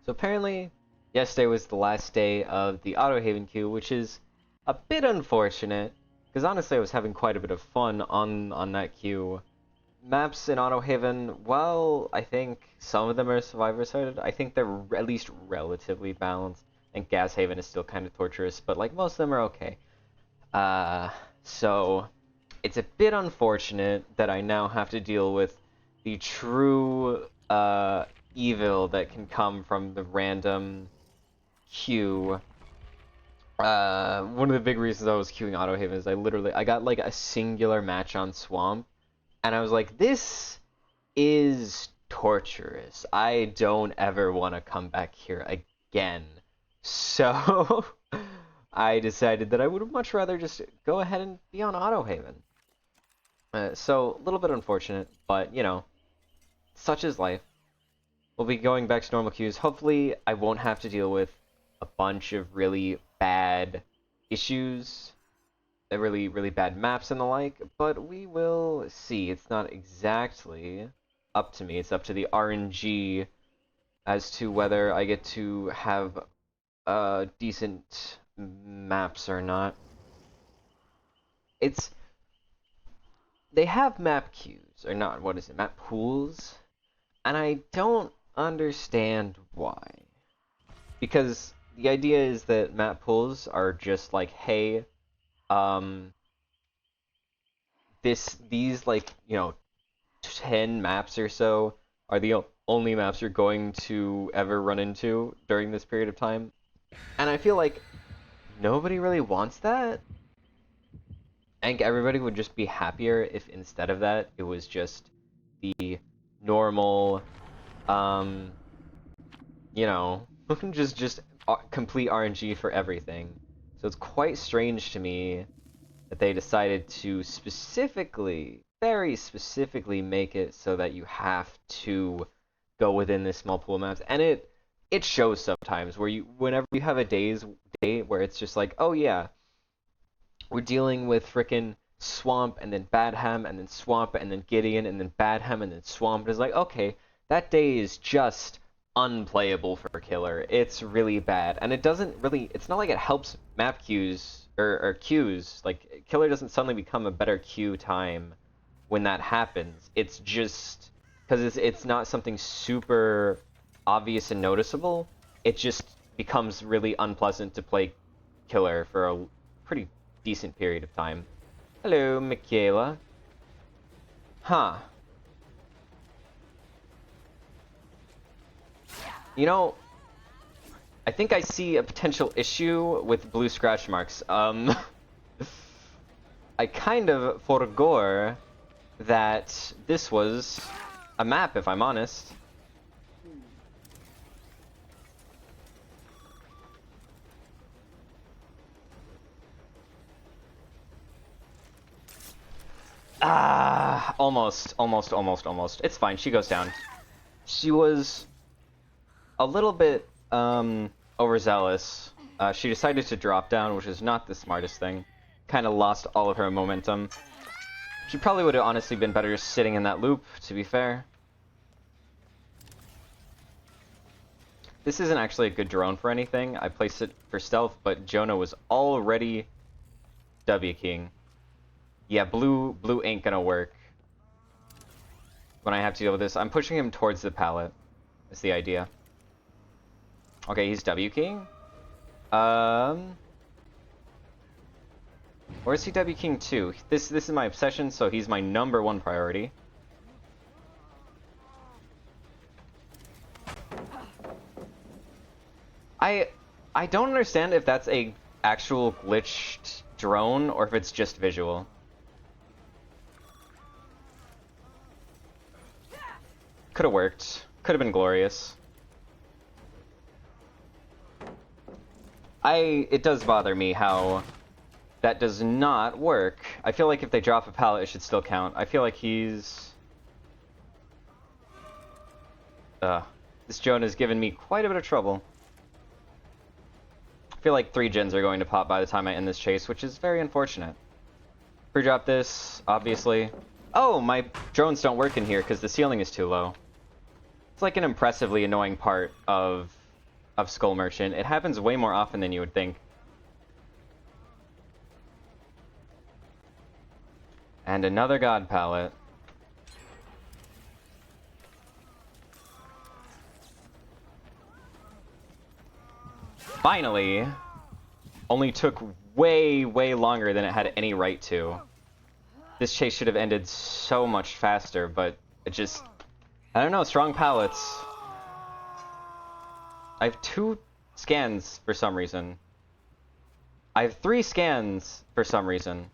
So apparently, yesterday was the last day of the Autohaven queue, which is a bit unfortunate, because honestly I was having quite a bit of fun on that queue. Maps in Autohaven, well, I think some of them are survivor-sided. I think they're at least relatively balanced. I think Gas Haven is still kind of torturous, but like most of them are okay. So it's a bit unfortunate that I now have to deal with the true evil that can come from the random queue. One of the big reasons I was queuing Autohaven is I got like a singular match on Swamp, and I was like, this is torturous. I don't ever want to come back here again. So I decided that I would much rather just go ahead and be on Autohaven. So a little bit unfortunate, but you know, such is life. We'll be going back to normal queues. Hopefully I won't have to deal with a bunch of really bad issues, really bad maps and the like, but we will see. It's not exactly up to me. It's up to the RNG as to whether I get to have decent maps or not. They have map queues, or not, what is it, map pools? And I don't understand why. Because the idea is that map pools are just like, hey, these like, 10 maps or so are the only maps you're going to ever run into during this period of time. And I feel like nobody really wants that. I think everybody would just be happier if instead of that, it was just the normal, just complete RNG for everything. So it's quite strange to me that they decided to very specifically make it so that you have to go within this small pool of maps. And it shows sometimes whenever you have a day where it's just like, oh yeah, we're dealing with frickin' Swamp, and then Badham, and then Swamp, and then Gideon, and then Badham, and then Swamp. It's like, okay, that day is just unplayable for Killer. It's really bad. And it's not like it helps map queues, or queues. Like, Killer doesn't suddenly become a better queue time when that happens. It's just, because it's not something super obvious and noticeable, it just becomes really unpleasant to play Killer for a pretty decent period of time. Hello, Michaela. Huh. I think I see a potential issue with blue scratch marks. I kind of forgot that this was a map, if I'm honest. Almost. It's fine, she goes down. She was a little bit, overzealous. She decided to drop down, which is not the smartest thing. Kind of lost all of her momentum. She probably would have honestly been better just sitting in that loop, to be fair. This isn't actually a good drone for anything. I placed it for stealth, but Jonah was already W-keying. Yeah, blue ain't gonna work when I have to deal with this. I'm pushing him towards the pallet, is the idea. Okay, he's W-keying. Where's he W-keying to? This is my obsession, so he's my #1 priority. I don't understand if that's a actual glitched drone or if it's just visual. Could have worked. Could have been glorious. It does bother me how that does not work. I feel like if they drop a pallet, it should still count. I feel like he's... This Jonah's given me quite a bit of trouble. I feel like 3 gens are going to pop by the time I end this chase, which is very unfortunate. Pre-drop this, obviously. Oh, my drones don't work in here because the ceiling is too low. It's like an impressively annoying part of of Skull Merchant. It happens way more often than you would think. And another God Palette. Finally! Only took way, way longer than it had any right to. This chase should have ended so much faster, but it just... I don't know, strong palettes. I have 2 scans for some reason. I have 3 scans for some reason.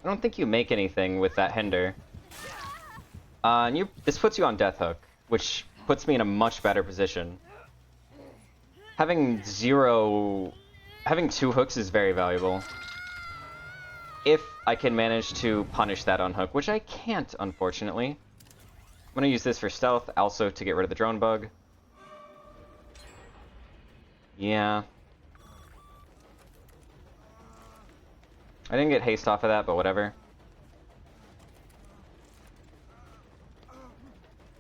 I don't think you make anything with that hinder. And this puts you on Death Hook, which puts me in a much better position. Having 2 hooks is very valuable. If I can manage to punish that unhook, which I can't, unfortunately. I'm gonna use this for stealth, also to get rid of the drone bug. Yeah. I didn't get haste off of that, but whatever.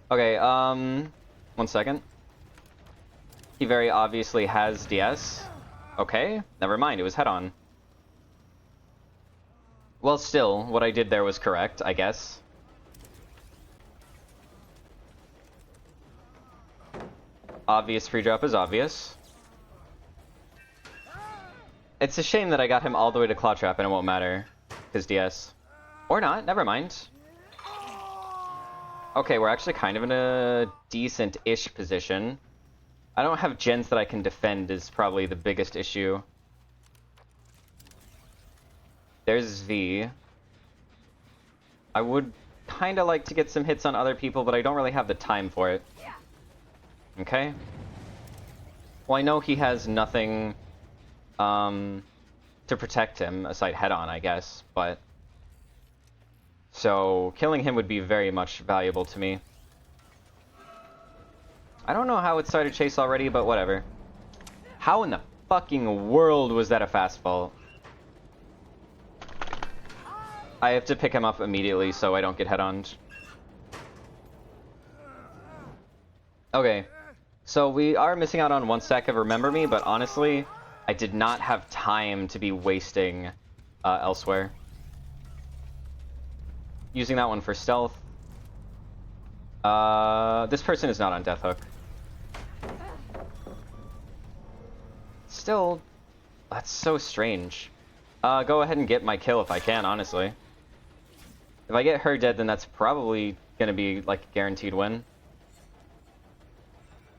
Okay, 1 second. He very obviously has DS. Okay, never mind, it was head-on. Well, still, what I did there was correct, I guess. Obvious free drop is obvious. It's a shame that I got him all the way to Claw Trap and it won't matter. His DS. Or not, never mind. Okay, we're actually kind of in a decent-ish position. I don't have gens that I can defend is probably the biggest issue. There's V. I would kind of like to get some hits on other people, but I don't really have the time for it. Okay. Well, I know he has nothing to protect him, aside head-on, I guess, but... So, killing him would be very much valuable to me. I don't know how it started chase already, but whatever. How in the fucking world was that a fastball? I have to pick him up immediately so I don't get head-oned. Okay. So we are missing out on 1 stack of Remember Me, but honestly, I did not have time to be wasting elsewhere. Using that one for stealth. This person is not on Death Hook. Still, that's so strange. Go ahead and get my kill if I can, honestly. If I get her dead, then that's probably gonna be, like, a guaranteed win.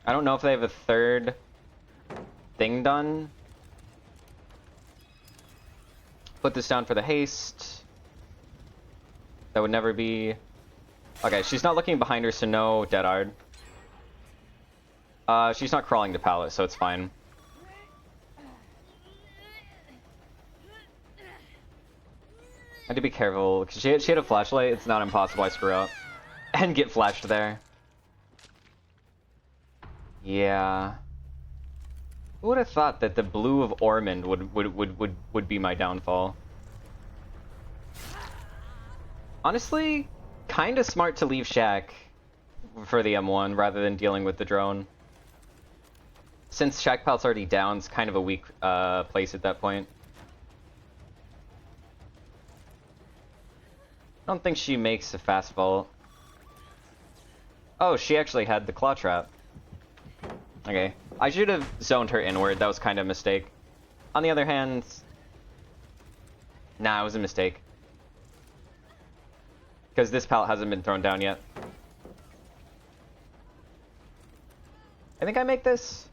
I don't know if they have a 3rd thing done. Put this down for the haste. That would never be... Okay, she's not looking behind her, so no Dead Hard. She's not crawling to pallet, so it's fine. I had to be careful, because she had a flashlight. It's not impossible I screw up. And get flashed there. Yeah. Who would have thought that the blue of Ormond would be my downfall? Honestly, kinda smart to leave Shack for the M1 rather than dealing with the drone. Since Shack Pal's already down, it's kind of a weak place at that point. I don't think she makes a fast vault. Oh, she actually had the Claw Trap. Okay. I should have zoned her inward. That was kind of a mistake. On the other hand... Nah, it was a mistake. Because this pallet hasn't been thrown down yet. I think I make this.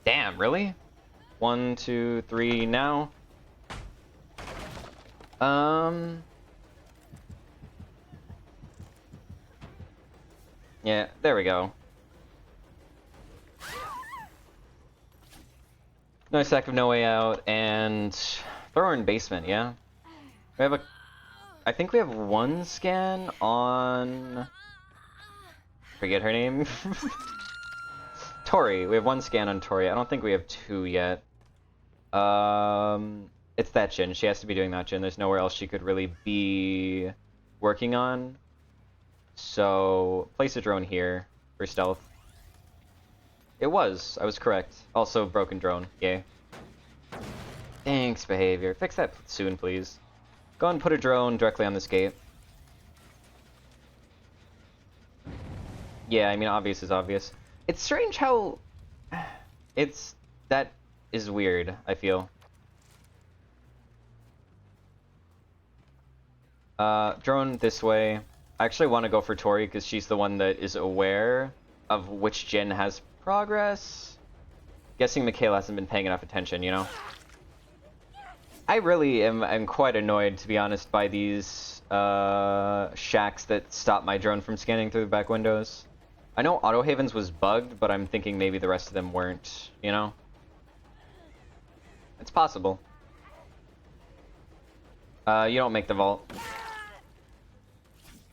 Damn, really? 1, 2, 3, now. Yeah, there we go. Nice stack of No Way Out, and throw her in basement, yeah? We have a... I think we have 1 scan on... Forget her name. Tori. We have 1 scan on Tori. I don't think we have 2 yet. It's that Jin. She has to be doing that Jin. There's nowhere else she could really be working on. So place a drone here for stealth. It was. I was correct. Also broken drone. Yay. Thanks, behavior. Fix that soon, please. Go and put a drone directly on this gate. Yeah, I mean, obvious is obvious. It's strange how... That is weird, I feel. Drone this way. I actually want to go for Tori because she's the one that is aware of which gen has progress. Guessing Michaela hasn't been paying enough attention, you know? I really am quite annoyed, to be honest, by these shacks that stop my drone from scanning through the back windows. I know Autohaven's was bugged, but I'm thinking maybe the rest of them weren't, you know? It's possible. You don't make the vault.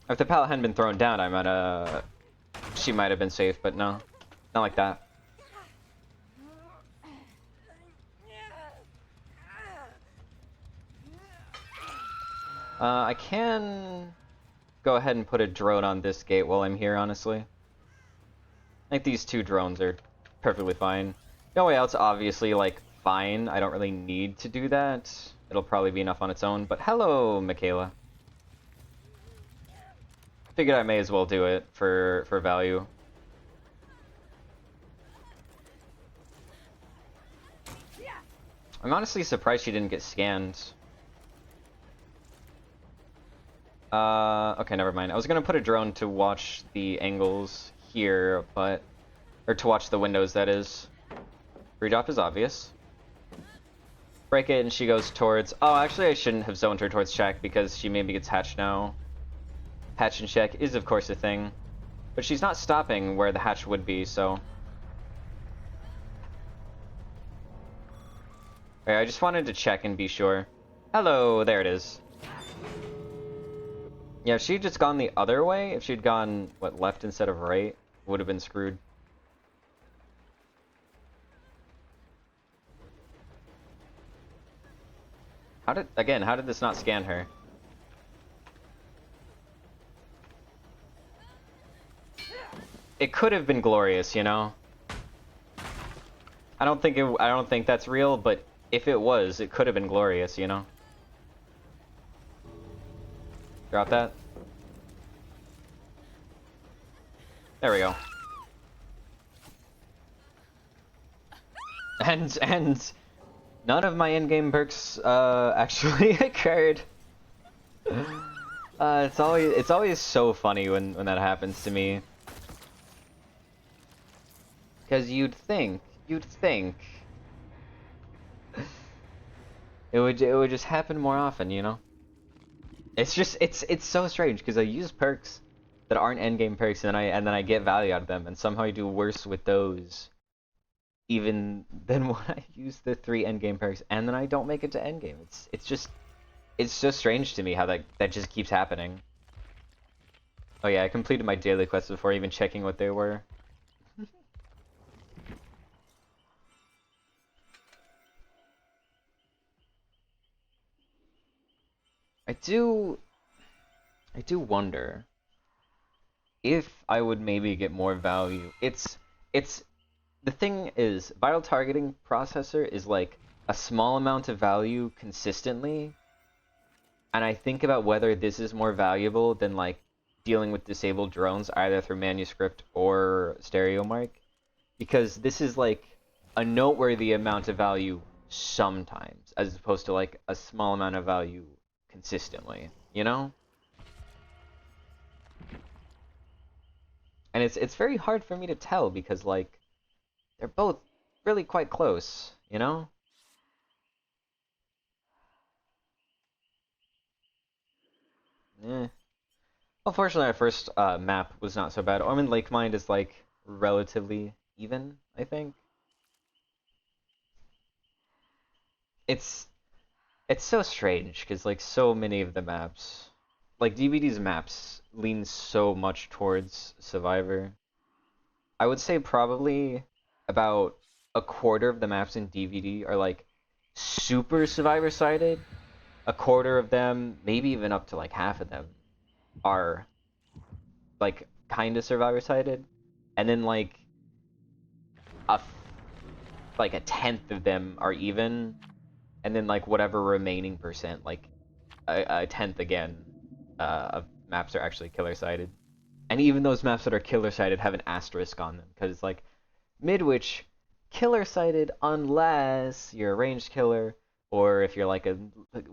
If the pallet hadn't been thrown down, I might she might have been safe, but no. Not like that. I can go ahead and put a drone on this gate while I'm here, honestly. I think these two drones are perfectly fine. No way out's obviously, like, fine. I don't really need to do that. It'll probably be enough on its own, but hello, Michaela. Figured I may as well do it for value. I'm honestly surprised she didn't get scanned. Okay, never mind. I was gonna put a drone to watch the angles here, but... Or to watch the windows, that is. Redrop is obvious. Break it, and she goes towards... Oh, actually, I shouldn't have zoned her towards shack, because she maybe gets hatched now. Hatch and check is, of course, a thing. But she's not stopping where the hatch would be, so... Alright, I just wanted to check and be sure. Hello, there it is. Yeah, if she'd just gone the other way, if she'd gone, what, left instead of right, would have been screwed. How did this not scan her? It could have been glorious, you know? I don't think that's real, but if it was, it could have been glorious, you know? Drop that. There we go. And none of my in-game perks actually occurred. It's always so funny when that happens to me. Because you'd think it would just happen more often, you know? It's just it's so strange because I use perks that aren't endgame perks and then I get value out of them, and somehow I do worse with those even than when I use the 3 endgame perks, and then I don't make it to endgame. It's so strange to me how that just keeps happening. Oh yeah, I completed my daily quests before even checking what they were. I do wonder if I would maybe get more value. It's the thing is, viral targeting processor is like a small amount of value consistently, and I think about whether this is more valuable than like dealing with disabled drones either through manuscript or stereo mic, because this is like a noteworthy amount of value sometimes as opposed to like a small amount of value consistently, you know? And it's very hard for me to tell because like they're both really quite close, you know? Eh. Well, fortunately, our first map was not so bad. Ormond Lake Mind is like relatively even, I think. It's so strange because like so many of the maps, like DVD's maps, lean so much towards Survivor. I would say probably about a quarter of the maps in DVD are like super Survivor sided. A quarter of them, maybe even up to like half of them, are like kind of survivor sided, and then like like a tenth of them are even, and then like whatever remaining percent, like a tenth again, of maps are actually killer sided. And even those maps that are killer sided have an asterisk on them because it's like Midwich killer sided unless you're a ranged killer, or if you're like a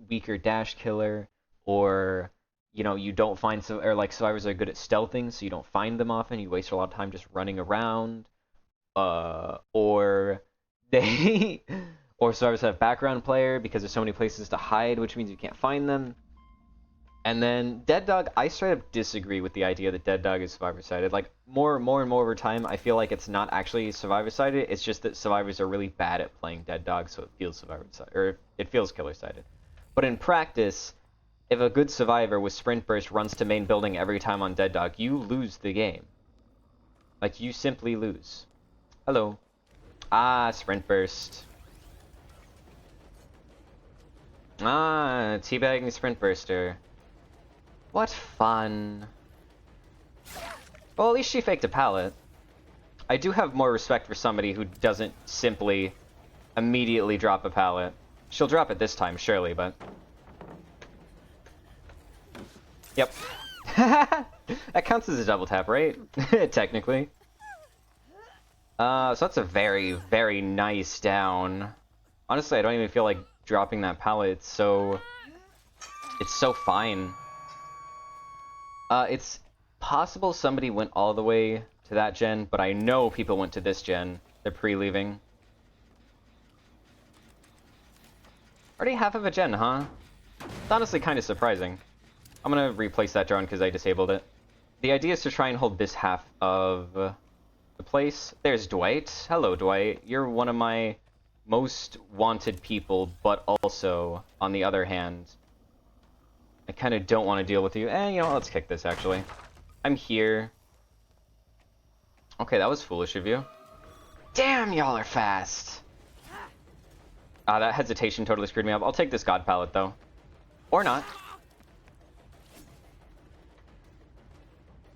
weaker dash killer, or you know you don't find some, or like survivors are good at stealthing, so you don't find them often. You waste a lot of time just running around, or they or survivors have background player because there's so many places to hide, which means you can't find them. And then Dead Dog, I straight up disagree with the idea that Dead Dog is survivor-sided. Like, more and more over time, I feel like it's not actually survivor-sided, it's just that survivors are really bad at playing Dead Dog, so it feels survivor-sided, or it feels killer-sided. But in practice, if a good survivor with Sprint Burst runs to main building every time on Dead Dog, you lose the game. Like, you simply lose. Hello. Ah, Sprint Burst. Ah, teabagging Sprint Burster. What fun. Well, at least she faked a pallet. I do have more respect for somebody who doesn't simply immediately drop a pallet. She'll drop it this time, surely, but... Yep. That counts as a double tap, right? Technically. So that's a very, very nice down. Honestly, I don't even feel like dropping that pallet. It's so fine. It's possible somebody went all the way to that gen, but I know people went to this gen. They're pre-leaving. Already half of a gen, huh? It's honestly kind of surprising. I'm gonna replace that drone because I disabled it. The idea is to try and hold this half of the place. There's Dwight. Hello, Dwight. You're one of my most wanted people, but also, on the other hand, I kind of don't want to deal with you. You know, let's kick this, actually. I'm here. Okay, that was foolish of you. Damn, y'all are fast. That hesitation totally screwed me up. I'll take this God pallet, though. Or not.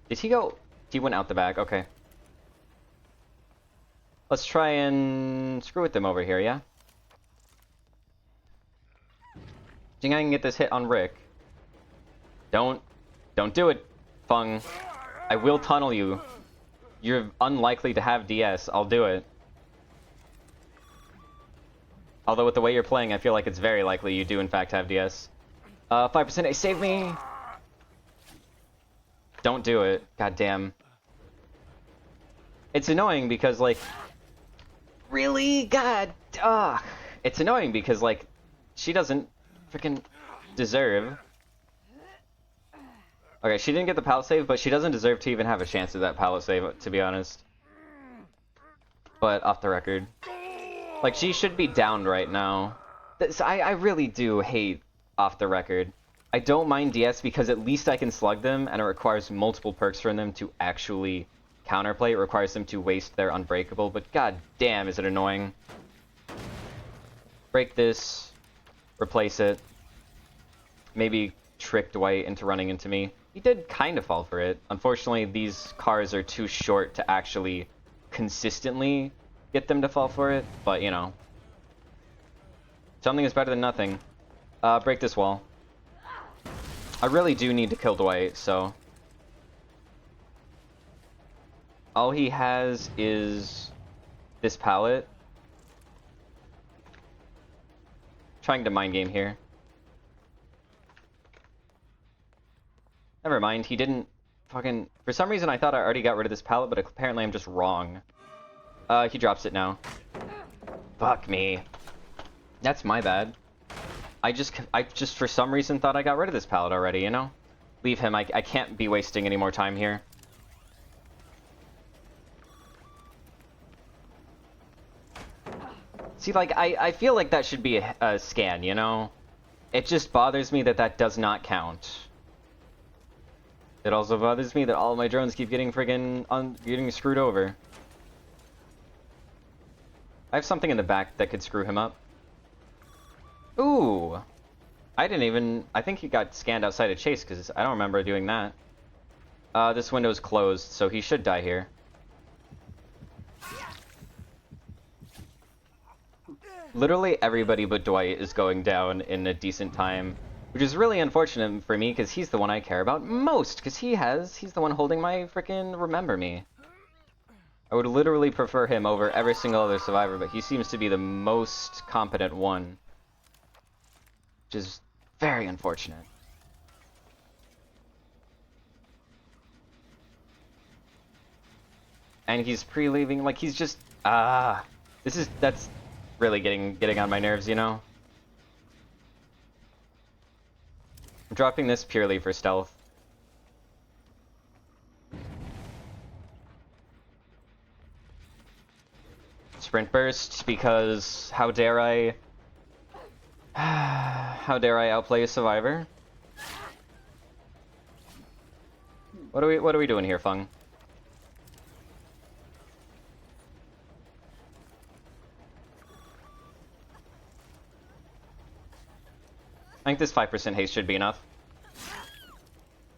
Did he go? He went out the back. Okay. Let's try and screw with them over here, yeah? Think I can get this hit on Rick. Don't do it, Fung. I will tunnel you. You're unlikely to have DS. I'll do it. Although with the way you're playing, I feel like it's very likely you do in fact have DS. 5%, hey, save me! Don't do it. God damn. It's annoying because, like... Really? God... Ugh. It's annoying because, like, she doesn't freaking deserve... Okay, she didn't get the pallet save, but she doesn't deserve to even have a chance at that pallet save, to be honest. But, off the record. Like, she should be downed right now. I really do hate off the record. I don't mind DS because at least I can slug them, and it requires multiple perks from them to actually counterplay. It requires them to waste their unbreakable, but god damn is it annoying. Break this. Replace it. Maybe trick Dwight into running into me. He did kind of fall for it. Unfortunately, these cars are too short to actually consistently get them to fall for it, but, you know. Something is better than nothing. Break this wall. I really do need to kill Dwight, so... All he has is this pallet. Trying to mind game here. Never mind, he didn't fucking... For some reason I thought I already got rid of this pallet, but apparently I'm just wrong. He drops it now. Fuck me. That's my bad. I just for some reason thought I got rid of this pallet already, you know? Leave him, I can't be wasting any more time here. See, like, I feel like that should be a scan, you know? It just bothers me that that does not count. It also bothers me that all of my drones keep getting getting screwed over. I have something in the back that could screw him up. Ooh! I didn't even... I think he got scanned outside of chase, because I don't remember doing that. This window's closed, so he should die here. Literally everybody but Dwight is going down in a decent time, which is really unfortunate for me, because he's the one I care about most, because he's the one holding my frickin' Remember Me. I would literally prefer him over every single other survivor, but he seems to be the most competent one. Which is very unfortunate. And he's pre-leaving, like he's just that's really getting on my nerves, you know? I'm dropping this purely for stealth. Sprint burst, because how dare I outplay a survivor? What are we doing here, Fung? I think this 5% haste should be enough.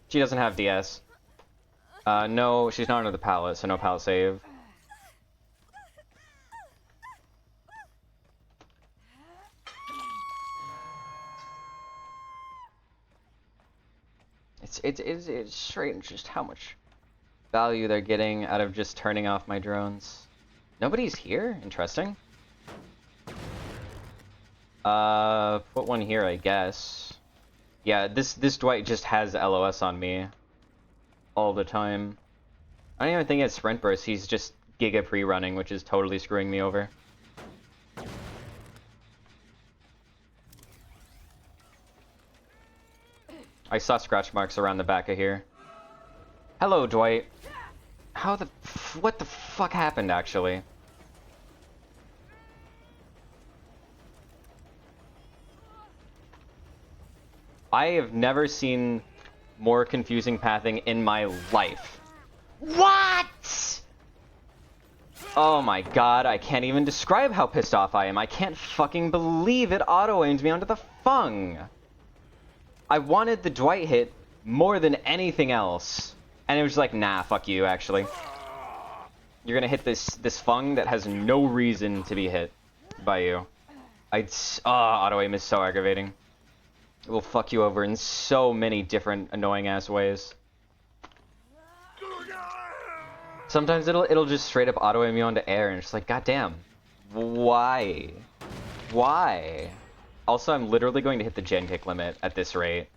She doesn't have DS. No, she's not under the pallet, so no pallet save. It's strange just how much value they're getting out of just turning off my drones. Nobody's here? Interesting. Put one here, I guess. Yeah, this Dwight just has LOS on me all the time. I don't even think it's sprint burst, he's just Giga pre-running, which is totally screwing me over. I saw scratch marks around the back of here. Hello, Dwight. What the fuck happened, actually? I have never seen more confusing pathing in my life. What? Oh my god, I can't even describe how pissed off I am. I can't fucking believe it auto-aimed me onto the Fung. I wanted the Dwight hit more than anything else. And it was like, nah, fuck you, actually. You're gonna hit this Fung that has no reason to be hit by you. Auto-aim is so aggravating. It will fuck you over in so many different annoying-ass ways. Sometimes it'll just straight up auto-aim you onto air, and it's like, goddamn. Why? Why? Also, I'm literally going to hit the gen kick limit at this rate.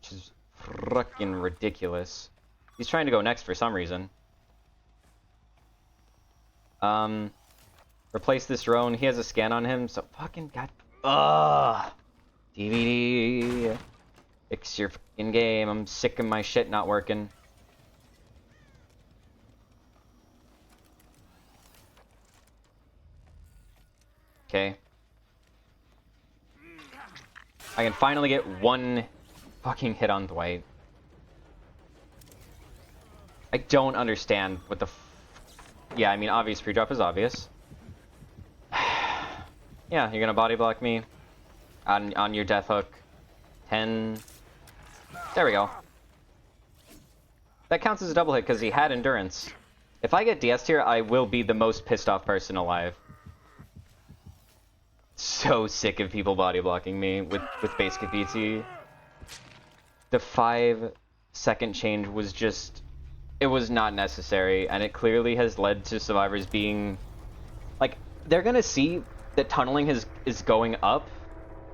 Which is fucking ridiculous. He's trying to go next for some reason. Replace this drone. He has a scan on him, so fucking god. Ugh. DVD. Fix your fucking game. I'm sick of my shit not working. Okay. I can finally get one fucking hit on Dwight. I don't understand what the yeah, I mean, obvious pre-drop is obvious. Yeah, you're gonna body block me on your death hook. 10. There we go. That counts as a double hit because he had endurance. If I get DS tier, I will be the most pissed off person alive. So sick of people body blocking me with basic BT. The 5-second change was just, it was not necessary, and it clearly has led to survivors being like, they're gonna see that tunneling is going up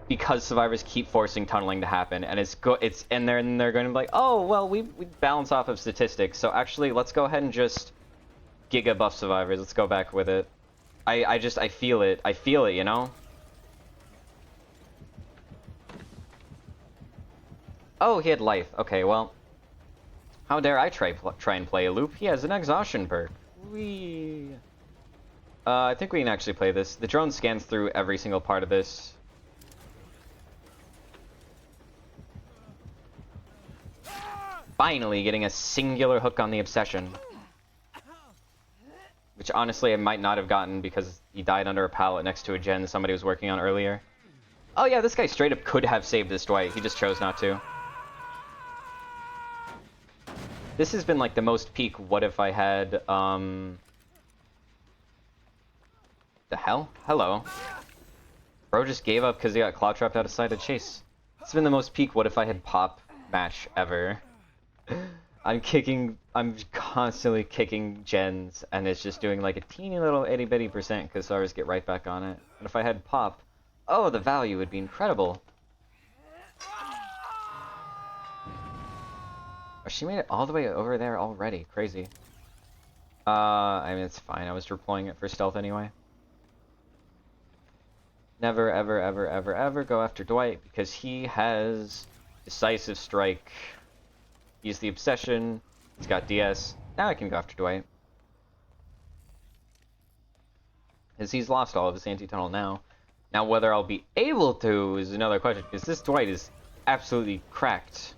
because survivors keep forcing tunneling to happen, and and they're going to be like, oh well, we balance off of statistics, so actually let's go ahead and just giga buff survivors. Let's go back with it. I feel it, you know. Oh, he had life. Okay, well, how dare I try and play a loop? He has an exhaustion perk. Whee. I think we can actually play this. The drone scans through every single part of this. Finally getting a singular hook on the obsession. Which honestly I might not have gotten because he died under a pallet next to a gen somebody was working on earlier. Oh yeah, this guy straight up could have saved this Dwight. He just chose not to. This has been like the most peak what if I had, The hell? Hello. Bro just gave up because he got claw trapped out of sight of chase. It's been the most peak what if I had pop match ever. I'm constantly kicking gens, and it's just doing like a teeny little itty bitty percent because SARs get right back on it. And if I had pop, oh, the value would be incredible. Oh, she made it all the way over there already. Crazy. I mean, it's fine. I was deploying it for stealth anyway. Never, ever, ever, ever, ever go after Dwight because he has decisive strike. He's the obsession. He's got DS. Now I can go after Dwight. Because he's lost all of his anti-tunnel now. Now whether I'll be able to is another question. Because this Dwight is absolutely cracked.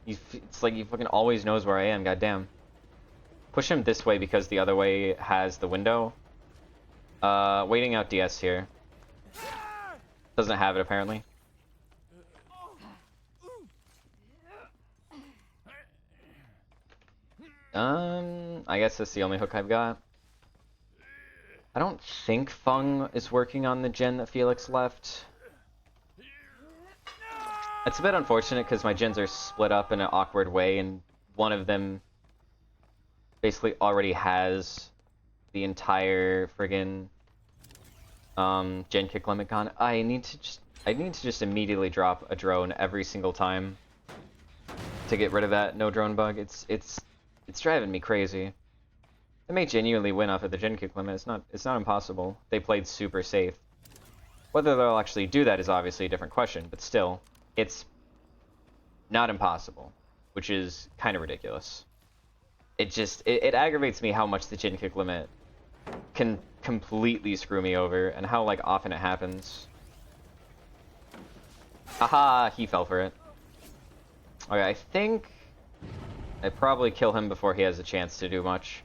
It's like he fucking always knows where I am, goddamn. Push him this way because the other way has the window. Waiting out DS here. Doesn't have it apparently. I guess that's the only hook I've got. I don't think Fung is working on the gen that Felix left. It's a bit unfortunate because my gens are split up in an awkward way, and one of them basically already has the entire friggin' gen kick limit gone. I need to just immediately drop a drone every single time to get rid of that no drone bug. It's driving me crazy. They may genuinely win off of the gen kick limit. It's not impossible. They played super safe. Whether they'll actually do that is obviously a different question, but still, it's not impossible, which is kind of ridiculous. It aggravates me how much the gen kick limit can completely screw me over, and how like often it happens. Haha, he fell for it. Okay, I think I probably kill him before he has a chance to do much.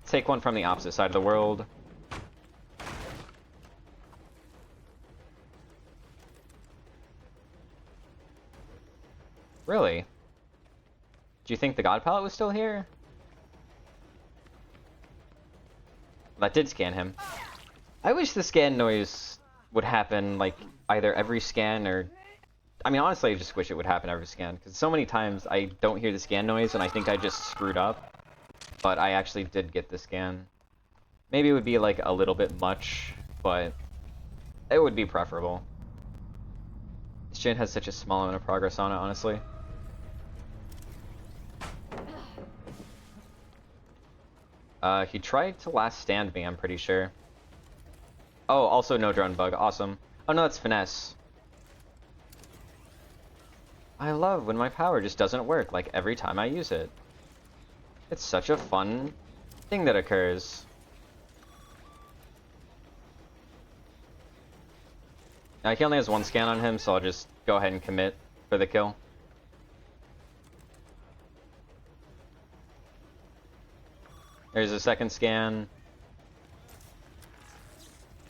Take one from the opposite side of the world. Really? Do you think the God Palette was still here? That did scan him. I wish the scan noise would happen, like, either every scan or... I mean, honestly, I just wish it would happen every scan, because so many times I don't hear the scan noise and I think I just screwed up. But I actually did get the scan. Maybe it would be, like, a little bit much, but it would be preferable. This gen has such a small amount of progress on it, honestly. He tried to last stand me, I'm pretty sure. Oh, also no drone bug, awesome. Oh no, that's finesse. I love when my power just doesn't work, like, every time I use it. It's such a fun thing that occurs. Now, he only has one scan on him, so I'll just go ahead and commit for the kill. There's a second scan.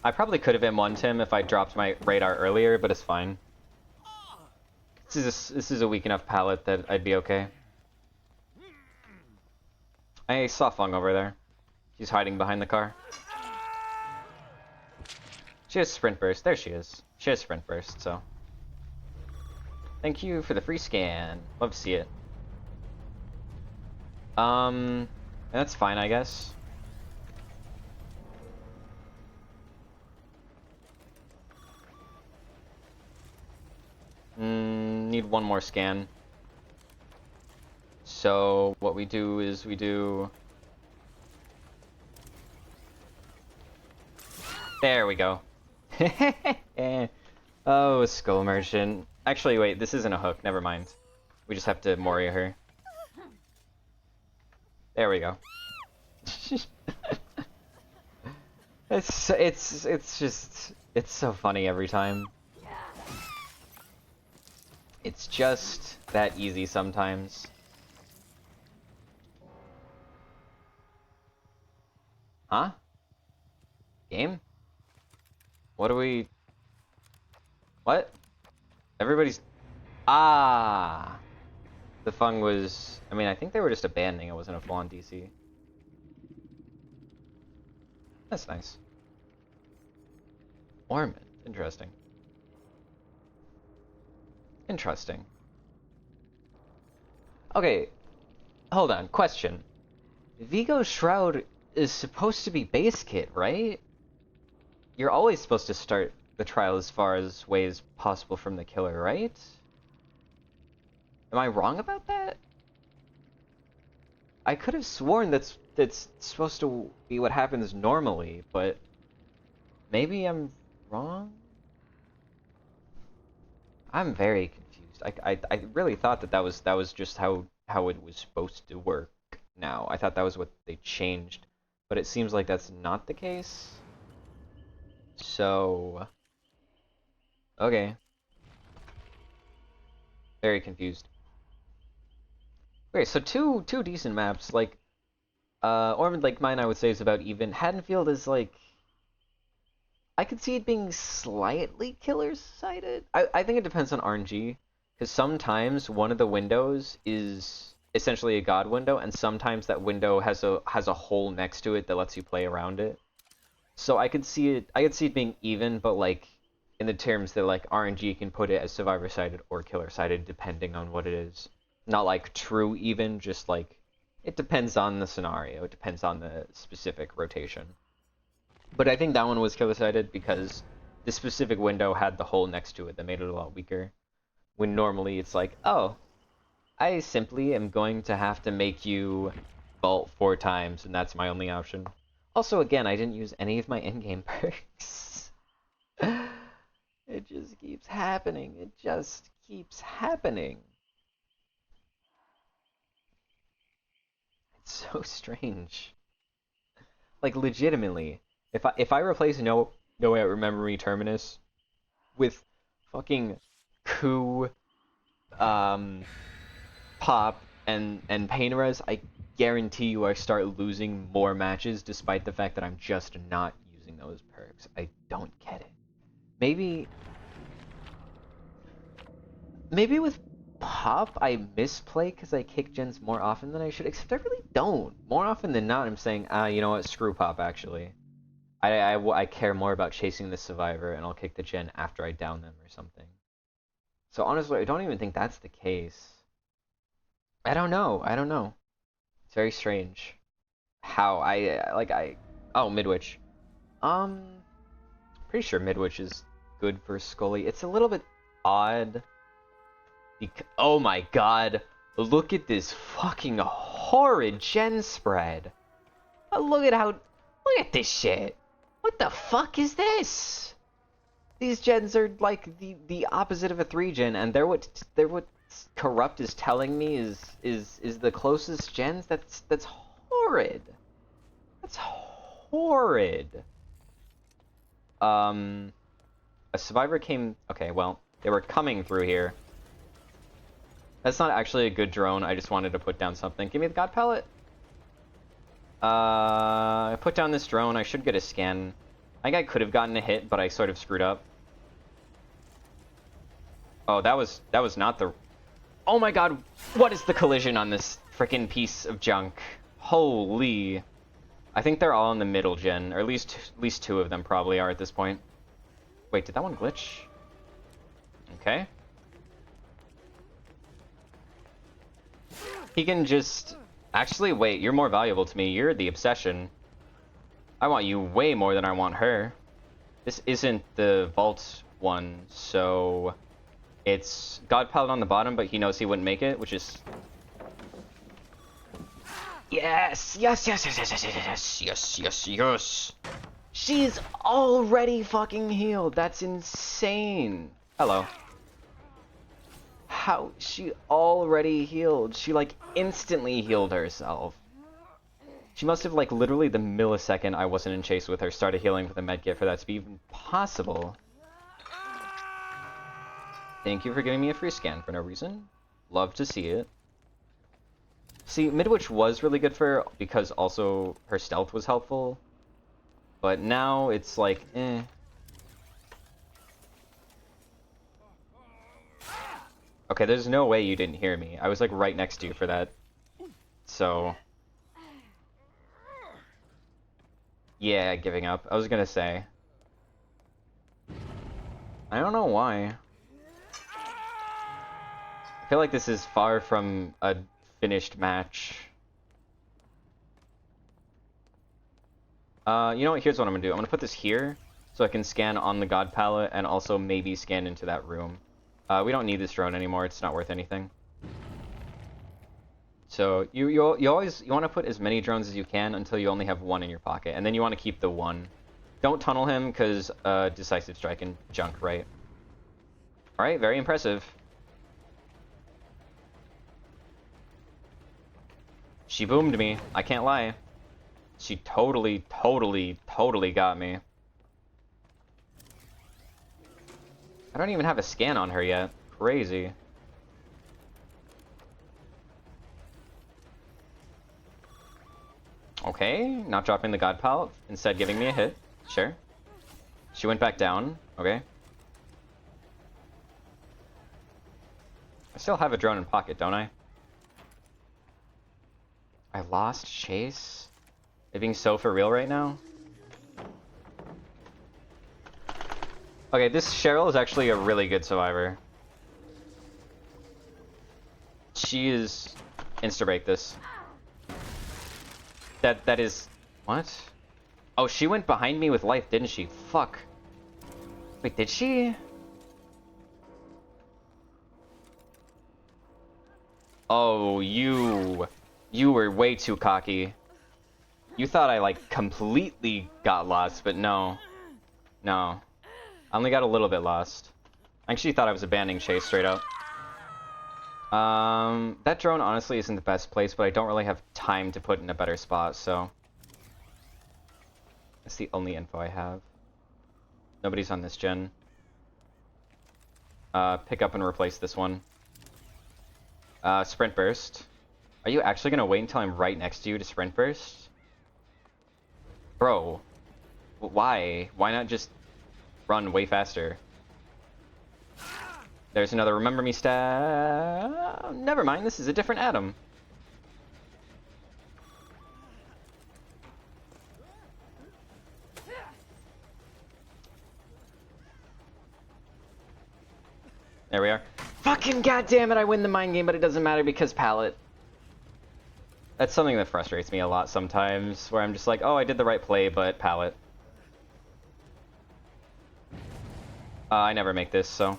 I probably could have M1'd him if I dropped my radar earlier, but it's fine. This is a weak enough palette that I'd be okay. I saw Fung over there. She's hiding behind the car. She has sprint burst. There she is. She has sprint burst, so. Thank you for the free scan. Love to see it. That's fine, I guess. Need one more scan. So what we do is we do... There we go. Oh, Skull Merchant. Actually, wait, this isn't a hook. Never mind. We just have to Moria her. There we go. It's so funny every time. It's just that easy sometimes. Huh? Game? What do we... What? Everybody's... Ah! The Fung was... I mean, I think they were just abandoning. It wasn't a full-on DC. That's nice. Ormond. Interesting. Interesting. Okay. Hold on. Question. Vigo's Shroud is supposed to be base kit, right? You're always supposed to start the trial as far away as possible from the killer, right? Am I wrong about that? I could have sworn that's supposed to be what happens normally, but maybe I'm wrong? I'm very confused. I really thought that was just how it was supposed to work now. I thought that was what they changed, but it seems like that's not the case. So, okay. Very confused. Okay, so two decent maps. Like, Ormond Lake Mine, I would say, is about even. Haddonfield is like, I could see it being slightly killer-sided. I think it depends on RNG, because sometimes one of the windows is essentially a god window, and sometimes that window has a hole next to it that lets you play around it. So I could see it being even, but like in the terms that like RNG can put it as survivor-sided or killer-sided depending on what it is. Not like true even, just like it depends on the scenario. It depends on the specific rotation. But I think that one was killer-sided because the specific window had the hole next to it that made it a lot weaker. When normally it's like, oh, I simply am going to have to make you vault 4 times, and that's my only option. Also, again, I didn't use any of my in-game perks. It just keeps happening. It just keeps happening. It's so strange. Like, legitimately, if I replace No Way Out Remember Me Terminus with fucking Coup, Pop, and Pain Res, I guarantee you I start losing more matches despite the fact that I'm just not using those perks. I don't get it. Maybe with Pop I misplay because I kick gens more often than I should, except I really don't. More often than not I'm saying, you know what, screw Pop actually. I care more about chasing the survivor and I'll kick the gen after I down them or something. So honestly, I don't even think that's the case. I don't know. It's very strange. How oh, Midwich. Pretty sure Midwich is good for Scully. It's a little bit odd. Oh my god. Look at this fucking horrid gen spread. Look at this shit. What the fuck is this? These gens are like the opposite of a 3-gen, and they're what Corrupt is telling me is the closest gens. That's horrid. That's horrid. A survivor came. Okay, well, they were coming through here. That's not actually a good drone. I just wanted to put down something. Give me the god pallet. I put down this drone. I should get a scan. I think I could have gotten a hit, but I sort of screwed up. Oh, that was not the. Oh my god, what is the collision on this frickin' piece of junk? Holy. I think they're all in the middle gen, or at least 2 of them probably are at this point. Wait, did that one glitch? Okay. He can just... Actually, wait, you're more valuable to me. You're the obsession. I want you way more than I want her. This isn't the vault one, so... It's God Pallet on the bottom, but he knows he wouldn't make it, which is... Yes! Yes, yes, yes, yes, yes, yes, yes, yes, yes! She's already fucking healed! That's insane! Hello. How? She already healed. She, like, instantly healed herself. She must have, like, literally the millisecond I wasn't in chase with her started healing with a medkit for that to be even possible. Thank you for giving me a free scan for no reason. Love to see it. See, Midwich was really good for her because also her stealth was helpful. But now it's like, eh. Okay, there's no way you didn't hear me. I was like right next to you for that. So... yeah, giving up. I was gonna say. I don't know why. I feel like this is far from a finished match. You know what? Here's what I'm gonna do. I'm gonna put this here so I can scan on the God palette and also maybe scan into that room. We don't need this drone anymore. It's not worth anything. So you always want to put as many drones as you can until you only have one in your pocket, and then you want to keep the one. Don't tunnel him because decisive strike and junk, right? All right, very impressive. She boomed me. I can't lie. She totally got me. I don't even have a scan on her yet. Crazy. Okay, not dropping the God palette, instead giving me a hit. Sure. She went back down. Okay. I still have a drone in pocket, don't I? I lost Chase? It being so for real right now? Okay, this Cheryl is actually a really good survivor. She is... insta-break this. That is... what? Oh, she went behind me with life, didn't she? Fuck. Wait, did she? Oh, you were way too cocky. You thought I, like, completely got lost, but no. No. I only got a little bit lost. I actually thought I was abandoning Chase straight up. That drone honestly isn't the best place, but I don't really have time to put in a better spot, so... that's the only info I have. Nobody's on this gen. Pick up and replace this one. Sprint burst. Are you actually gonna wait until I'm right next to you to sprint burst? Bro. Why? Why not just run way faster? There's another remember me stab. Never mind, this is a different Adam. There we are. Fucking goddammit, I win the mind game, but it doesn't matter because palette. That's something that frustrates me a lot sometimes, where I'm just like, oh, I did the right play, but palette. I never make this, so...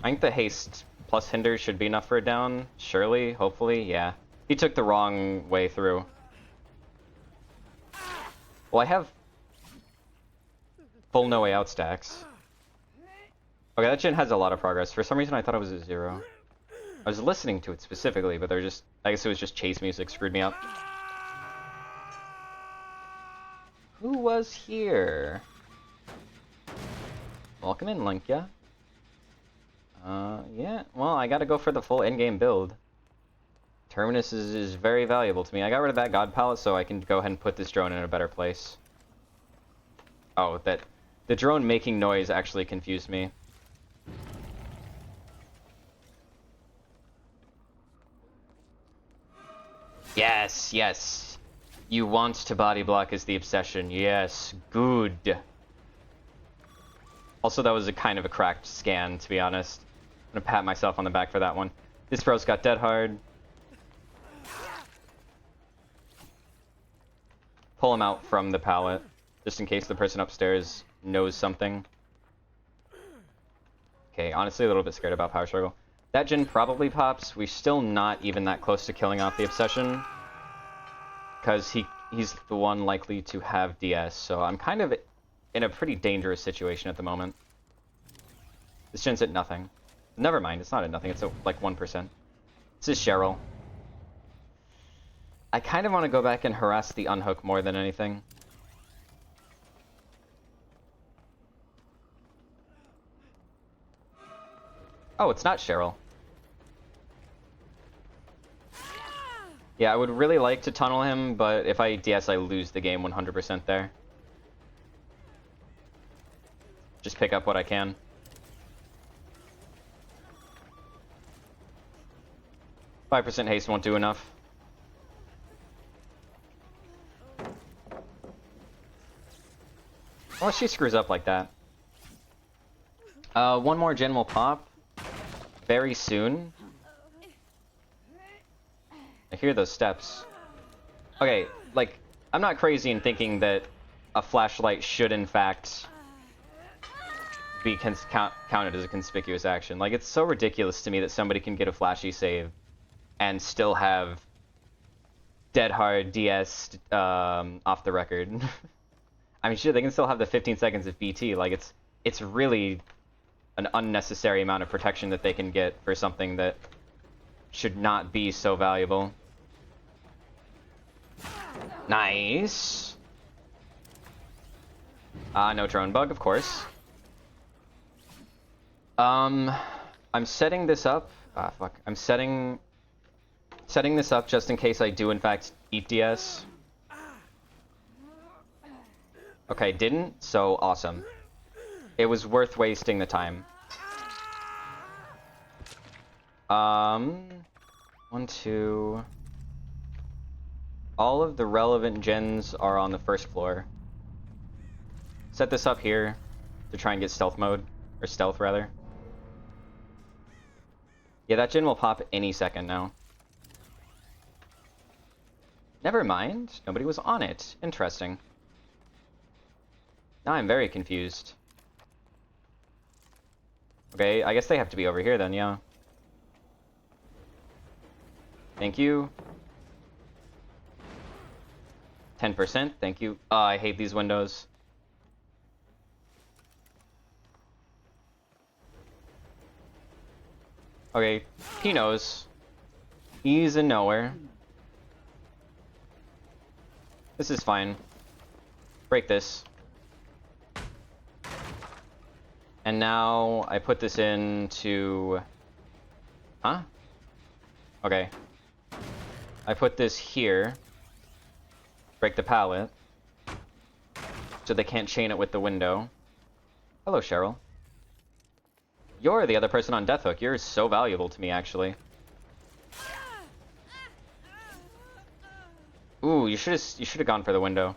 I think the haste plus hinder should be enough for a down. Surely, hopefully, yeah. He took the wrong way through. Well, I have full no way out stacks. Okay, that gen has a lot of progress. For some reason, I thought it was a 0. I was listening to it specifically, but they're just... I guess it was just chase music screwed me up. Who was here? Welcome in, Linkya. Yeah, well, I gotta go for the full endgame build. Terminus is very valuable to me. I got rid of that God palette so I can go ahead and put this drone in a better place. Oh, the drone making noise actually confused me. Yes, yes. You want to body block is the obsession. Yes, good. Also, that was a kind of a cracked scan, to be honest. I'm gonna pat myself on the back for that one. This bro's got dead hard. Pull him out from the pallet, just in case the person upstairs knows something. Okay, honestly a little bit scared about Power Struggle. That gen probably pops. We're still not even that close to killing off the Obsession. Because he's the one likely to have DS, so I'm kind of in a pretty dangerous situation at the moment. This gen's at nothing. Never mind, it's not at nothing, it's at like 1%. This is Cheryl. I kind of want to go back and harass the unhook more than anything. Oh, it's not Cheryl. Yeah, I would really like to tunnel him, but if I DS, I lose the game 100% there. Just pick up what I can. 5% haste won't do enough. Well, she screws up like that. One more gen will pop very soon. I hear those steps. Okay, like, I'm not crazy in thinking that a flashlight should in fact be counted as a conspicuous action. Like, it's so ridiculous to me that somebody can get a flashy save and still have dead hard DS off the record. I mean, sure, they can still have the 15 seconds of BT. Like, it's really an unnecessary amount of protection that they can get for something that should not be so valuable. Nice. No drone bug, of course. I'm setting this up. Fuck. I'm setting this up just in case I do in fact eat DS. Okay, didn't, so awesome. It was worth wasting the time. 1, 2. All of the relevant gens are on the first floor. Set this up here to try and get stealth mode, or stealth rather. Yeah, that gen will pop any second now. Never mind, nobody was on it. Interesting. Now I'm very confused. Okay, I guess they have to be over here then, yeah. Thank you. 10%, thank you. I hate these windows. Okay, he knows. He's in nowhere. This is fine. Break this. And now I put this into... Huh? Okay. I put this here. Break the pallet. So they can't chain it with the window. Hello, Cheryl. You're the other person on Death Hook. You're so valuable to me, actually. Ooh, you should have gone for the window.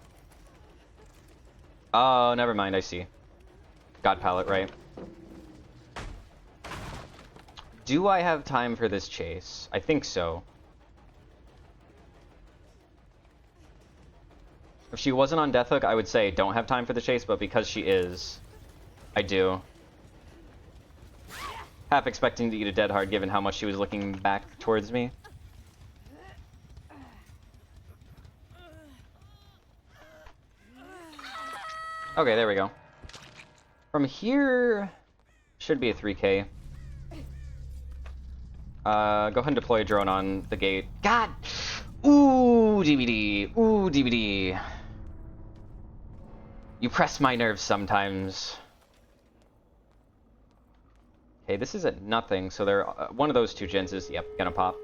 Oh, never mind. I see. God pallet, right? Do I have time for this chase? I think so. If she wasn't on Death Hook, I would say don't have time for the chase, but because she is, I do. Half expecting to eat a dead hard given how much she was looking back towards me. Okay, there we go. From here, should be a 3K. Go ahead and deploy a drone on the gate. God! Ooh, DVD. Ooh, DVD. You press my nerves sometimes. Okay, this is at nothing, so they're one of those two gens is, yep, gonna pop.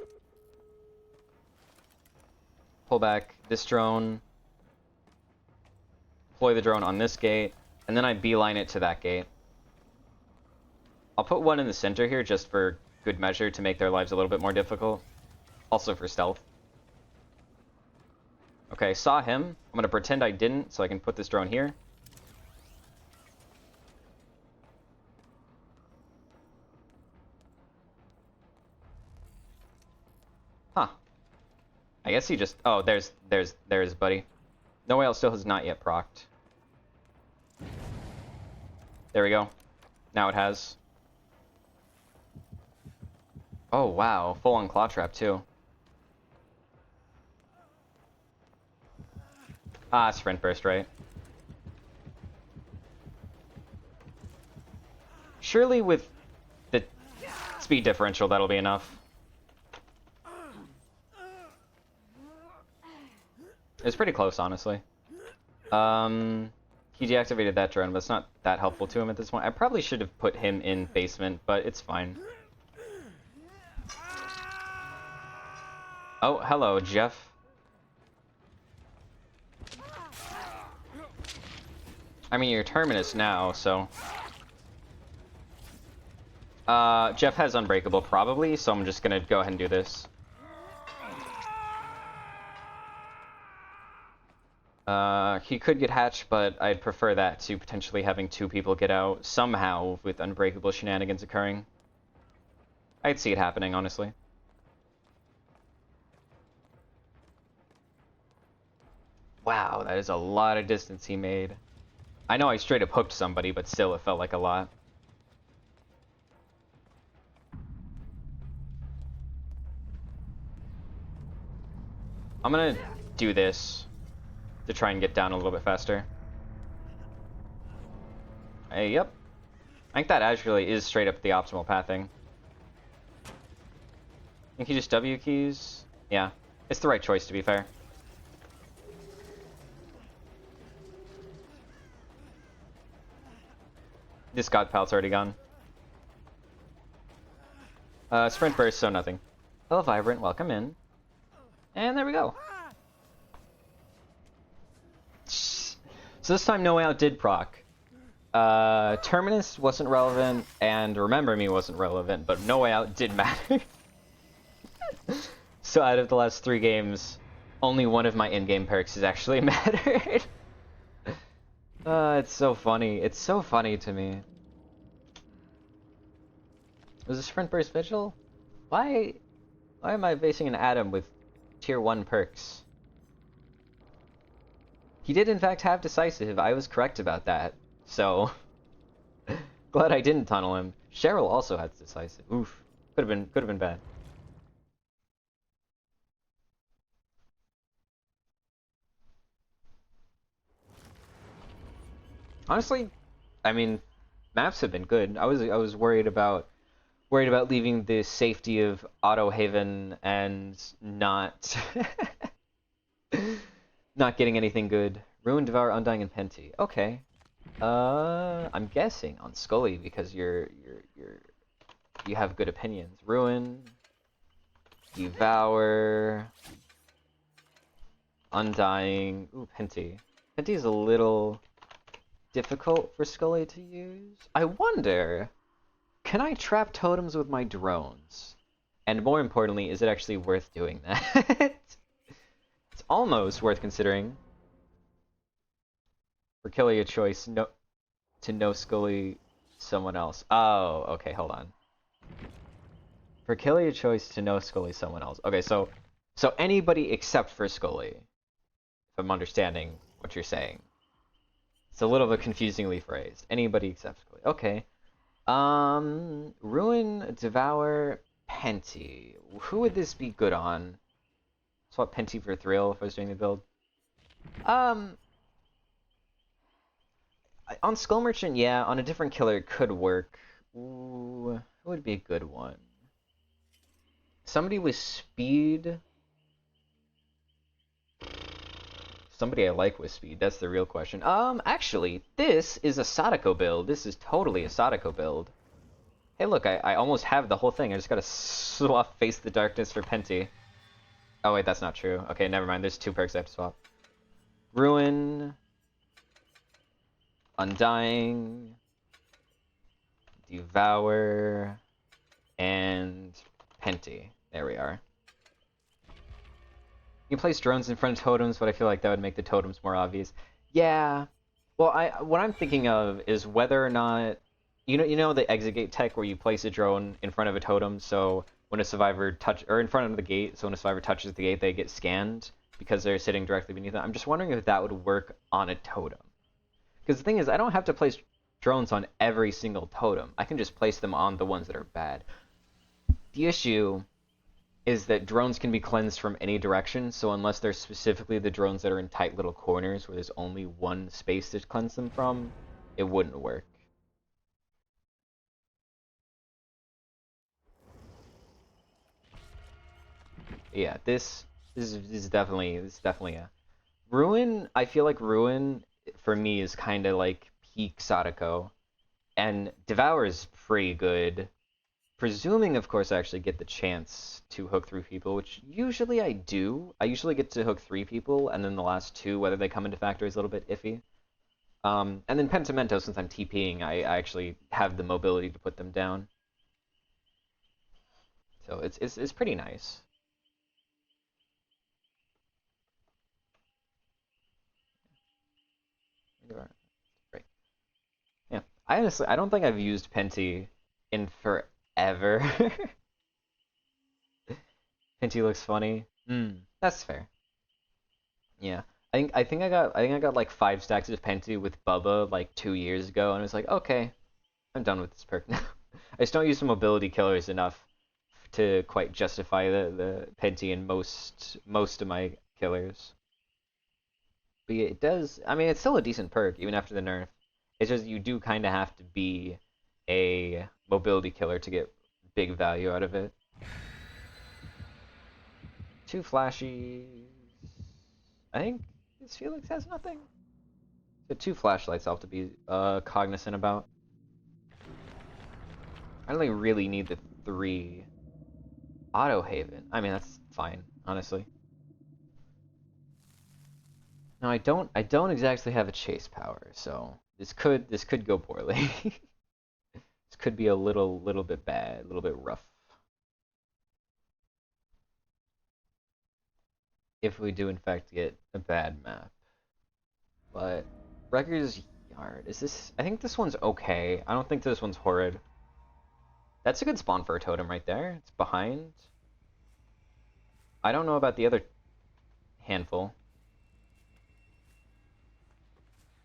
Pull back this drone. Deploy the drone on this gate, and then I beeline it to that gate. I'll put one in the center here just for good measure to make their lives a little bit more difficult. Also for stealth. Okay, saw him. I'm gonna pretend I didn't, so I can put this drone here. Huh. I guess he just... Oh, there's buddy. No Whale still has not yet procced. There we go. Now it has. Oh, wow. Full-on claw trap, too. Ah, sprint burst, right? Surely with the speed differential, that'll be enough. It's pretty close, honestly. He deactivated that drone, but it's not that helpful to him at this point. I probably should have put him in basement, but it's fine. Oh, hello, Jeff. I mean, you're Terminus now, so... Jeff has Unbreakable, probably, so I'm just gonna go ahead and do this. He could get hatched, but I'd prefer that to potentially having two people get out somehow with unbreakable shenanigans occurring. I'd see it happening, honestly. Wow, that is a lot of distance he made. I know I straight up hooked somebody, but still it felt like a lot. I'm gonna do this to try and get down a little bit faster. Hey, yep. I think that actually is straight up the optimal pathing. I think he just W keys. Yeah, it's the right choice to be fair. This God Pal's already gone. Sprint burst, so nothing. Hello, Vibrant, welcome in. And there we go. So this time No Way Out did proc. Terminus wasn't relevant, and Remember Me wasn't relevant, but No Way Out did matter. So out of the last 3 games, only one of my in-game perks has actually mattered. It's so funny. It's so funny to me. Was a Sprint Burst Vigil? Why am I facing an Atom with tier 1 perks? He did in fact have Decisive, I was correct about that. So, glad I didn't tunnel him. Cheryl also has Decisive. Oof. Could have been bad. Honestly, I mean, maps have been good. I was worried about leaving the safety of Autohaven and not not getting anything good. Ruin, Devour, Undying, and Penty. Okay. I'm guessing on Scully because you have good opinions. Ruin, Devour, Undying. Ooh, Penty. Penty is a little difficult for Scully to use. I wonder, can I trap totems with my drones? And more importantly, is it actually worth doing that? It's almost worth considering. For killing a choice, no Scully someone else. Oh, okay, hold on. For killing a choice to no Scully someone else. Okay, so anybody except for Scully, if I'm understanding what you're saying. It's a little bit confusingly phrased. Anybody except Scully. Okay. Ruin, Devour, Penty. Who would this be good on? Swap Penty for Thrill if I was doing the build. On Skull Merchant, yeah. On a different killer, it could work. Ooh, who would be a good one? Somebody with speed. Somebody I like with speed. That's the real question. Actually, this is a Sadako build. This is totally a Sadako build. Hey, look, I almost have the whole thing. I just gotta swap Face the Darkness for Penty. Oh, wait, that's not true. Okay, never mind. There's 2 perks I have to swap. Ruin. Undying. Devour. And Penty. There we are. You place drones in front of totems, but I feel like that would make the totems more obvious. Yeah. Well, what I'm thinking of is whether or not you know the exit gate tech where you place a drone in front of a totem, so when a survivor in front of the gate, so when a survivor touches the gate, they get scanned because they're sitting directly beneath it. I'm just wondering if that would work on a totem. Because the thing is, I don't have to place drones on every single totem. I can just place them on the ones that are bad. The issue is that drones can be cleansed from any direction, so unless they're specifically the drones that are in tight little corners where there's only one space to cleanse them from, it wouldn't work. Yeah, this is definitely a Ruin. I feel like Ruin for me is kind of like peak Sadako, and Devour is pretty good. Presuming, of course, I actually get the chance to hook 3 people, which usually I do. I usually get to hook 3 people, and then the last 2, whether they come into factory, is a little bit iffy. And then Pentimento, since I'm TPing, I actually have the mobility to put them down. So it's pretty nice. I don't think I've used Penti in forever. Penti looks funny. That's fair. Yeah. I think I got like 5 stacks of Penti with Bubba like 2 years ago, and I was like, okay, I'm done with this perk now. I just don't use the mobility killers enough to quite justify the Penti in most of my killers. But yeah, it does. I mean, it's still a decent perk even after the nerf. It's just you do kind of have to be a mobility killer to get big value out of it. 2 flashies. I think this Felix has nothing. So 2 flashlights I'll have to be cognizant about. I don't really need the 3. Autohaven. I mean, that's fine, honestly. No, I don't exactly have a chase power, so this could go poorly. This could be a little bit bad, a little bit rough. If we do in fact get a bad map. But Wrecker's Yard, is this, I think this one's okay. I don't think this one's horrid. That's a good spawn for a totem right there. It's behind. I don't know about the other handful.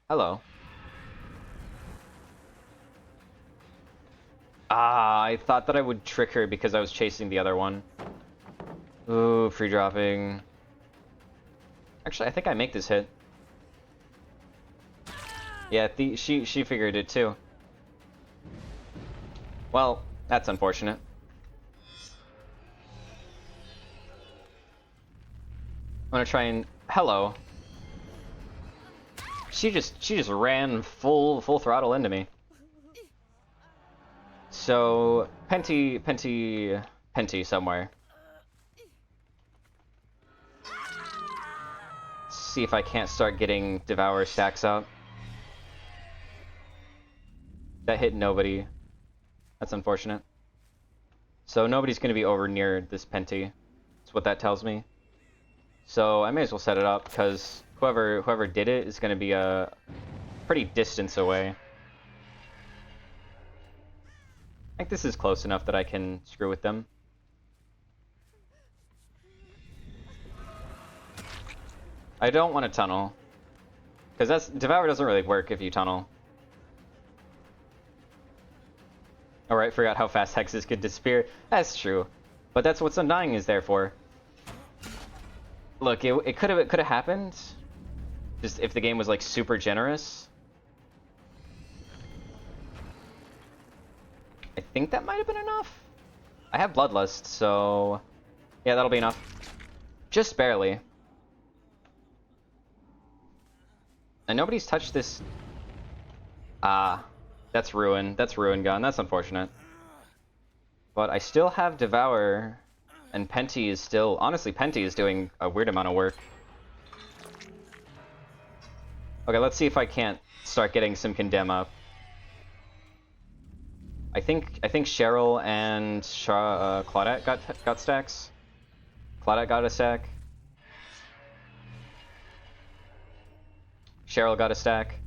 Hello. Ah, I thought that I would trick her because I was chasing the other one. Ooh, free dropping. Actually, I think I make this hit. Yeah, she figured it too. Well, that's unfortunate. I'm gonna try and hello. She just ran full throttle into me. So Penti somewhere. See if I can't start getting Devour stacks out. That hit nobody. That's unfortunate. So nobody's gonna be over near this Penti. That's what that tells me. So I may as well set it up because whoever did it is gonna be a pretty distance away. I think this is close enough that I can screw with them. I don't want to tunnel. Because Devour doesn't really work if you tunnel. Alright, forgot how fast hexes could disappear. That's true. But that's what Undying is there for. Look, it could have happened. Just if the game was like super generous. I think that might have been enough. I have Bloodlust, so yeah, that'll be enough. Just barely. And nobody's touched this. Ah, that's Ruin. That's Ruin gun. That's unfortunate. But I still have Devour, and Penti is still... Honestly, Penti is doing a weird amount of work. Okay, let's see if I can't start getting some Condemn up. I think Cheryl and Claudette got stacks. Claudette got a stack. Cheryl got a stack.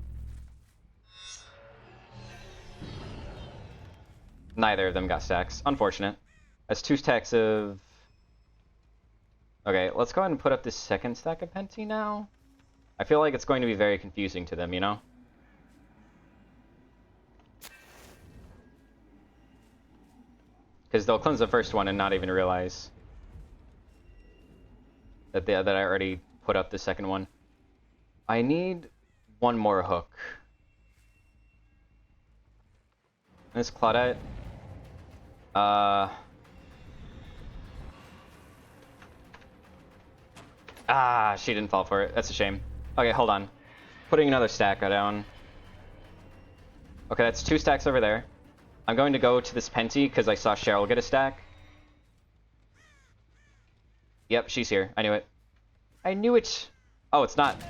Neither of them got stacks. Unfortunate. That's 2 stacks of... Okay, let's go ahead and put up this second stack of Penti now. I feel like it's going to be very confusing to them, you know? Because they'll cleanse the first one and not even realize that I already put up the second one. I need one more hook. Miss Claudette. She didn't fall for it. That's a shame. Okay, hold on. Putting another stack down. Okay, that's 2 stacks over there. I'm going to go to this Penti because I saw Cheryl get a stack. Yep, she's here. I knew it. I knew it. Oh, it's not.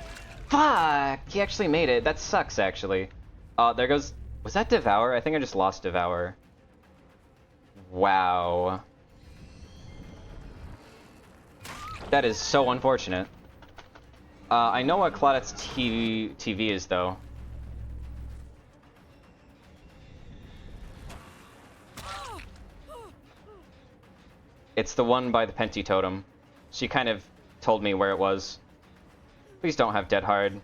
Fuck! He actually made it. That sucks, actually. There goes... Was that Devour? I think I just lost Devour. Wow. That is so unfortunate. I know what Claudette's TV is, though. It's the one by the Penti totem. She kind of told me where it was. Please don't have Dead Hard.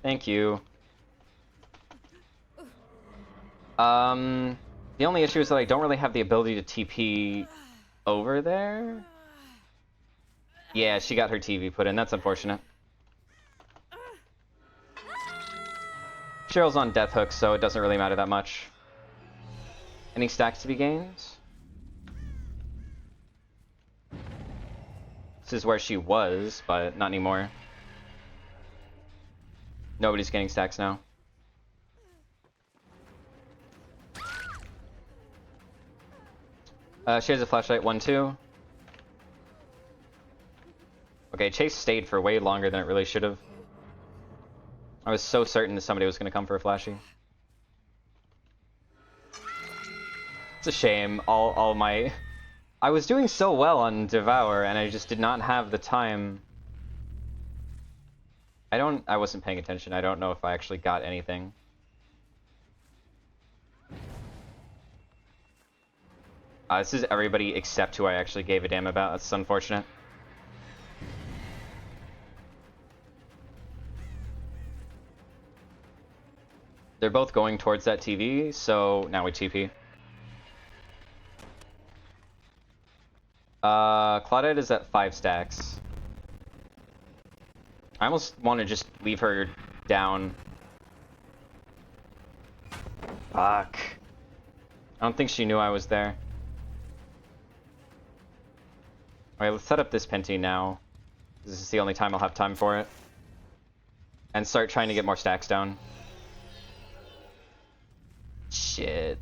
Thank you. The only issue is that I don't really have the ability to TP over there. Yeah, she got her TV put in. That's unfortunate. Cheryl's on Death Hook, so it doesn't really matter that much. Any stacks to be gained? This is where she was, but not anymore. Nobody's getting stacks now. She has a flashlight, 1-2. Okay, Chase stayed for way longer than it really should have. I was so certain that somebody was going to come for a flashy. It's a shame. All my... I was doing so well on Devour, and I just did not have the time. I wasn't paying attention. I don't know if I actually got anything. This is everybody except who I actually gave a damn about. That's unfortunate. They're both going towards that TV, so now we TP. Claudette is at 5 stacks. I almost want to just leave her down. Fuck. I don't think she knew I was there. Alright, let's set up this Penti now. This is the only time I'll have time for it. And start trying to get more stacks down. Shit.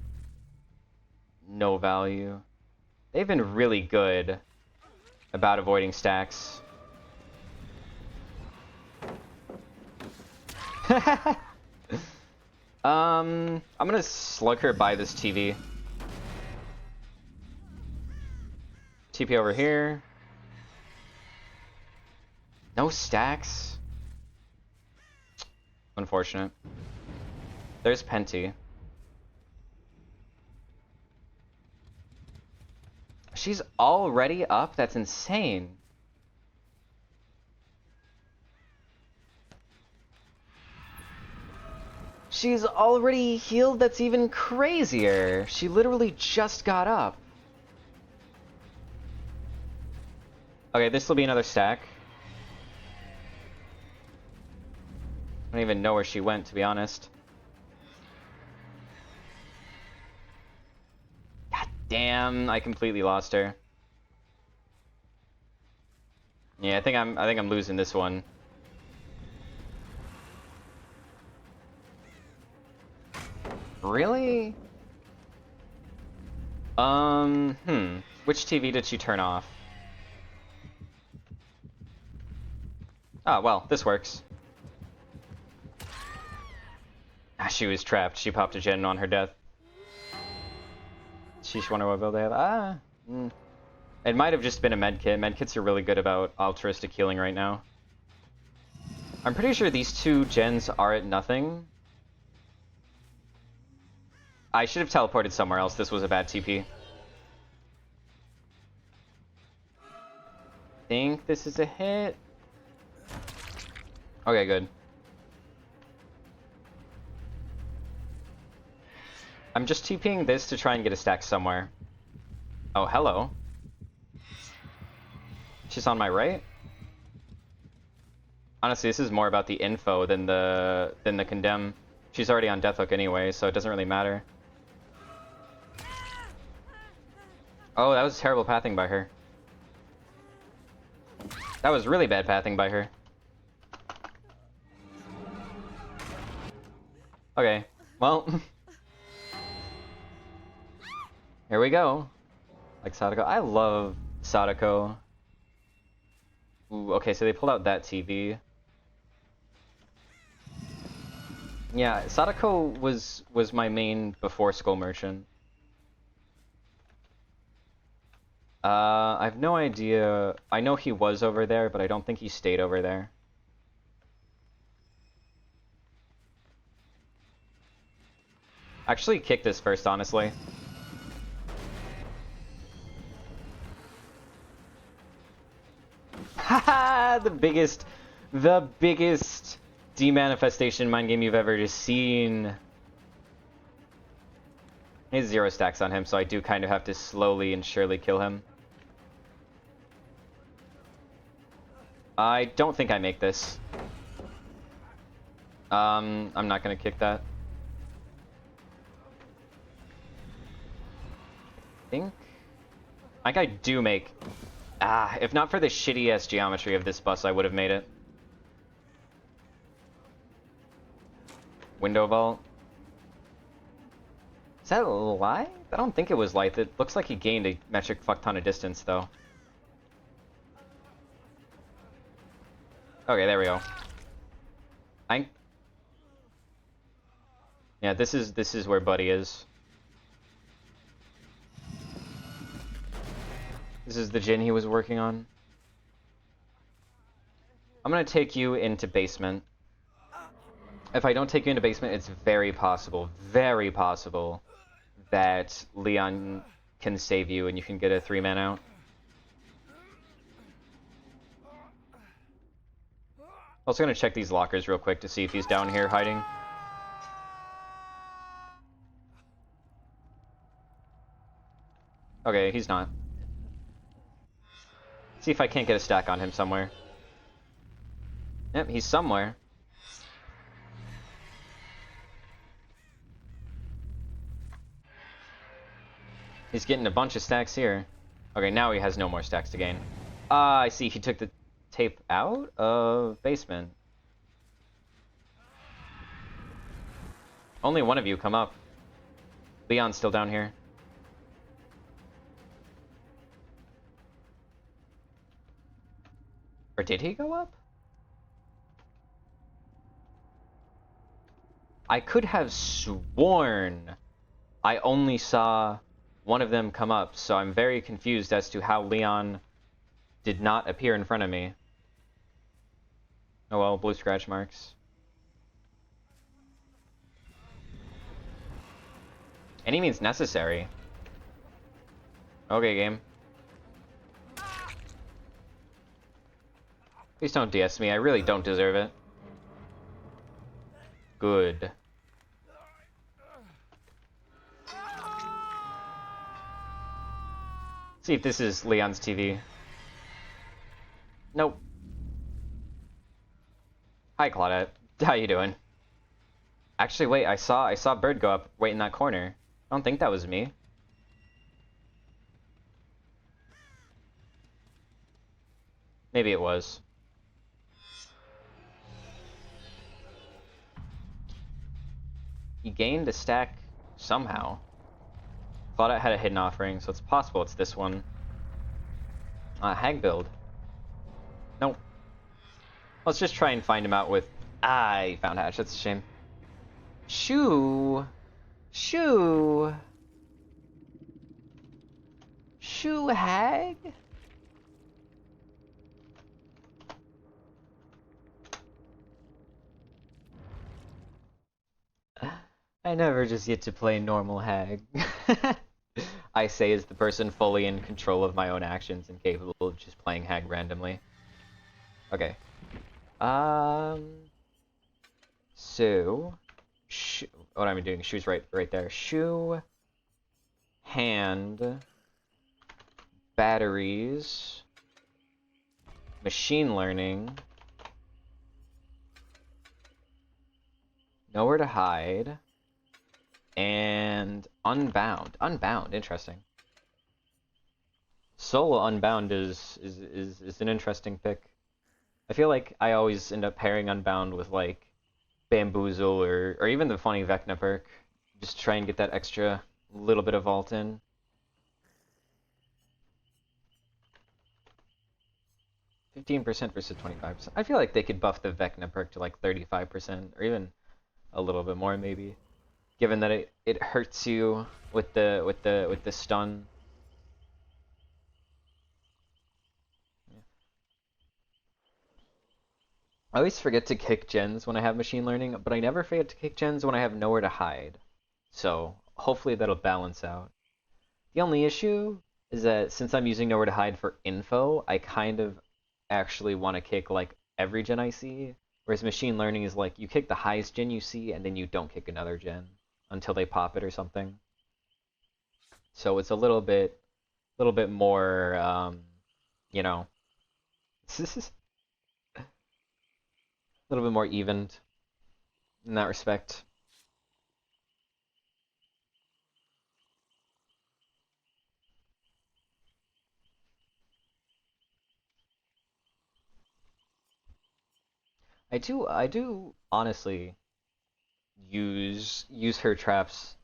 No value. They've been really good about avoiding stacks. I'm gonna slug her by this TV. TP over here. No stacks. Unfortunate. There's Penti. She's already up? That's insane. She's already healed? That's even crazier. She literally just got up. Okay, this will be another stack. I don't even know where she went, to be honest. God damn, I completely lost her. Yeah, I think I'm losing this one. Really? Which TV did she turn off? Ah, well, this works. Ah, she was trapped. She popped a gen on her death. Sheesh, wonder what build they have. It might have just been a medkit. Medkits are really good about altruistic healing right now. I'm pretty sure these two gens are at nothing. I should have teleported somewhere else. This was a bad TP. Think this is a hit. Okay, good. I'm just TPing this to try and get a stack somewhere. Oh, hello. She's on my right? Honestly, this is more about the info than the condemn. She's already on Deathhook anyway, so it doesn't really matter. Oh, that was terrible pathing by her. That was really bad pathing by her. Okay, well. Here we go. Like Sadako. I love Sadako. Ooh, okay, so they pulled out that TV. Yeah, Sadako was my main before Skull Merchant. I have no idea. I know he was over there, but I don't think he stayed over there. Actually, kick this first, honestly. Haha, the biggest demanifestation mind game you've ever seen. He has 0 stacks on him, so I do kind of have to slowly and surely kill him. I don't think I make this. I'm not gonna kick that. I think I do make... if not for the shitty-ass geometry of this bus, I would have made it. Window vault. Is that a lie? I don't think it was light. It looks like he gained a metric fuck ton of distance, though. Okay, there we go. Yeah, this is where Buddy is. This is the gin he was working on. I'm gonna take you into basement. If I don't take you into basement, it's very possible that Leon can save you and you can get a 3-man out. Also gonna check these lockers real quick to see if he's down here hiding. Okay, he's not. See if I can't get a stack on him somewhere. Yep, he's somewhere. He's getting a bunch of stacks here. Okay, now he has no more stacks to gain. I see, he took the tape out of basement. Only one of you come up. Leon's still down here. Or did he go up? I could have sworn I only saw one of them come up, so I'm very confused as to how Leon did not appear in front of me. Oh well, blue scratch marks. Any means necessary. Okay, game. Please don't DS me, I really don't deserve it. Good. See if this is Leon's TV. Nope. Hi, Claudette. How you doing? Actually, wait, I saw Bird go up, wait in that corner. I don't think that was me. Maybe it was. He gained a stack somehow. Thought I had a hidden offering, so it's possible it's this one. Hag build. Nope. Let's just try and find him out with... I found Hatch, that's a shame. Shoo! Shoo! Shoo Hag? I never just get to play normal Hag. I say as the person fully in control of my own actions and capable of just playing Hag randomly. Okay. So... what am I doing? Shoes right there. Shoe... Hand... Batteries... Machine learning... Nowhere to hide... And Unbound. Unbound, interesting. Solo Unbound is an interesting pick. I feel like I always end up pairing Unbound with like Bamboozle or even the funny Vecna perk. Just try and get that extra little bit of vault in. %15% versus 25%. I feel like they could buff the Vecna perk to like 35% or even a little bit more maybe. Given that it hurts you with the stun. Yeah. I always forget to kick gens when I have machine learning, but I never forget to kick gens when I have nowhere to hide. So hopefully that'll balance out. The only issue is that since I'm using nowhere to hide for info, I kind of actually want to kick like every gen I see, whereas machine learning is like you kick the highest gen you see and then you don't kick another gen until they pop it or something. So it's a little bit more, you know, a little bit more evened in that respect. I do honestly use her traps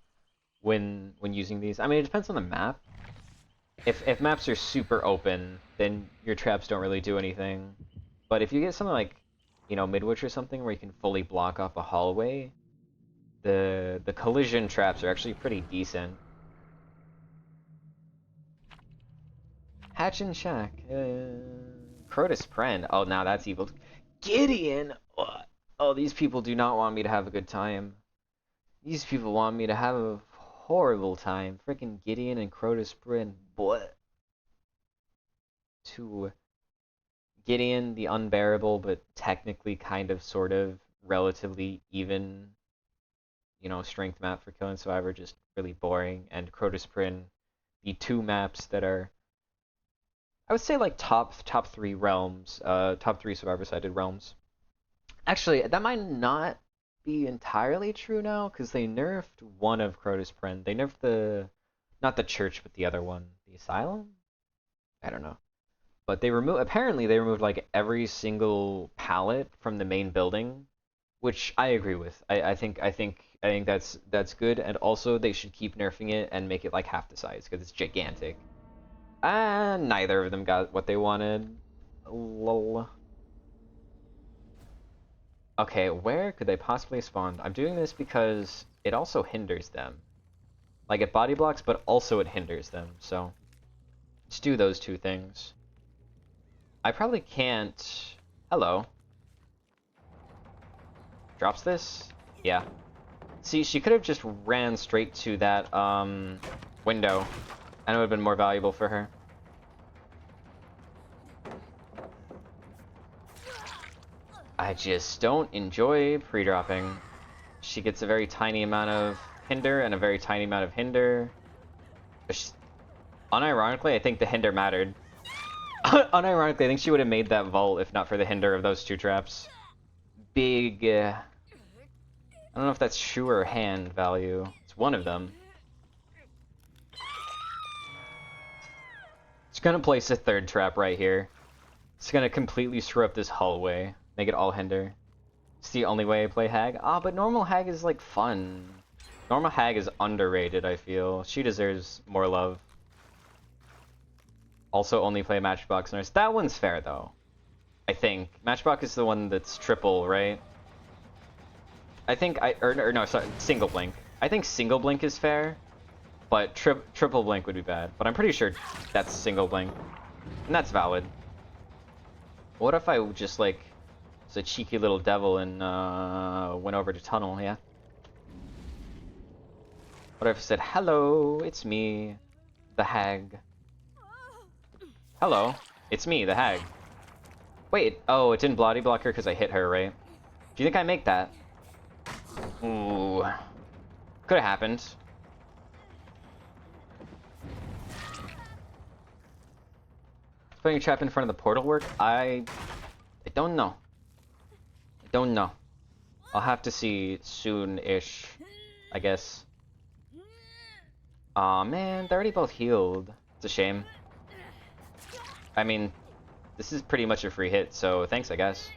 when using these. I mean, it depends on the map. If maps are super open, then your traps don't really do anything. But if you get something like, you know, Midwich or something where you can fully block off a hallway, the collision traps are actually pretty decent. Hatch and Shack. Crotus Pren. Oh, now that's evil. Gideon! Oh, these people do not want me to have a good time. These people want me to have a horrible time. Freaking Gideon and Crotus Pren. What? To Gideon, the unbearable, but technically kind of, sort of, relatively even, you know, strength map for Killing Survivor, just really boring. And Crotus Prin, the two maps that are, I would say, like top three realms, top three Survivor-sided realms. Actually, that might not be entirely true now, because they nerfed one of Crotus Prin. They nerfed not the church, but the other one, the asylum. I don't know. But apparently they removed like every single pallet from the main building, which I agree with. I think that's good, and also they should keep nerfing it and make it like half the size because it's gigantic. And neither of them got what they wanted. Lol. Okay, where could they possibly spawn? I'm doing this because it also hinders them. Like it body blocks, but also it hinders them. So let's do those two things. I probably can't... Hello. Drops this? Yeah. See, she could have just ran straight to that, window, and it would have been more valuable for her. I just don't enjoy pre-dropping. She gets a very tiny amount of hinder and a very tiny amount of hinder. Unironically, I think the hinder mattered. Unironically, I think she would have made that vault if not for the hinder of those two traps. Big... I don't know if that's shoe or hand value. It's one of them. It's gonna place a third trap right here. It's gonna completely screw up this hallway. Make it all hinder. It's the only way I play Hag. Ah, but normal Hag is like fun. Normal Hag is underrated, I feel. She deserves more love. Also only play Matchbox Nurse. That one's fair though. I think. Matchbox is the one that's triple, right? I think no, sorry, single blink. I think single blink is fair, but triple blink would be bad. But I'm pretty sure that's single blink. And that's valid. What if I just like was a cheeky little devil and went over to tunnel, yeah? What if I said, hello, it's me, the Hag. Hello, it's me, the Hag. Wait, oh, it didn't body block her because I hit her, right? Do you think I make that? Ooh. Could have happened. Putting a trap in front of the portal work? I don't know. I don't know. I'll have to see soon-ish, I guess. Aw, man, they're already both healed. It's a shame. I mean, this is pretty much a free hit, so thanks, I guess.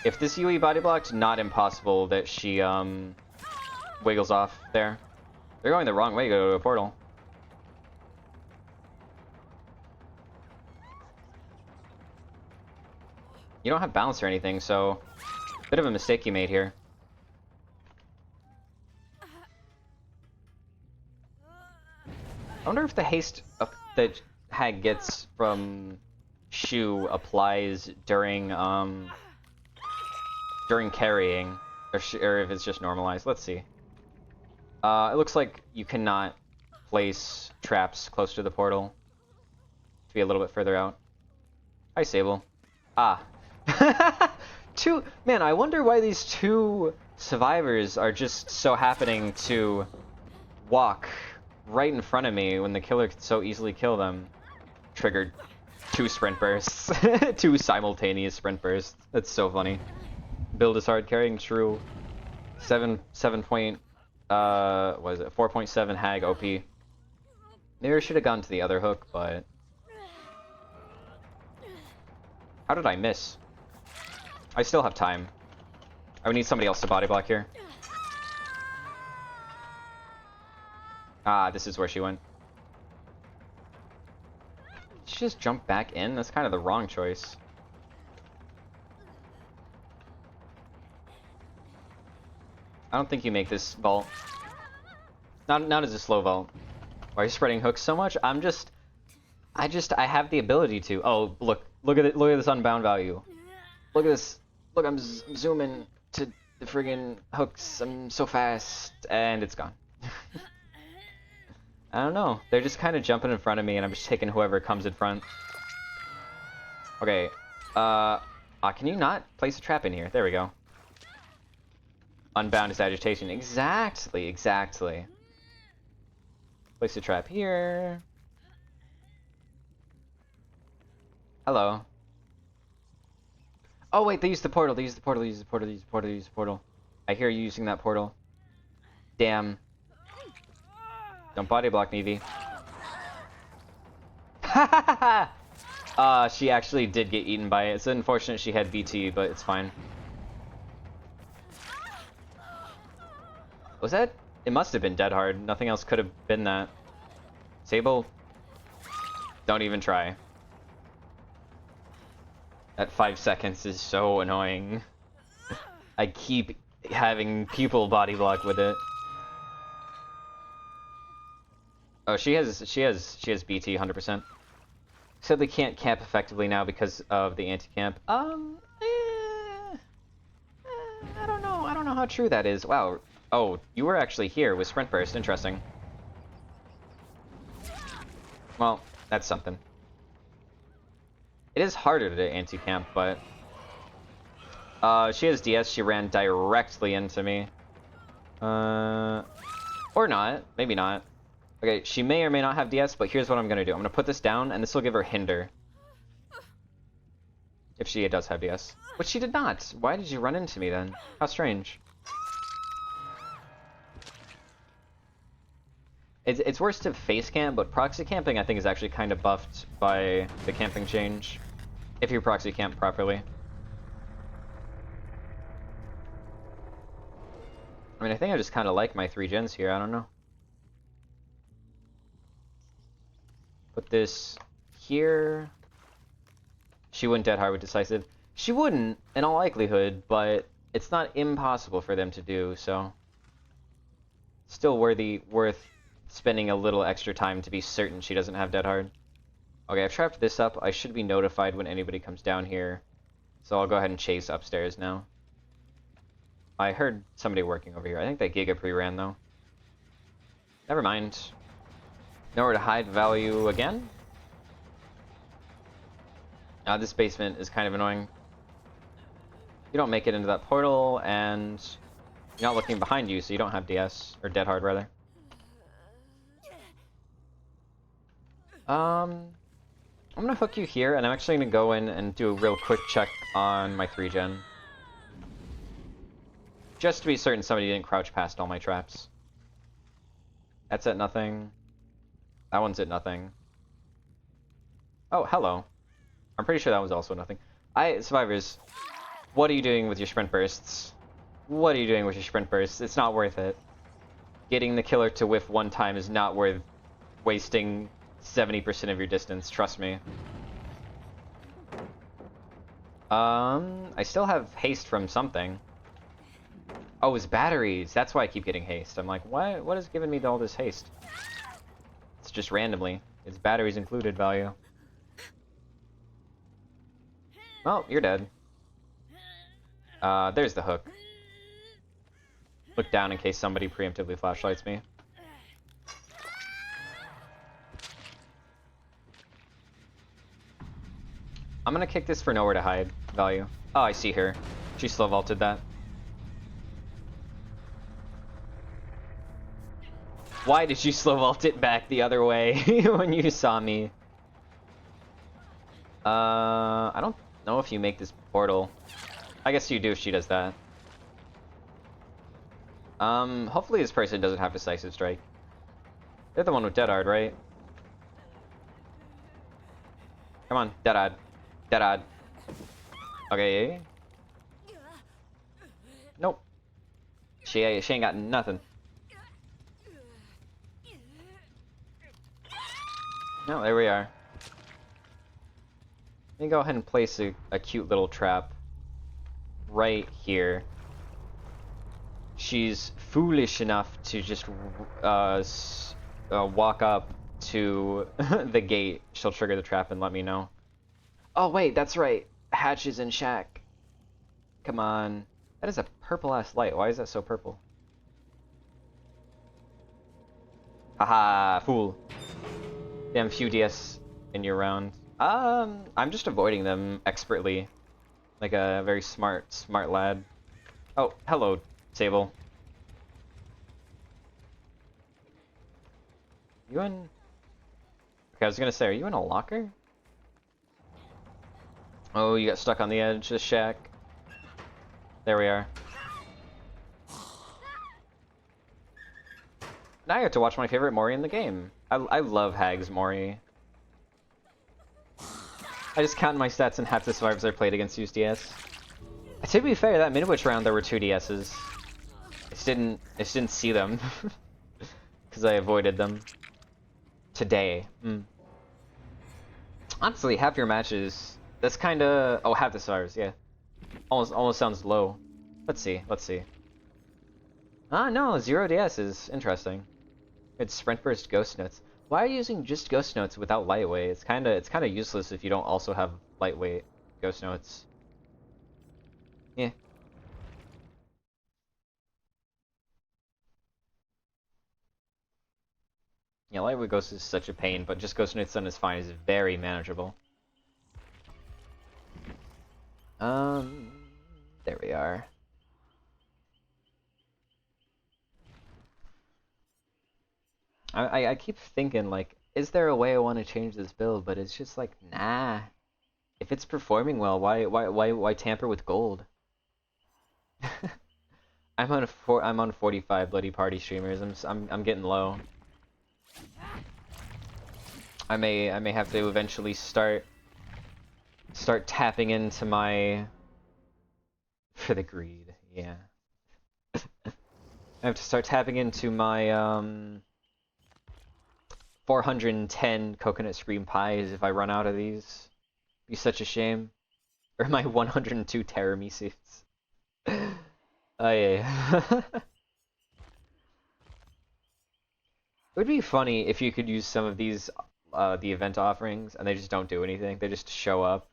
If this UE body blocked, not impossible that she, wiggles off there. They're going the wrong way to go to a portal. You don't have balance or anything, so... Bit of a mistake you made here. I wonder if the haste that Hag gets from Shu applies during carrying, or if it's just normalized. Let's see. It looks like you cannot place traps close to the portal. to be a little bit further out. Hi, Sable. Ah. Man, I wonder why these two survivors are just so happening to walk right in front of me when the killer could so easily kill them. Triggered 2 sprint bursts. 2 simultaneous sprint bursts. That's so funny. Build is hard carrying, true. 7 point, what is it? 4.7 hag OP. Maybe I should have gone to the other hook, but... How did I miss? I still have time. I would need somebody else to body block here. Ah, this is where she went. Did she just jump back in? That's kind of the wrong choice. I don't think you make this vault. Not as a slow vault. Why are you spreading hooks so much? I have the ability to. Oh, look at it. Look at this unbound value. Look at this. Look, I'm zooming to the friggin' hooks. I'm so fast, and it's gone. I don't know. They're just kind of jumping in front of me, and I'm just taking whoever comes in front. Okay. Can you not place a trap in here? There we go. Unbound is agitation. Exactly. Place a trap here. Hello. Oh wait, they used the portal. I hear you using that portal. Damn. Don't body block me, V. She actually did get eaten by it. It's unfortunate she had BT, but it's fine. Was that? It must have been dead hard. Nothing else could have been that. Sable, don't even try. That 5 seconds is so annoying. I keep having people body block with it. Oh, she has BT 100%. Said they can't camp effectively now because of the anti-camp. I don't know. I don't know how true that is. Wow. Oh, you were actually here with Sprint Burst. Interesting. Well, that's something. It is harder to anti-camp, but... she has DS. She ran directly into me. Or not. Maybe not. Okay, she may or may not have DS, but here's what I'm gonna do. I'm gonna put this down, and this will give her hinder. If she does have DS. But she did not. Why did you run into me then? How strange. It's worse to face camp, but proxy camping I think is actually kind of buffed by the camping change. If you proxy camp properly. I mean, I think I just kind of like my 3 gens here, I don't know. Put this here. She wouldn't dead hard with decisive. She wouldn't, in all likelihood, but it's not impossible for them to do, so... Still worth spending a little extra time to be certain she doesn't have dead hard. Okay, I've trapped this up. I should be notified when anybody comes down here. So I'll go ahead and chase upstairs now. I heard somebody working over here. I think that Giga pre-ran, though. Never mind. Nowhere to hide value again? This basement is kind of annoying. You don't make it into that portal, and you're not looking behind you, so you don't have DS. Or dead hard, rather. I'm gonna hook you here, and I'm actually gonna go in and do a real quick check on my 3 gen. Just to be certain somebody didn't crouch past all my traps. That's at nothing. That one's at nothing. Oh, hello. I'm pretty sure that was also nothing. Survivors, what are you doing with your sprint bursts? What are you doing with your sprint bursts? It's not worth it. Getting the killer to whiff 1 time is not worth wasting 70% of your distance, trust me. I still have haste from something. Oh, it's batteries. That's why I keep getting haste. I'm like, what is giving me all this haste? It's just randomly. It's batteries included value. Well, you're dead. There's the hook. Look down in case somebody preemptively flashlights me. I'm gonna kick this for nowhere to hide value. Oh, I see her. She slow vaulted that. Why did you slow vault it back the other way when you saw me? I don't know if you make this portal. I guess you do if she does that. Hopefully this person doesn't have Decisive Strike. They're the one with Dead Hard, right? Come on, Dead Hard. Dead Hard. Okay. Nope. She ain't got nothing. No, there we are. Let me go ahead and place a cute little trap right here. She's foolish enough to just walk up to the gate. She'll trigger the trap and let me know. Oh wait, that's right. Hatch is in shack. Come on. That is a purple-ass light. Why is that so purple? Haha, fool. Damn few DS in your round. I'm just avoiding them expertly. Like a very smart lad. Oh, hello, Sable. You in... Okay, I was gonna say, are you in a locker? Oh, you got stuck on the edge of the shack. There we are. Now I get to watch my favorite Mori in the game. I love Hag's Mori. I just counted my stats and half the survivors I played against used DS. To be fair, that mid-witch round there were 2 DSs. I just didn't see them. Because I avoided them. Today. Honestly, half your matches... That's kinda... Oh, half the survivors, yeah. Almost sounds low. Let's see. Ah, no, 0 DS is interesting. It's Sprint Burst Ghost Notes. Why are you using just Ghost Notes without Lightweight? It's kinda useless if you don't also have Lightweight Ghost Notes. Yeah. Yeah, Lightweight Ghost is such a pain, but just Ghost Notes on is fine. It's very manageable. There we are. I keep thinking, like, is there a way I want to change this build? But it's just like, nah. If it's performing well, why tamper with gold? I'm on 45 Bloody Party streamers. I'm getting low. I may have to eventually start tapping into my for the greed. Yeah. I have to start tapping into my 410 coconut scream pies if I run out of these. Be such a shame. Or my 102 Terrami suits. Oh yeah. It would be funny if you could use some of these the event offerings and they just don't do anything. They just show up.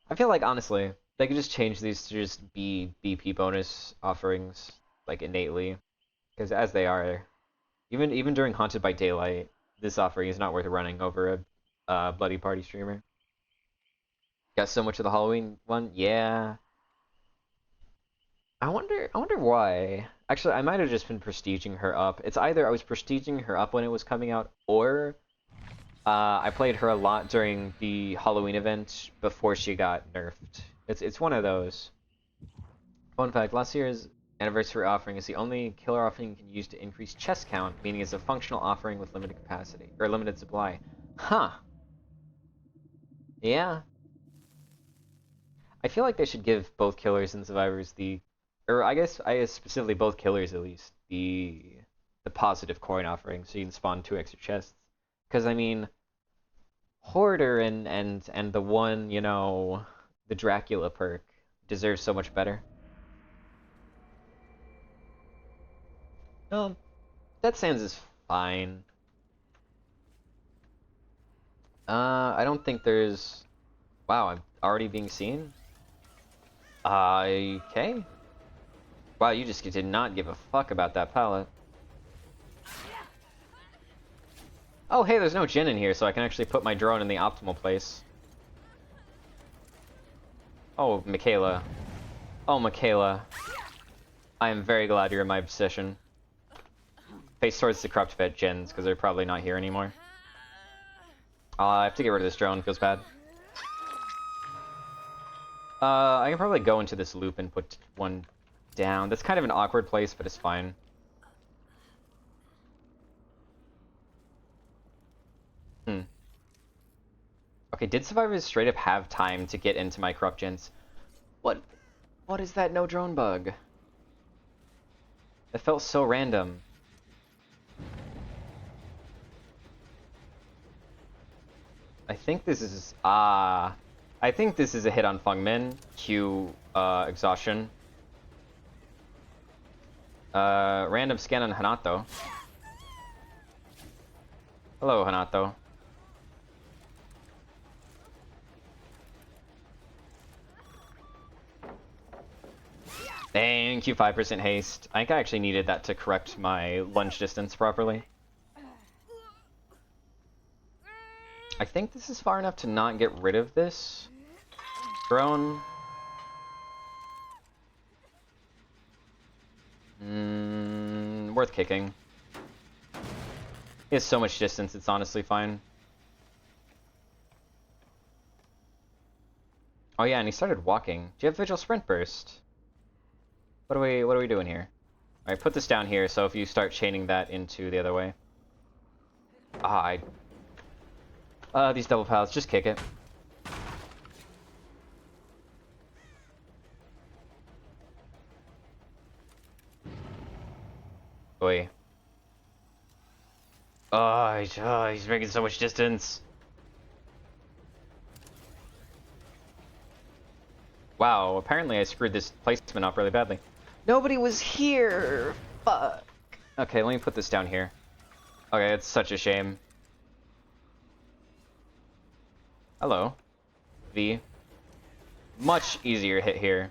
I feel like honestly, they could just change these to just be BP bonus offerings like innately. Because as they are, even during Haunted by Daylight, this offering is not worth running over a Bloody Party streamer. Got so much of the Halloween one, yeah. I wonder why. Actually, I might have just been prestiging her up. It's either I was prestiging her up when it was coming out, or I played her a lot during the Halloween event before she got nerfed. It's one of those. Fun fact: last year's anniversary offering is the only killer offering you can use to increase chest count, meaning it's a functional offering with limited capacity or limited supply. Huh. Yeah. I feel like they should give both killers and survivors or I guess specifically both killers at least the positive coin offering, so you can spawn 2 extra chests. Because I mean, Hoarder and the one, you know, the Dracula perk deserves so much better. That Sans is fine. I don't think there's... Wow, I'm already being seen? Okay. Wow, you just did not give a fuck about that pallet. Oh, hey, there's no Jin in here, so I can actually put my drone in the optimal place. Oh, Michaela. Oh, Michaela. I am very glad you're in my position. Face towards the corrupt vet Jins, because they're probably not here anymore. I have to get rid of this drone, feels bad. I can probably go into this loop and put one down. That's kind of an awkward place, but it's fine. Okay, did survivors straight up have time to get into my corrupt gens? What is that no drone bug? It felt so random. I think this is I think this is a hit on Fungmin. Cue exhaustion. Random scan on Hanato. Hello, Hanato. Thank you, 5% haste. I think I actually needed that to correct my lunge distance properly. I think this is far enough to not get rid of this drone. Worth kicking. He has so much distance, it's honestly fine. Oh yeah, and he started walking. Do you have Vigil Sprint Burst? What are we doing here? Alright, put this down here, so if you start chaining that into the other way. These double pallets, just kick it. Oi. He's making so much distance. Wow, apparently I screwed this placement up really badly. Nobody was here! Fuck. Okay, let me put this down here. Okay, it's such a shame. Hello. V. Much easier hit here.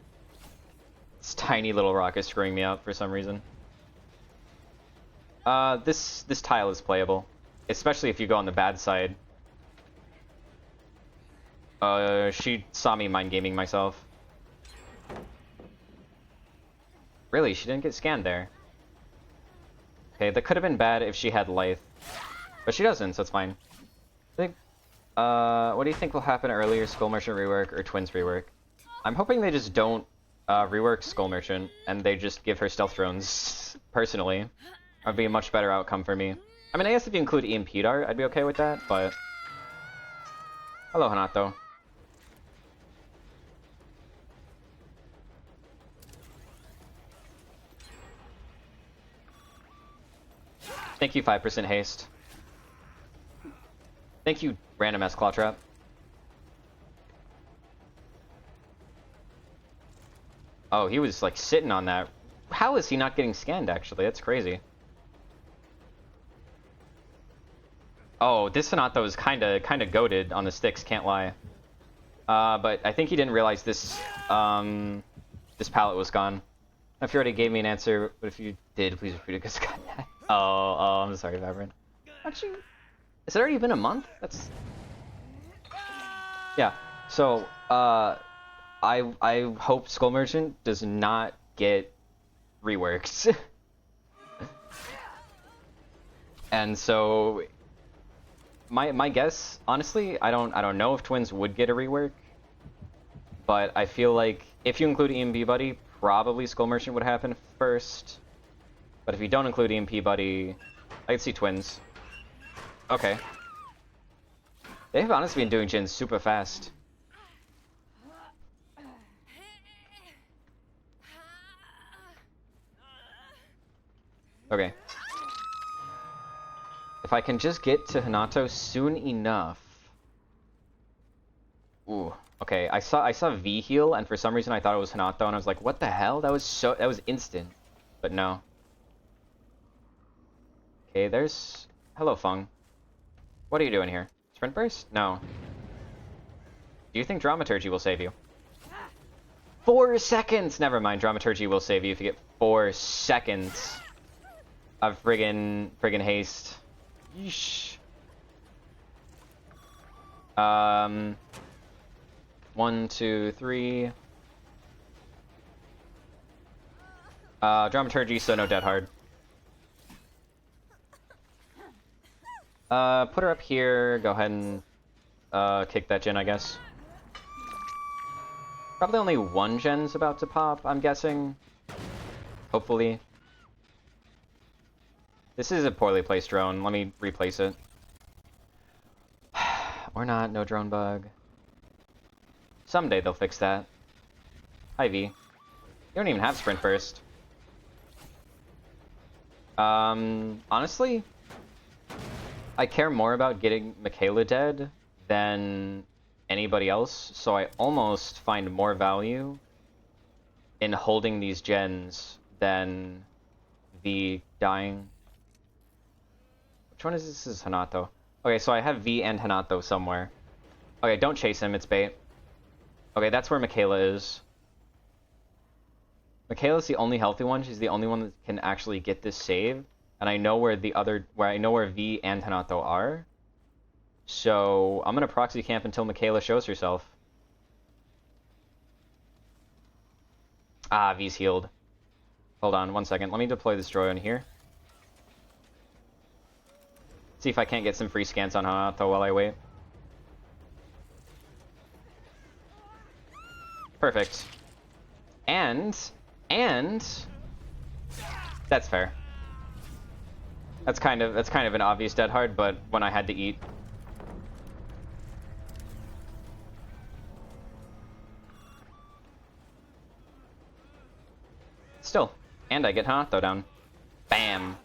This tiny little rock is screwing me up for some reason. This tile is playable. Especially if you go on the bad side. She saw me mind gaming myself. Really, she didn't get scanned there. Okay, that could have been bad if she had Lithe. But she doesn't, so it's fine. I think, what do you think will happen earlier, Skull Merchant rework or Twins rework? I'm hoping they just don't rework Skull Merchant, and they just give her stealth drones, personally. That'd be a much better outcome for me. I mean, I guess if you include EMP Dart, I'd be okay with that, but... Hello, Hanato. Thank you, 5% haste. Thank you, random ass claw trap. Oh, he was like sitting on that. How is he not getting scanned, actually? That's crazy. Oh, this Hanato is kinda goated on the sticks, can't lie. But I think he didn't realize this, this pallet was gone. If you already gave me an answer, but if you did, please repeat it, because God. Oh, I'm sorry, Vibrant. Actually, has it already been a month? That's... Yeah, so, I hope Skull Merchant does not get reworked. And so, my guess, honestly, I don't know if Twins would get a rework, but I feel like if you include EMP Buddy, probably Skull Merchant would happen first. But if you don't include EMP Buddy, I could see Twins. Okay. They've honestly been doing gens super fast. Okay. If I can just get to Hanato soon enough. Ooh. Okay, I saw V heal, and for some reason I thought it was Hanato, and I was like, what the hell? That was instant. But no. Okay, there's... Hello, Fung. What are you doing here? Sprint burst? No. Do you think Dramaturgy will save you? 4 seconds! Never mind, Dramaturgy will save you if you get 4 seconds of friggin' haste. Yeesh. 1, 2, 3. Dramaturgy, so no dead hard. Put her up here. Go ahead and kick that gen, I guess. Probably only one gen's about to pop, I'm guessing. Hopefully. This is a poorly placed drone. Let me replace it. Or not, no drone bug. Someday they'll fix that. Hi, V. You don't even have sprint burst. Honestly, I care more about getting Michaela dead than anybody else, so I almost find more value in holding these gens than V dying. Which one is this? This is Hanato. Okay, so I have V and Hanato somewhere. Okay, don't chase him, it's bait. Okay, that's where Michaela is. Michaela's the only healthy one. She's the only one that can actually get this save. And I know where where V and Hanato are. So I'm gonna proxy camp until Michaela shows herself. Ah, V's healed. Hold on, 1 second. Let me deploy this droid in here. See if I can't get some free scans on Hanato while I wait. Perfect. And that's fair. That's kind of an obvious dead hard, but when I had to eat. Still, and I get Hanato down. Bam.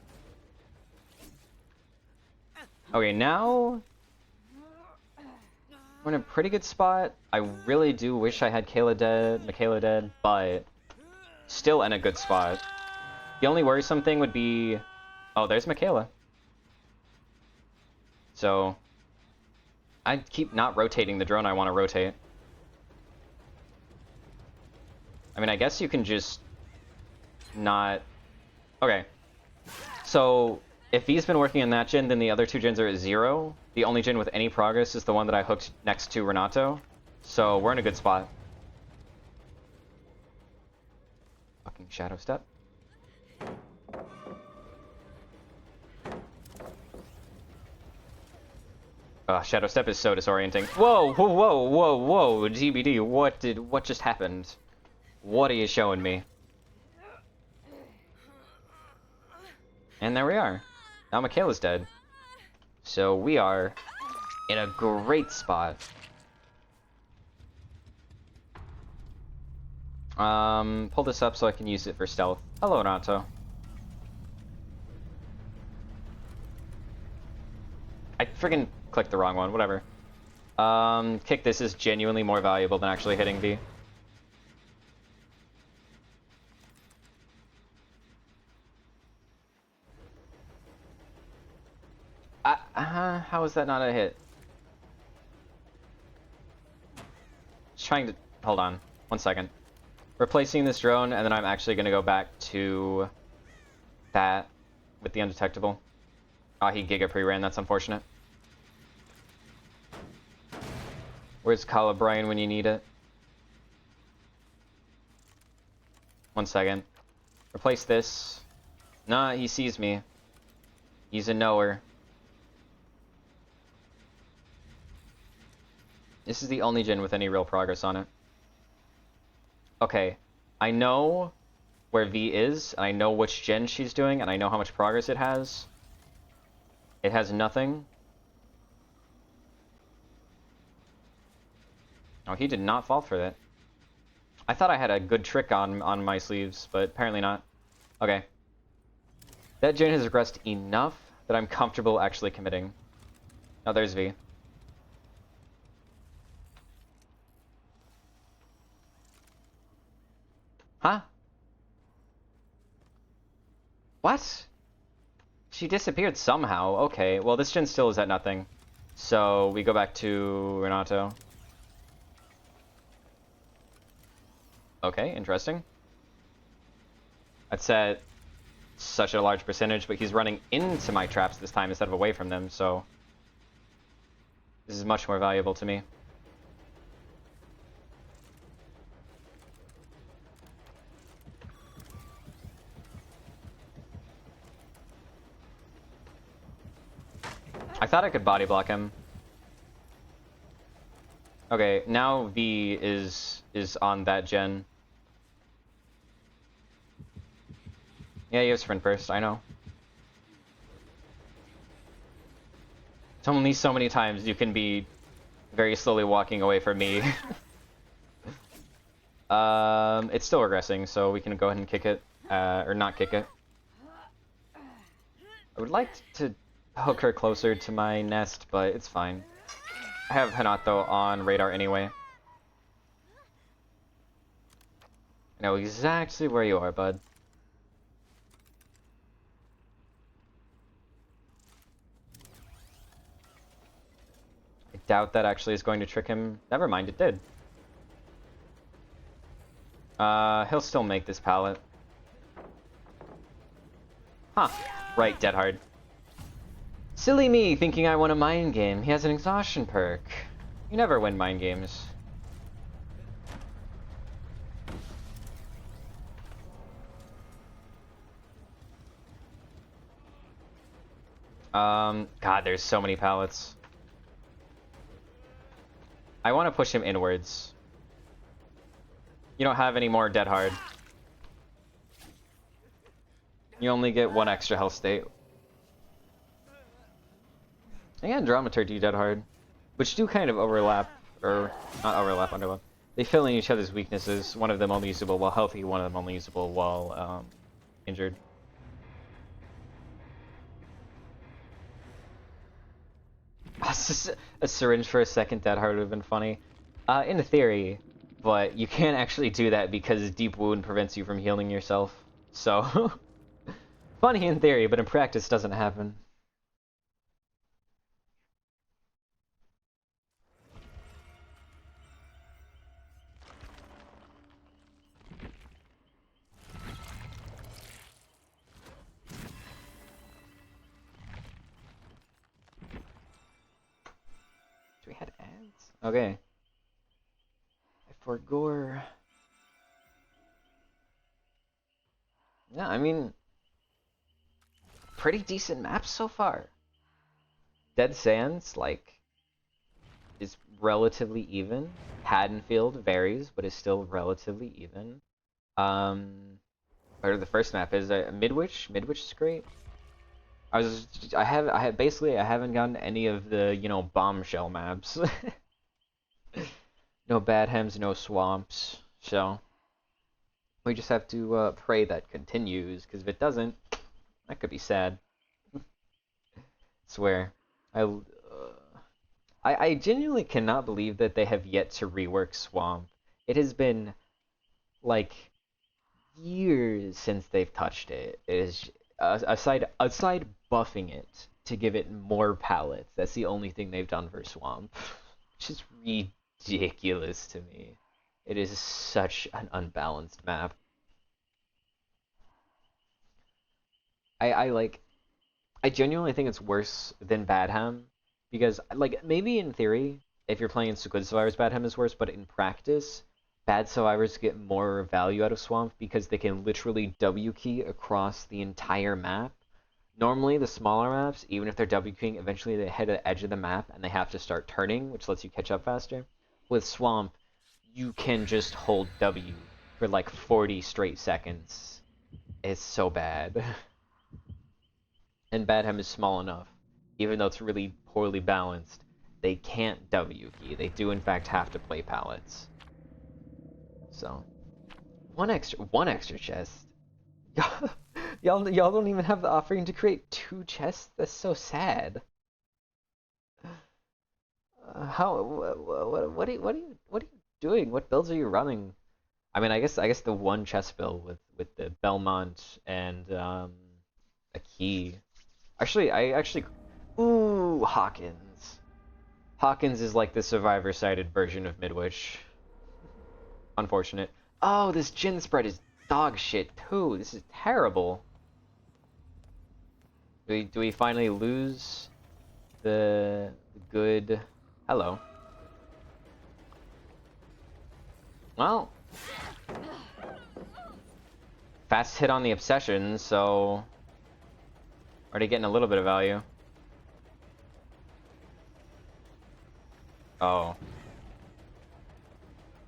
Okay, now we're in a pretty good spot. I really do wish I had Michaela dead, but still in a good spot. The only worrisome thing would be... Oh, there's Michaela. So I keep not rotating the drone I want to rotate. I mean, I guess you can just not... Okay. So if he's been working in that gen, then the other two gens are at 0. The only gen with any progress is the one that I hooked next to Renato. So we're in a good spot. Fucking Shadow Step. Shadow Step is so disorienting. Whoa, whoa, whoa, whoa, whoa, GBD, what just happened? What are you showing me? And there we are. Now Michaela's dead. So we are in a great spot. Pull this up so I can use it for stealth. Hello, Nato. I friggin' clicked the wrong one, whatever. Kick this is genuinely more valuable than actually hitting V. How is that not a hit? Just trying to... Hold on. 1 second. Replacing this drone, and then I'm actually going to go back to that with the undetectable. He Giga pre-ran, that's unfortunate. Where's Calabrian when you need it? 1 second. Replace this. Nah, he sees me. He's a knower. This is the only gen with any real progress on it. Okay, I know where V is, and I know which gen she's doing, and I know how much progress it has. It has nothing. Oh, he did not fall for that. I thought I had a good trick on my sleeves, but apparently not. Okay. That gen has regressed enough that I'm comfortable actually committing. Oh, there's V. Huh? What? She disappeared somehow. Okay, well this gen still is at nothing. So we go back to Renato. Okay, interesting. That's at such a large percentage, but he's running into my traps this time instead of away from them, so... This is much more valuable to me. I thought I could body block him. Okay, now V is on that gen. Yeah, you have sprint burst, I know. It's only so many times you can be very slowly walking away from me. It's still regressing, so we can go ahead and kick it. Or not kick it. I would like to hook her closer to my nest, but it's fine. I have Hanato on radar anyway. I know exactly where you are, bud. I doubt that actually is going to trick him. Never mind, it did. He'll still make this pallet. Huh. Right, dead hard. Silly me, thinking I won a mind game. He has an exhaustion perk. You never win mind games. God, there's so many pallets. I want to push him inwards. You don't have any more dead hard. You only get one extra health state. And Dramaturgy dead hard. Which do kind of overlap, or not overlap, underlap. They fill in each other's weaknesses. One of them only usable while healthy, one of them only usable while injured. A syringe for a second dead hard would have been funny. In theory, but you can't actually do that because deep wound prevents you from healing yourself. So, funny in theory, but in practice doesn't happen. Do we had ads? Okay. For gore. Yeah, I mean, pretty decent maps so far. Dead Sands, like, is relatively even. Haddonfield varies, but is still relatively even. Or the first map is Midwich. Midwich is great. I haven't gotten any of the, you know, bombshell maps. No bad hems, no swamps. So we just have to pray that continues, because if it doesn't, that could be sad. Swear. I genuinely cannot believe that they have yet to rework Swamp. It has been, like, years since they've touched it. It is, aside buffing it to give it more pallets, that's the only thing they've done for Swamp. Which is ridiculous to me. It is such an unbalanced map. I genuinely think it's worse than Badham, because, like, maybe in theory, if you're playing Good Survivors, Badham is worse, but in practice, Bad Survivors get more value out of Swamp because they can literally W key across the entire map. Normally, the smaller maps, even if they're W keying, eventually they hit the edge of the map and they have to start turning, which lets you catch up faster. With Swamp, you can just hold W for like 40 straight seconds. It's so bad. And Badham is small enough, even though it's really poorly balanced, they can't W key. They do in fact have to play pallets. So, one extra chest. Y'all don't even have the offering to create 2 chests. That's so sad. What are you doing? What builds are you running? I mean, I guess the one chest build with the Belmont and a key. Ooh, Hawkins. Hawkins is like the survivor-sided version of Midwich. Unfortunate. Oh, this gin spread is dog shit too. This is terrible. Do we finally lose the good Hello. Well, fast hit on the obsession, so already getting a little bit of value. Oh.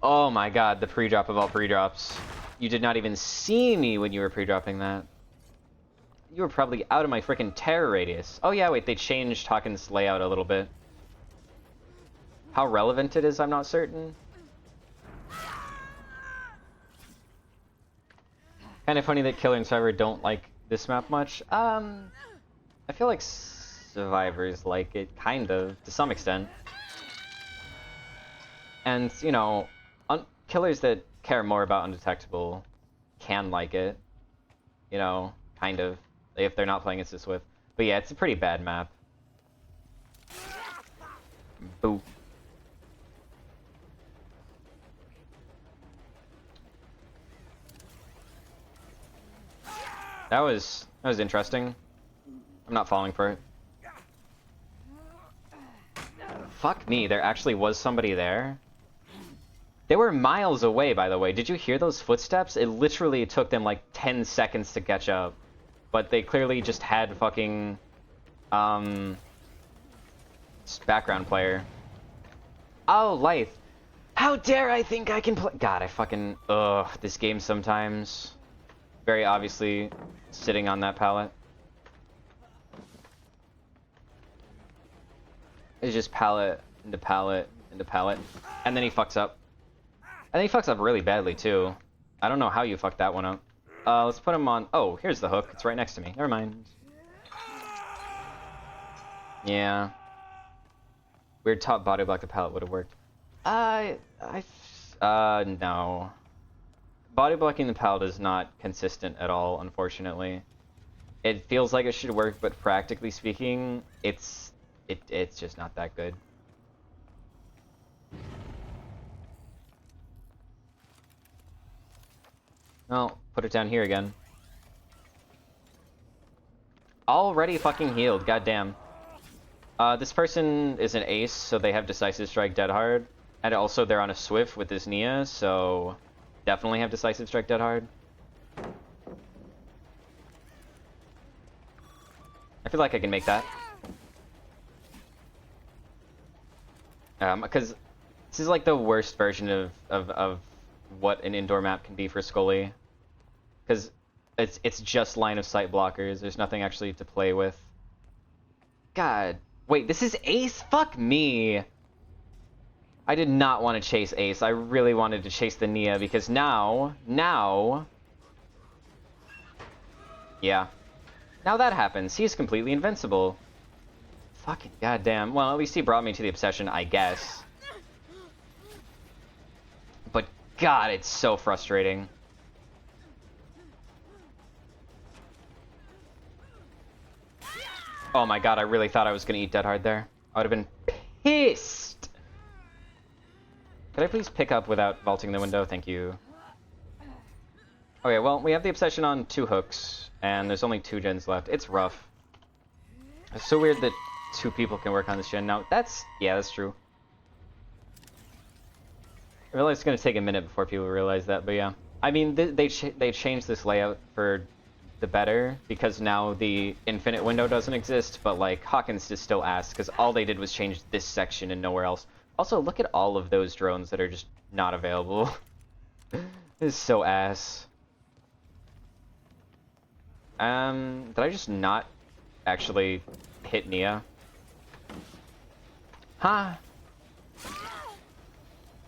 Oh my god, the pre-drop of all pre-drops. You did not even see me when you were pre-dropping that. You were probably out of my freaking terror radius. Oh yeah, wait, they changed Hawkins' layout a little bit. How relevant it is, I'm not certain. Kind of funny that Killer and Survivor don't like this map much. I feel like Survivors like it, kind of, to some extent. And, you know, killers that care more about Undetectable can like it. You know, kind of, if they're not playing Assist with. But yeah, it's a pretty bad map. Boo. That was interesting. I'm not falling for it. Fuck me, there actually was somebody there. They were miles away, by the way. Did you hear those footsteps? It literally took them like 10 seconds to catch up. But they clearly just had fucking background player. Oh, Lythe. How dare I think I can play? God, I fucking this game sometimes. Very obviously sitting on that pallet. It's just pallet into pallet into pallet. And then he fucks up. And then he fucks up really badly too. I don't know how you fucked that one up. Let's put him on. Oh, here's the hook. It's right next to me. Never mind. Yeah. Weird top body block the pallet would have worked. No. Body blocking the pallet is not consistent at all, unfortunately. It feels like it should work, but practically speaking, it's just not that good. Well, put it down here again. Already fucking healed, goddamn. This person is an ace, so they have Decisive Strike dead hard. And also they're on a Swift with this Nia, so definitely have Decisive Strike dead hard. I feel like I can make that. Because this is like the worst version of what an indoor map can be for Scully. Because it's just line of sight blockers. There's nothing actually to play with. God. Wait, this is Ace? Fuck me. I did not want to chase Ace. I really wanted to chase the Nia because now... Yeah. Now that happens. He's completely invincible. Fucking goddamn. Well, at least he brought me to the obsession, I guess. But God, it's so frustrating. Oh my god, I really thought I was gonna eat dead hard there. I would have been pissed. Could I please pick up without vaulting the window? Thank you. Okay, well, we have the obsession on 2 hooks, and there's only 2 gens left. It's rough. It's so weird that 2 people can work on this gen. Now, yeah, that's true. I realize it's gonna take a minute before people realize that, but yeah. I mean, they changed this layout for the better, because now the infinite window doesn't exist, but like Hawkins is still ass, because all they did was change this section and nowhere else. Also, look at all of those drones that are just not available. This is so ass. Did I just not actually hit Nia? Huh?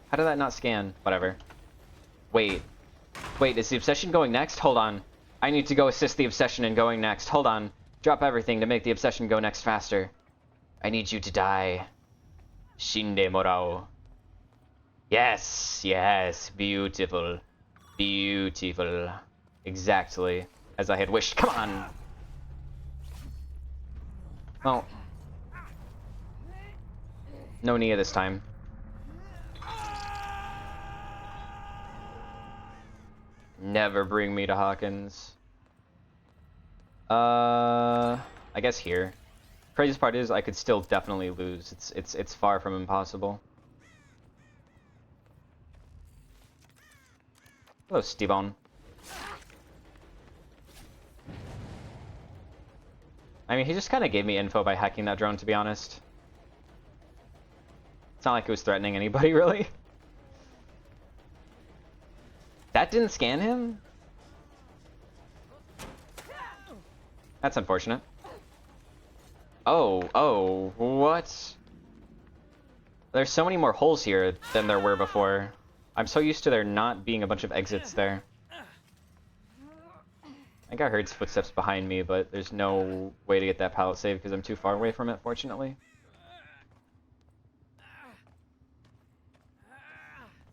How did that not scan? Whatever. Wait, is the obsession going next? Hold on. I need to go assist the obsession in going next. Hold on. Drop everything to make the obsession go next faster. I need you to die. Shinde morao. Yes, beautiful. Beautiful. Exactly as I had wished. Come on! Well. No Nia this time. Never bring me to Hawkins. I guess here. Craziest part is I could still definitely lose. It's far from impossible. Hello, Steven. I mean, he just kind of gave me info by hacking that drone, to be honest. It's not like it was threatening anybody, really. That didn't scan him? That's unfortunate. Oh, what? There's so many more holes here than there were before. I'm so used to there not being a bunch of exits there. I think I heard footsteps behind me, but there's no way to get that pallet saved because I'm too far away from it, fortunately.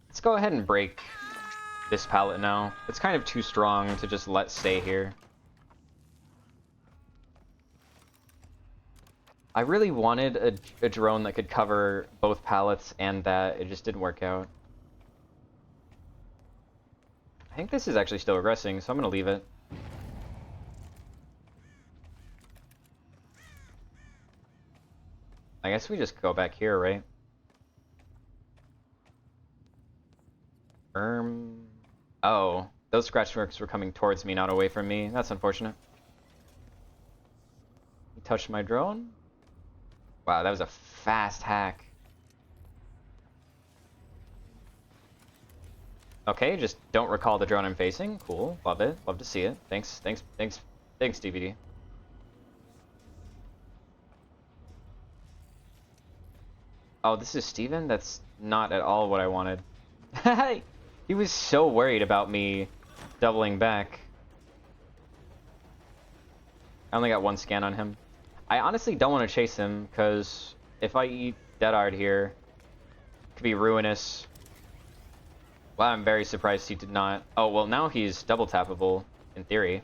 Let's go ahead and break this pallet now. It's kind of too strong to just let stay here. I really wanted a drone that could cover both pallets and that. It just didn't work out. I think this is actually still regressing, so I'm gonna leave it. I guess we just go back here, right? Oh, those scratch marks were coming towards me, not away from me. That's unfortunate. He touched my drone? Wow, that was a fast hack. Okay, just don't recall the drone I'm facing. Cool, love it. Love to see it. Thanks, DVD. Oh, this is Steven? That's not at all what I wanted. He was so worried about me doubling back. I only got one scan on him. I honestly don't want to chase him, because if I eat Deadard here, it could be ruinous. Wow, I'm very surprised he did not. Oh, well, now he's double tappable, in theory.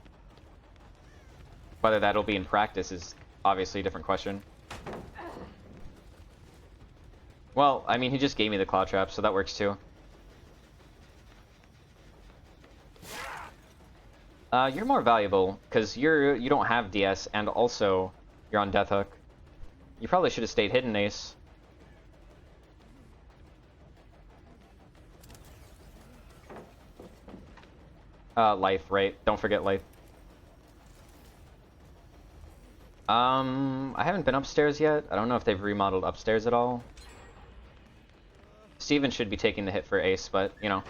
Whether that'll be in practice is obviously a different question. Well, I mean, he just gave me the claw trap, so that works too. You're more valuable, because you don't have DS, and also you're on Death Hook. You probably should have stayed hidden, Ace. Life, right? Don't forget life. I haven't been upstairs yet. I don't know if they've remodeled upstairs at all. Steven should be taking the hit for Ace, but, you know,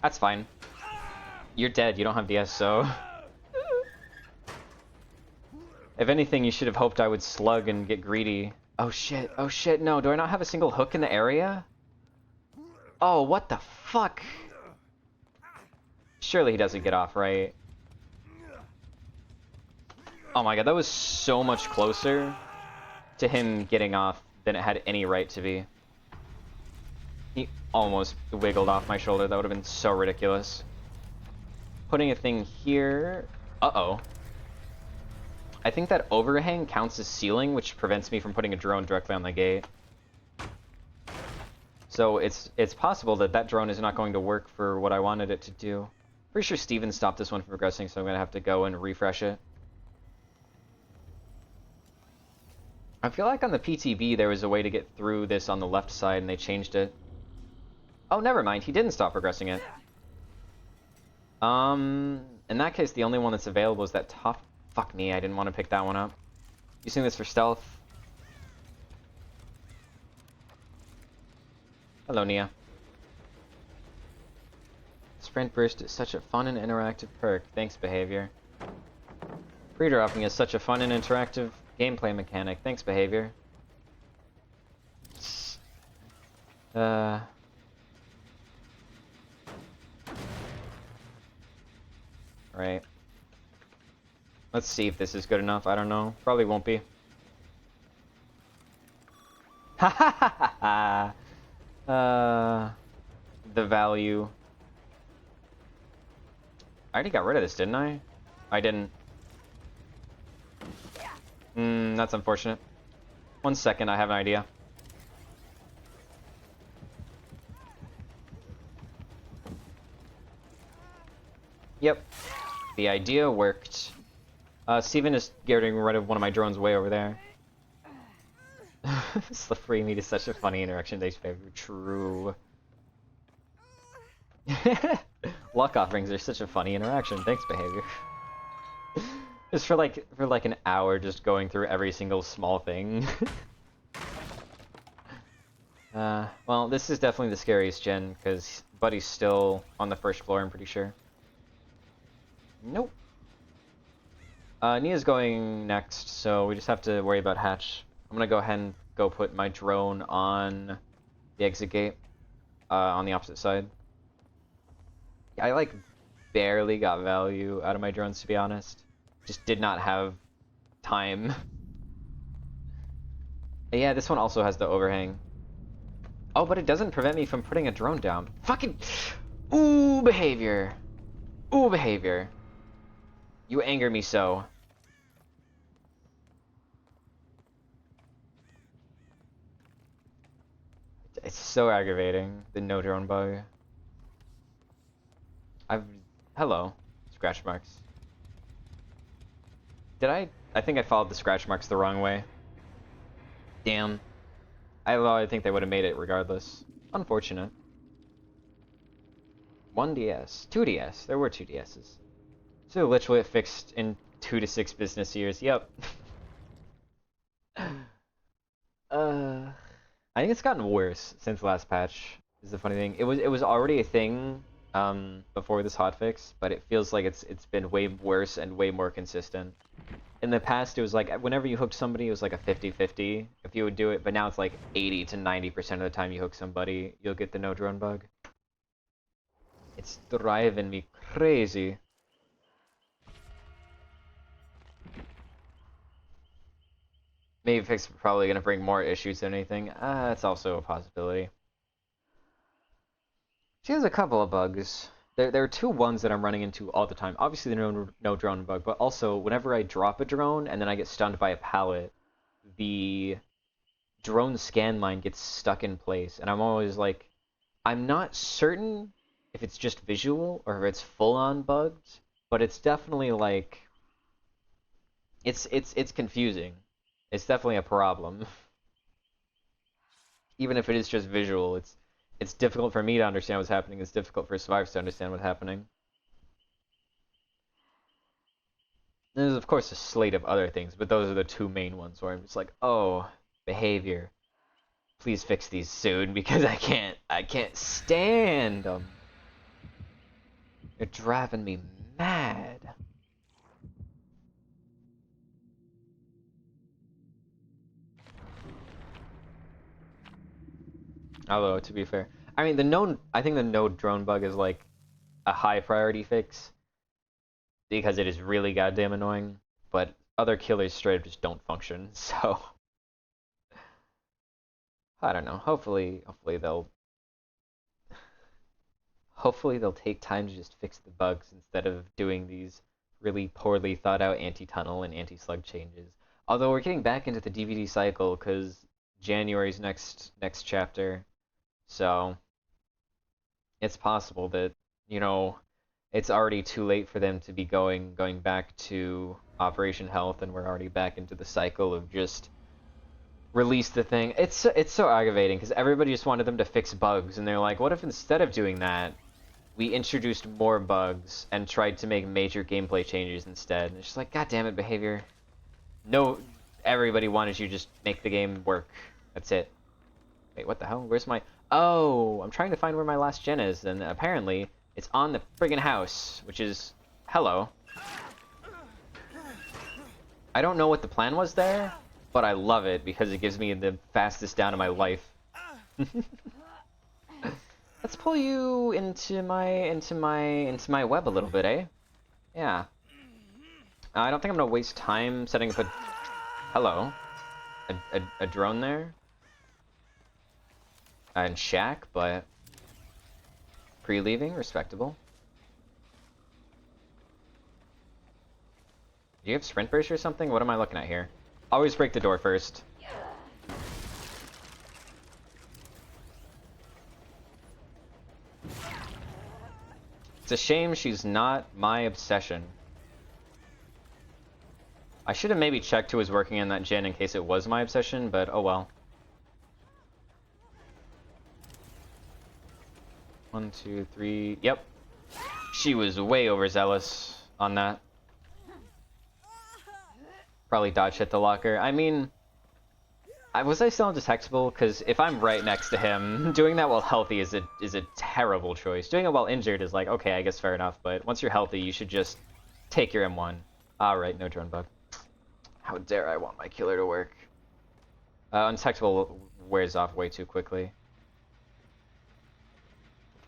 that's fine. You're dead, you don't have DS, so... If anything, you should have hoped I would slug and get greedy. Oh shit, no, do I not have a single hook in the area? Oh, what the fuck? Surely he doesn't get off, right? Oh my god, that was so much closer to him getting off than it had any right to be. He almost wiggled off my shoulder. That would have been so ridiculous. Putting a thing here... Uh-oh. I think that overhang counts as ceiling, which prevents me from putting a drone directly on the gate. So it's possible that that drone is not going to work for what I wanted it to do. Pretty sure Steven stopped this one from progressing, so I'm going to have to go and refresh it. I feel like on the PTB there was a way to get through this on the left side and they changed it. Oh, never mind. He didn't stop progressing it. In that case, the only one that's available is that top... Fuck me, I didn't want to pick that one up. Using this for stealth. Hello, Nia. Sprint Burst is such a fun and interactive perk. Thanks, Behavior. Pre-dropping is such a fun and interactive gameplay mechanic. Thanks, Behavior. Right. Let's see if this is good enough. I don't know. Probably won't be. Ha ha ha ha ha! The value. I already got rid of this, didn't I? I didn't. That's unfortunate. 1 second, I have an idea. Yep. The idea worked. Steven is getting rid of one of my drones way over there. Slippery meat is such a funny interaction. Thanks, favor. True. Luck offerings are such a funny interaction. Thanks, behavior. Just for like an hour, just going through every single small thing. Well, this is definitely the scariest gen because Buddy's still on the first floor. I'm pretty sure. Nope. Nia's going next, so we just have to worry about Hatch. I'm gonna go ahead and go put my drone on the exit gate, on the opposite side. I like barely got value out of my drones, to be honest. Just did not have time. Yeah, this one also has the overhang. Oh, but it doesn't prevent me from putting a drone down. Fucking... Ooh, behavior. Ooh, behavior. You anger me so. It's so aggravating, the no drone bug. Hello. Scratch marks. Did I think I followed the scratch marks the wrong way. Damn. I think they would have made it regardless. Unfortunate. 1 DS. 2 DS. There were 2 DSs. So literally fixed in 2 to 6 business years. Yep. I think it's gotten worse since the last patch. Is the funny thing. It was already a thing before this hotfix, but it feels like it's been way worse and way more consistent. In the past, it was like whenever you hooked somebody, it was like a 50-50 if you would do it, but now it's like 80 to 90% of the time you hook somebody, you'll get the no drone bug. It's driving me crazy. Maybe fix probably gonna bring more issues than anything. That's also a possibility. She has a couple of bugs. There are 2 ones that I'm running into all the time. Obviously the no drone bug, but also whenever I drop a drone and then I get stunned by a pallet, the drone scan line gets stuck in place, and I'm always like, I'm not certain if it's just visual or if it's full-on bugged, but it's definitely like, it's confusing. It's definitely a problem. Even if it is just visual, it's difficult for me to understand what's happening. It's difficult for survivors to understand what's happening. There's of course a slate of other things, but those are the 2 main ones where I'm just like, oh, behavior. Please fix these soon because I can't stand them. You're driving me mad. Although, to be fair, I mean, I think the no drone bug is like a high priority fix because it is really goddamn annoying, but other killers straight up just don't function, so I don't know. Hopefully they'll take time to just fix the bugs instead of doing these really poorly thought out anti-tunnel and anti-slug changes. Although we're getting back into the DVD cycle because January's next chapter. So it's possible that, you know, it's already too late for them to be going back to Operation Health, and we're already back into the cycle of just release the thing. It's so aggravating because everybody just wanted them to fix bugs, and they're like, what if instead of doing that, we introduced more bugs and tried to make major gameplay changes instead? And it's just like, god damn it, behavior. No, everybody wanted you to just make the game work. That's it. Wait, what the hell? Where's my... Oh, I'm trying to find where my last gen is, and apparently it's on the friggin' house, which is... Hello. I don't know what the plan was there, but I love it because it gives me the fastest down of my life. Let's pull you into my web a little bit, eh? Yeah. I don't think I'm gonna waste time setting up a... Hello. A drone there. And shack, but pre-leaving, respectable. Do you have sprint burst or something? What am I looking at here? Always break the door first. It's a shame she's not my obsession. I should have maybe checked who was working in that gin in case it was my obsession, but oh well. 1, 2, 3. Yep. She was way overzealous on that. Probably dodge hit the locker. I mean, was I still undetectable? Because if I'm right next to him, doing that while healthy is a terrible choice. Doing it while injured is like, okay, I guess fair enough, but once you're healthy, you should just take your M1. Alright, no drone bug. How dare I want my killer to work. Undetectable wears off way too quickly.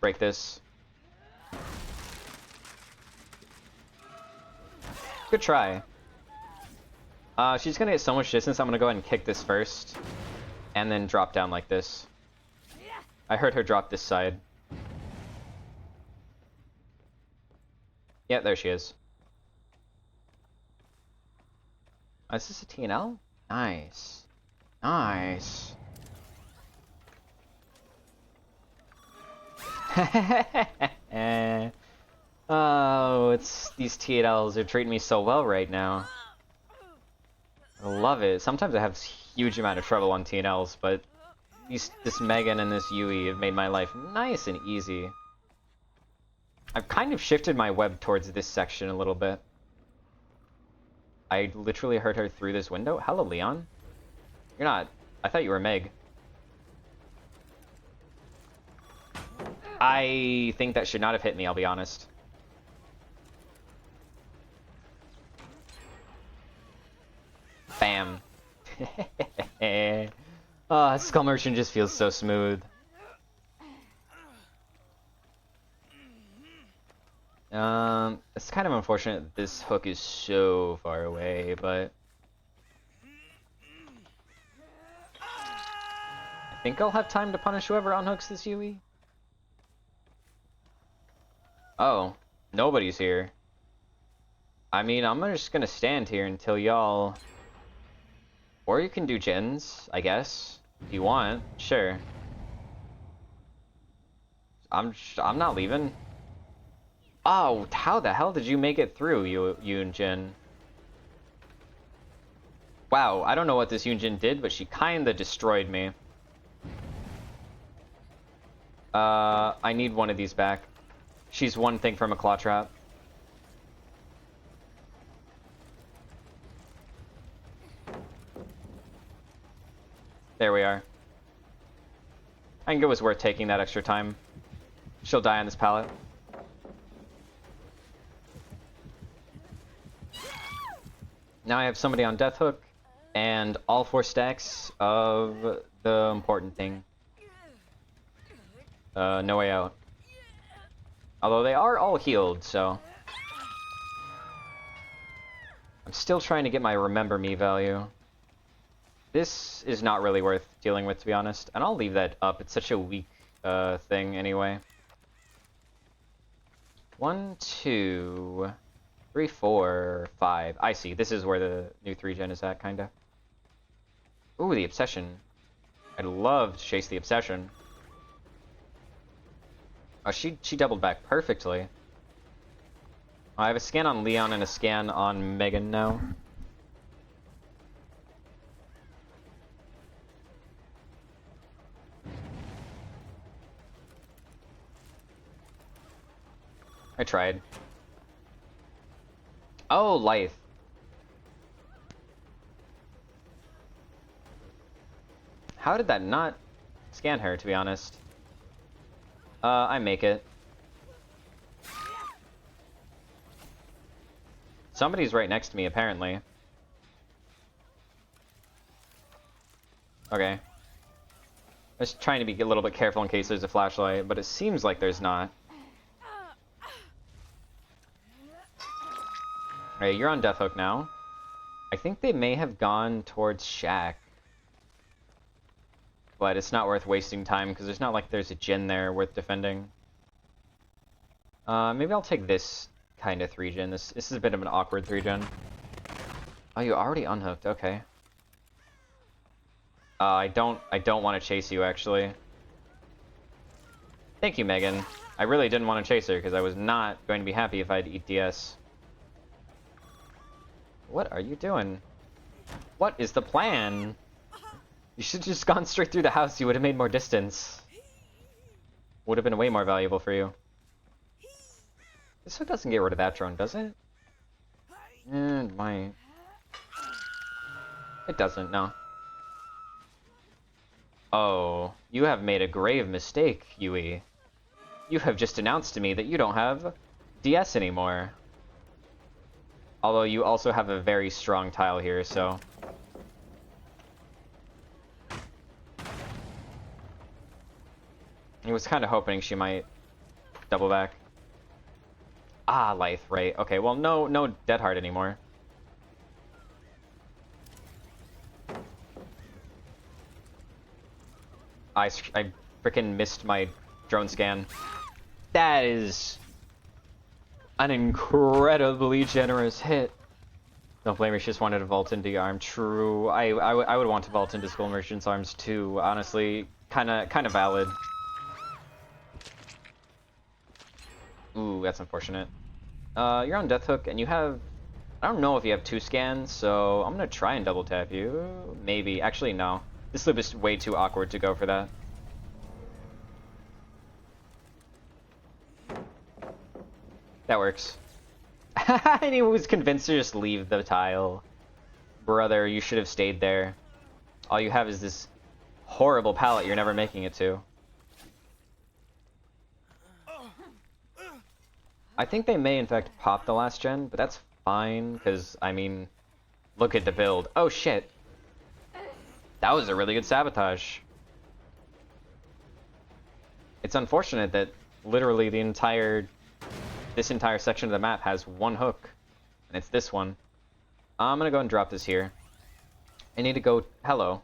Break this. Good try. She's gonna get so much distance, I'm gonna go ahead and kick this first. And then drop down like this. I heard her drop this side. Yeah, there she is. Is this a TNL? Nice. Nice. Oh, these TNLs are treating me so well right now. I love it. Sometimes I have huge amount of trouble on TNLs, but this Megan and this Yui have made my life nice and easy. I've kind of shifted my web towards this section a little bit. I literally heard her through this window. Hello, Leon. You're not... I thought you were Meg. I think that should not have hit me, I'll be honest. Bam. Skull Merchant just feels so smooth. It's kind of unfortunate that this hook is so far away, but... I think I'll have time to punish whoever unhooks this Yui. Oh, nobody's here. I mean, I'm just gonna stand here until y'all... Or you can do gens, I guess. If you want, sure. I'm not leaving. Oh, how the hell did you make it through, you and Jin? Wow, I don't know what this Yunjin did, but she kinda destroyed me. I need one of these back. She's one thing from a claw trap. There we are. I think it was worth taking that extra time. She'll die on this pallet. Now I have somebody on Death Hook, and all 4 stacks of the important thing. No way out. Although they are all healed, so... I'm still trying to get my Remember Me value. This is not really worth dealing with, to be honest. And I'll leave that up. It's such a weak thing anyway. 1, 2, 3, 4, 5. I see. This is where the new 3-gen is at, kinda. Ooh, the Obsession. I'd love to chase the Obsession. Oh, she doubled back perfectly. I have a scan on Leon and a scan on Megan now. I tried. Oh, Lithe. How did that not scan her, to be honest? I make it. Somebody's right next to me, apparently. Okay. Just trying to be a little bit careful in case there's a flashlight, but it seems like there's not. Alright, you're on Death Hook now. I think they may have gone towards Shack. But it's not worth wasting time, because there's not like there's a Jin there worth defending. Maybe I'll take this kind of 3-gen. This is a bit of an awkward 3-gen. Oh, you already unhooked, okay. I don't want to chase you, actually. Thank you, Megan. I really didn't want to chase her, because I was not going to be happy if I had to eat DS. What are you doing? What is the plan? You should have just gone straight through the house. You would have made more distance. Would have been way more valuable for you. This hook doesn't get rid of that drone, does it? It might. It doesn't, no. Oh, you have made a grave mistake, Yui. You have just announced to me that you don't have DS anymore. Although you also have a very strong tile here, so... I was kind of hoping she might double back. Ah, Lythe, right. Okay, well, no Dead Heart anymore. I freaking missed my drone scan. That is an incredibly generous hit. Don't blame her, she just wanted to vault into your arm. True. I would want to vault into Skull Merchant's arms too, honestly. Kinda valid. Ooh, that's unfortunate. You're on Death Hook, and you have... I don't know if you have 2 scans, so I'm gonna try and double tap you. Maybe. Actually, no. This loop is way too awkward to go for that. That works. And he was convinced to just leave the tile. Brother, you should have stayed there. All you have is this horrible pallet you're never making it to. I think they may, in fact, pop the last gen, but that's fine, because, I mean, look at the build. Oh, shit. That was a really good sabotage. It's unfortunate that literally this entire section of the map has 1 hook, and it's this one. I'm gonna go and drop this here. I need to go... Hello.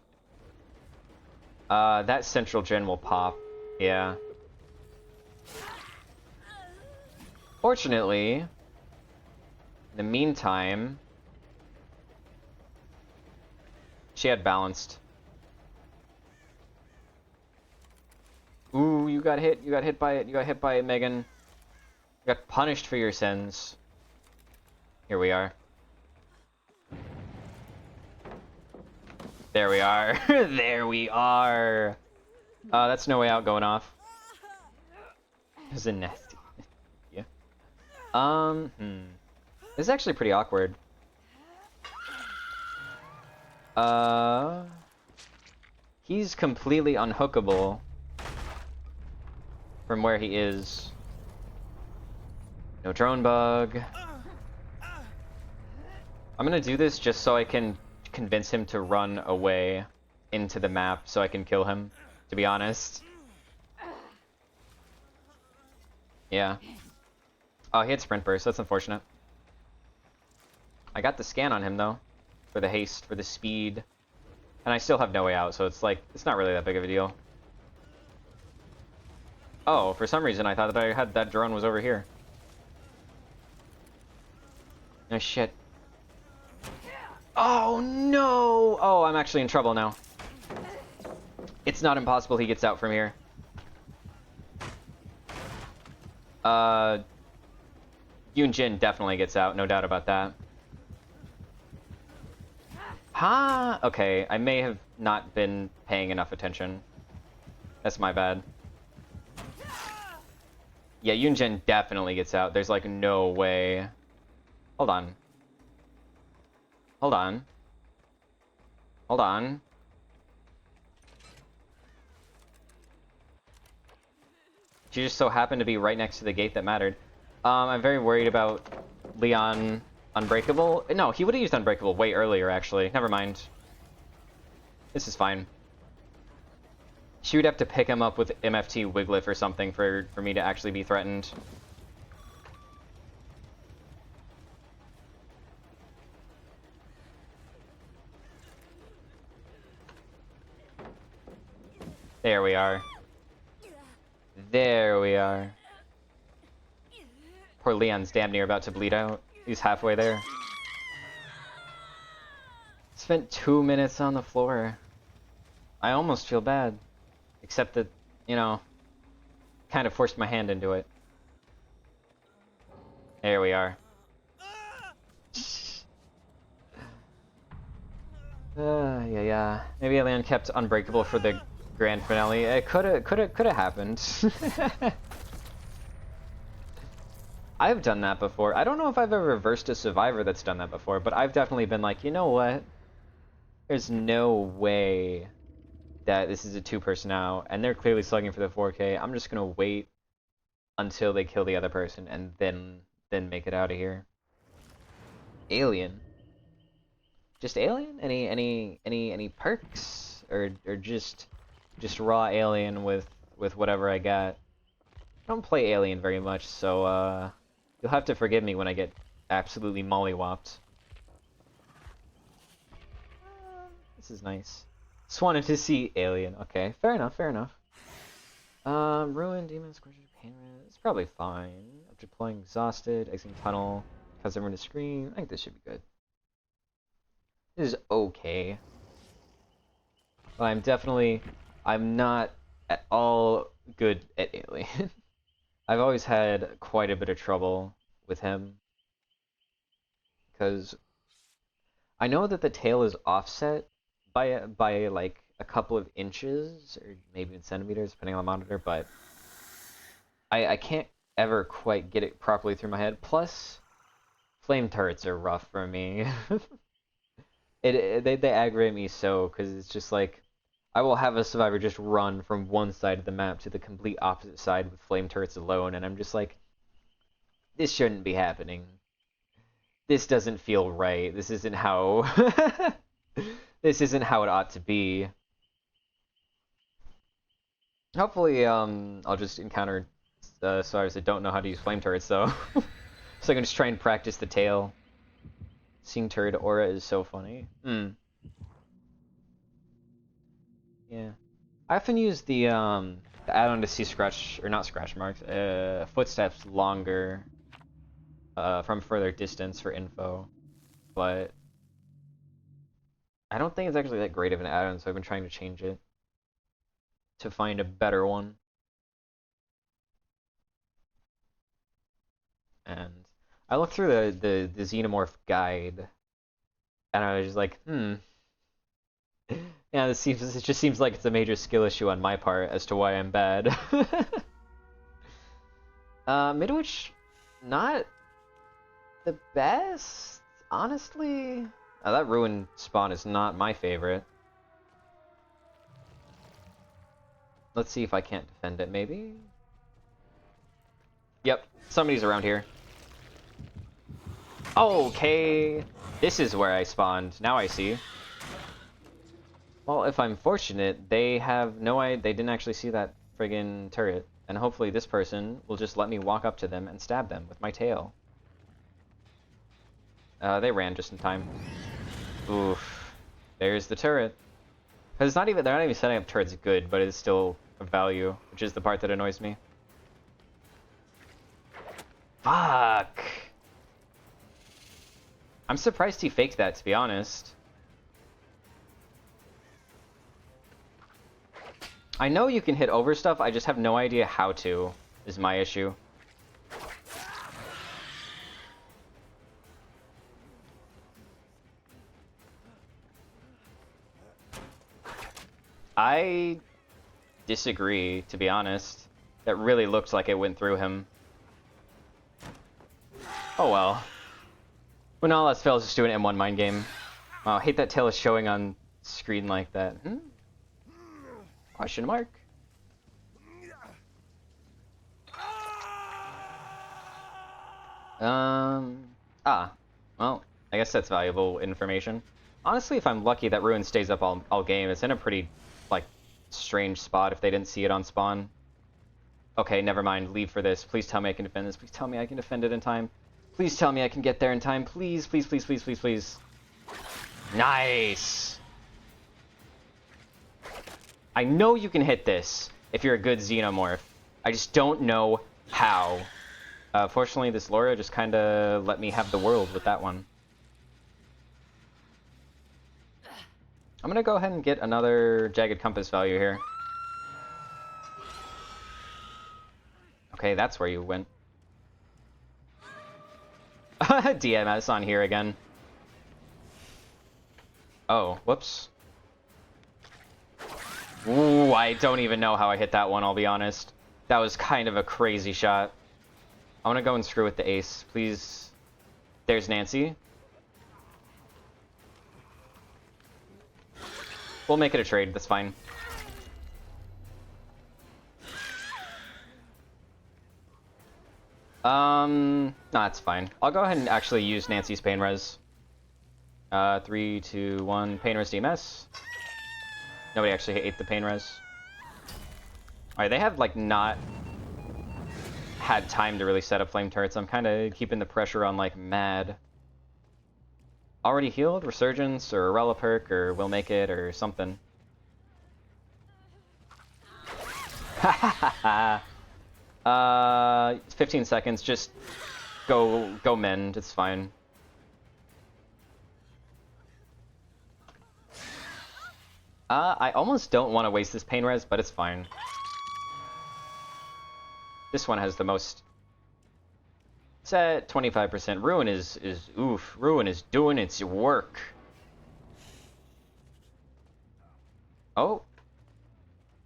That central gen will pop. Yeah. Fortunately, in the meantime, she had balanced. Ooh, you got hit. You got hit by it. You got hit by it, Megan. You got punished for your sins. Here we are. There we are. There we are. That's No Way Out going off. It was a nasty. This is actually pretty awkward. He's completely unhookable from where he is. No drone bug. I'm gonna do this just so I can convince him to run away into the map so I can kill him, to be honest. Yeah. Oh, he had Sprint Burst. That's unfortunate. I got the scan on him, though. For the haste, for the speed. And I still have No Way Out, so it's like, it's not really that big of a deal. Oh, for some reason I thought that that drone was over here. Oh, shit. Oh, no! Oh, I'm actually in trouble now. It's not impossible he gets out from here. Yoon Jin definitely gets out, no doubt about that. Ha! Okay, I may have not been paying enough attention. That's my bad. Yeah, Yoon Jin definitely gets out. There's like no way. Hold on. Hold on. Hold on. She just so happened to be right next to the gate that mattered. I'm very worried about Leon Unbreakable. No, he would have used Unbreakable way earlier, actually. Never mind. This is fine. She would have to pick him up with MFT Wiglif or something for me to actually be threatened. There we are. There we are. Poor Leon's damn near about to bleed out. He's halfway there. Spent 2 minutes on the floor. I almost feel bad. Except that, you know, kind of forced my hand into it. There we are. Yeah. Maybe Alien kept Unbreakable for the grand finale. It coulda happened. I've done that before. I don't know if I've ever reversed a survivor that's done that before, but I've definitely been like, you know what? There's no way that this is a two-person now, and they're clearly slugging for the 4K. I'm just gonna wait until they kill the other person and then make it out of here. Alien. Just Alien? Any perks? Or just raw Alien with whatever I got? I don't play Alien very much, so you'll have to forgive me when I get absolutely mollywopped. This is nice. Just wanted to see Alien. Okay, fair enough. Ruin, Demon, Scorcher, Pain. It's probably fine. After deploying Exhausted, exiting tunnel, cause everyone to scream. I think this should be good. This is okay. But I'm not at all good at Alien. I've always had quite a bit of trouble with him. Because I know that the tail is offset by like a couple of inches, or maybe in centimeters, depending on the monitor, but I can't ever quite get it properly through my head. Plus, flame turrets are rough for me. They aggravate me so, because it's just like, I will have a survivor just run from one side of the map to the complete opposite side with flame turrets alone, and I'm just like, this shouldn't be happening. This doesn't feel right. This isn't how this isn't how it ought to be. Hopefully, I'll just encounter survivors that don't know how to use flame turrets, though. So I can just try and practice the tail. Seeing turret aura is so funny. Yeah. I often use the add-on to see scratch, or not scratch marks, footsteps longer from further distance for info, but I don't think it's actually that great of an add-on, so I've been trying to change it to find a better one. And I looked through the Xenomorph guide, and I was just like, yeah, it just seems like it's a major skill issue on my part as to why I'm bad. Midwich, not the best, honestly. That ruined spawn is not my favorite. Let's see if I can't defend it, maybe? Yep, somebody's around here. Okay, this is where I spawned. Now I see. Well, if I'm fortunate, they have no idea. They didn't actually see that friggin' turret. And hopefully this person will just let me walk up to them and stab them with my tail. They ran just in time. Oof. There's the turret. Because they're not even setting up turrets good, but it's still of value, which is the part that annoys me. Fuck! I'm surprised he faked that, to be honest. I know you can hit over stuff, I just have no idea how to, is my issue. I disagree, to be honest. That really looked like it went through him. Oh well. When all else fails, just do an M1 mind game. Oh, I hate that tail is showing on screen like that. Question mark? Well, I guess that's valuable information. Honestly, if I'm lucky, that ruin stays up all game. It's in a pretty, like, strange spot if they didn't see it on spawn. Okay, never mind. Leave for this. Please tell me I can defend this. Please tell me I can defend it in time. Please tell me I can get there in time. Please, please, please, please, please, please. Nice! I know you can hit this if you're a good Xenomorph. I just don't know how. Fortunately, this Laura just kind of let me have the world with that one. I'm gonna go ahead and get another Jagged Compass value here. Okay, that's where you went. DMS on here again. Oh, whoops. Ooh, I don't even know how I hit that one, I'll be honest. That was kind of a crazy shot. I want to go and screw with the ace, please. There's Nancy. We'll make it a trade, that's fine. Nah, it's fine. I'll go ahead and actually use Nancy's pain res. 3, 2, 1, pain res DMS. Nobody actually ate the pain res. Alright, they have, like, not had time to really set up flame turrets. I'm kind of keeping the pressure on, like, mad. Already healed? Resurgence, or Rella perk, or We'll Make It, or something. Ha ha ha ha! 15 seconds, just go mend, it's fine. I almost don't want to waste this pain res, but it's fine. This one has the most. It's at 25%. Ruin is oof. Ruin is doing its work. Oh.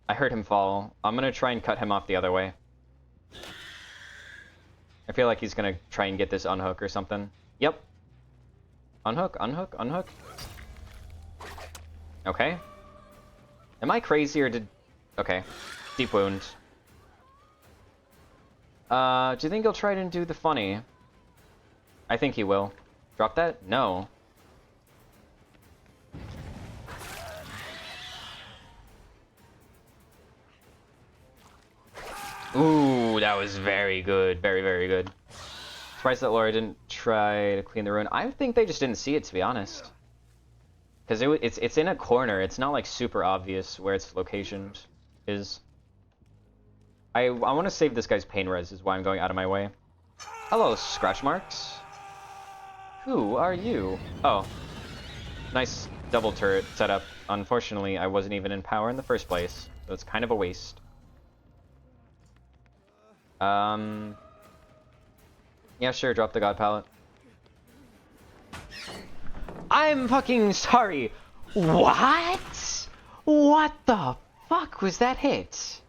I heard him fall. I'm gonna try and cut him off the other way. I feel like he's gonna try and get this unhook or something. Yep. Unhook, unhook, unhook. Okay. Am I crazy or did... Okay. Deep wound. Do you think he'll try and do the funny? I think he will. Drop that? No. Ooh, that was very good. Very, very good. Surprised that Laura didn't try to clean the ruin. I think they just didn't see it, to be honest. Because it's in a corner. It's not, like, super obvious where its location is. I want to save this guy's pain res, is why I'm going out of my way. Hello, scratch marks. Who are you? Oh. Nice double turret setup. Unfortunately, I wasn't even in power in the first place, so it's kind of a waste. Yeah, sure, drop the god pallet. I'm fucking sorry. What? What the fuck was that hit?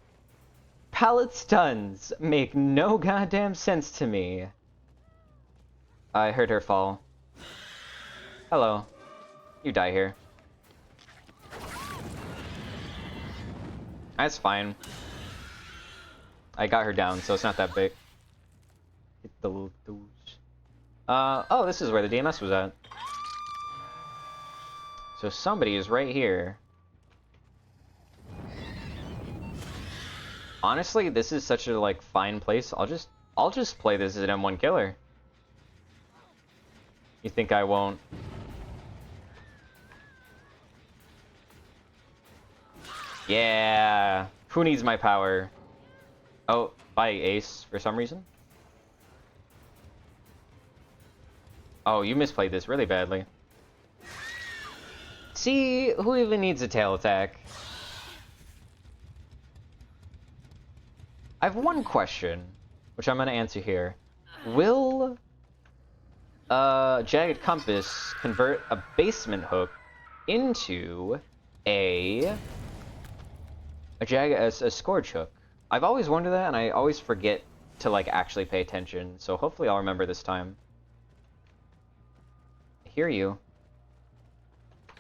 Pallet stuns make no goddamn sense to me. I heard her fall. Hello. You die here. That's fine. I got her down, so it's not that big. Hit the little douche. Oh, this is where the DMS was at. So somebody is right here. Honestly, this is such a, like, fine place. I'll just play this as an M1 killer. You think I won't? Yeah. Who needs my power? Oh, by Ace for some reason? Oh, you misplayed this really badly. See, who even needs a tail attack? I have one question, which I'm going to answer here. Will Jagged Compass convert a basement hook into a Scourge hook? I've always wondered that, and I always forget to, like, actually pay attention, so hopefully I'll remember this time. I hear you.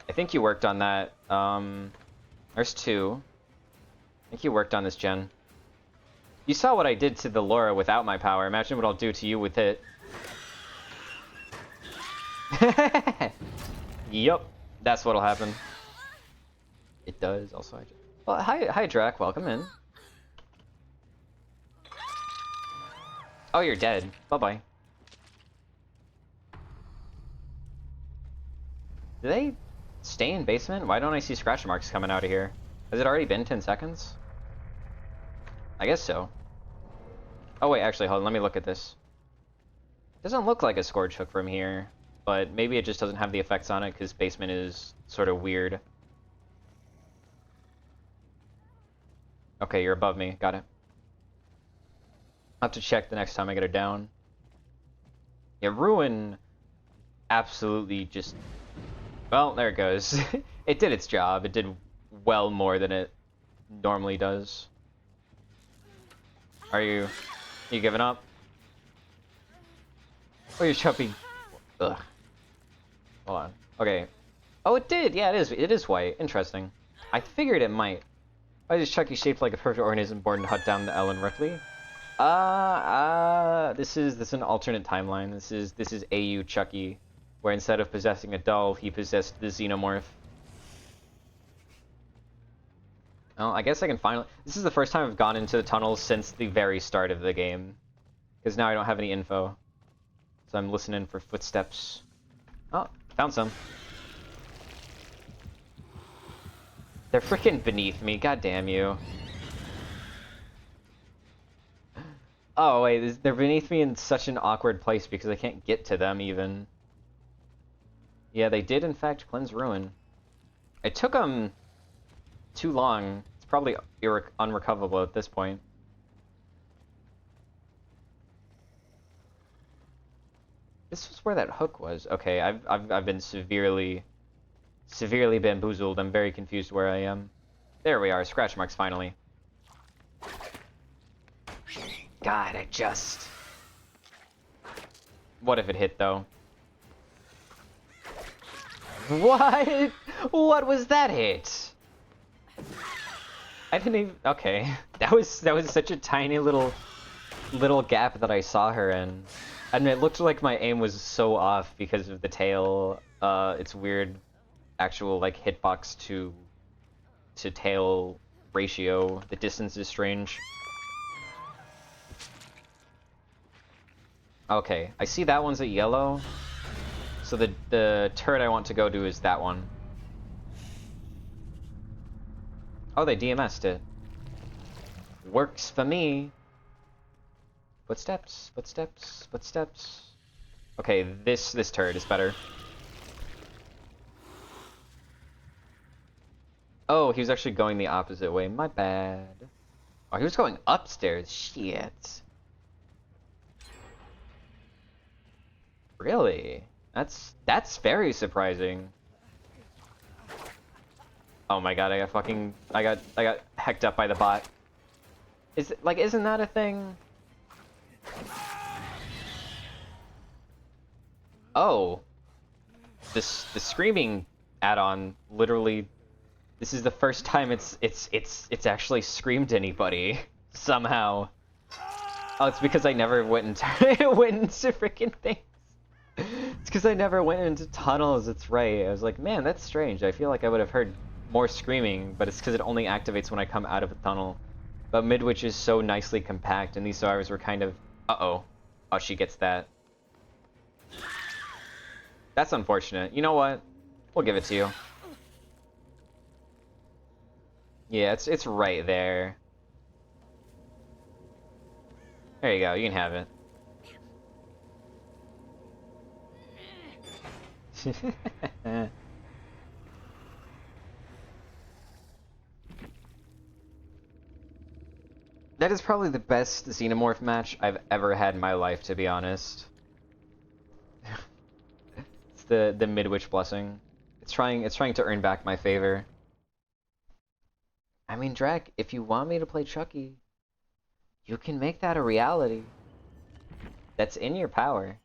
I think you worked on that. There's two. I think you worked on this gen. You saw what I did to the Laura without my power. Imagine what I'll do to you with it. Yup, that's what'll happen. It does, also. Well, hi, Drac. Welcome in. Oh, you're dead. Bye-bye. Do they stay in basement? Why don't I see scratch marks coming out of here? Has it already been 10 seconds? I guess so. Oh wait, actually, hold on, let me look at this. Doesn't look like a Scourge hook from here, but maybe it just doesn't have the effects on it because basement is sort of weird. Okay, you're above me, got it. I'll have to check the next time I get it down. Yeah, Ruin absolutely just... Well, there it goes. It did its job. It did well more than it normally does. Are you giving up? Oh, you're chubby. Ugh. Hold on. Okay. Oh, it did. Yeah, it is. It is white. Interesting. I figured it might. Why is Chucky shaped like a perfect organism born to hunt down the Ellen Ripley? This is an alternate timeline. This is AU Chucky, where instead of possessing a doll, he possessed the xenomorph. Oh, I guess I can finally. This is the first time I've gone into the tunnels since the very start of the game, because now I don't have any info, so I'm listening for footsteps. Oh, found some. They're freaking beneath me. God damn you. Oh wait, they're beneath me in such an awkward place because I can't get to them even. Yeah, they did in fact cleanse ruin. It took them too long. It's probably unrecoverable at this point. This was where that hook was. Okay, I've been severely bamboozled. I'm very confused where I am. There we are, scratch marks finally. God, I just... What if it hit, though? What? What was that hit? I didn't even... Okay. That was such a tiny little gap that I saw her in. And it looked like my aim was so off because of the tail. It's weird actual, like, hitbox to tail ratio. The distance is strange. Okay, I see that one's a yellow. So the turret I want to go to is that one. Oh, they DMS'd it. Works for me. Footsteps, footsteps, footsteps. Okay, this turret is better. Oh, he was actually going the opposite way. My bad. Oh, he was going upstairs. Shit. Really? That's very surprising. Oh my god, I got hecked up by the bot. Isn't that a thing? Oh. The screaming add-on literally, this is the first time it's actually screamed anybody somehow. Oh, it's because I never went into freaking things. It's because I never went into tunnels, it's right. I was like, man, that's strange. I feel like I would have heard more screaming, but it's because it only activates when I come out of a tunnel. But Midwich is so nicely compact, and these survivors were kind of... Uh-oh. Oh, she gets that. That's unfortunate. You know what? We'll give it to you. Yeah, it's right there. There you go, you can have it. That is probably the best Xenomorph match I've ever had in my life, to be honest. It's the Midwich blessing. It's trying to earn back my favor. I mean, Drek, if you want me to play Chucky, you can make that a reality. That's in your power.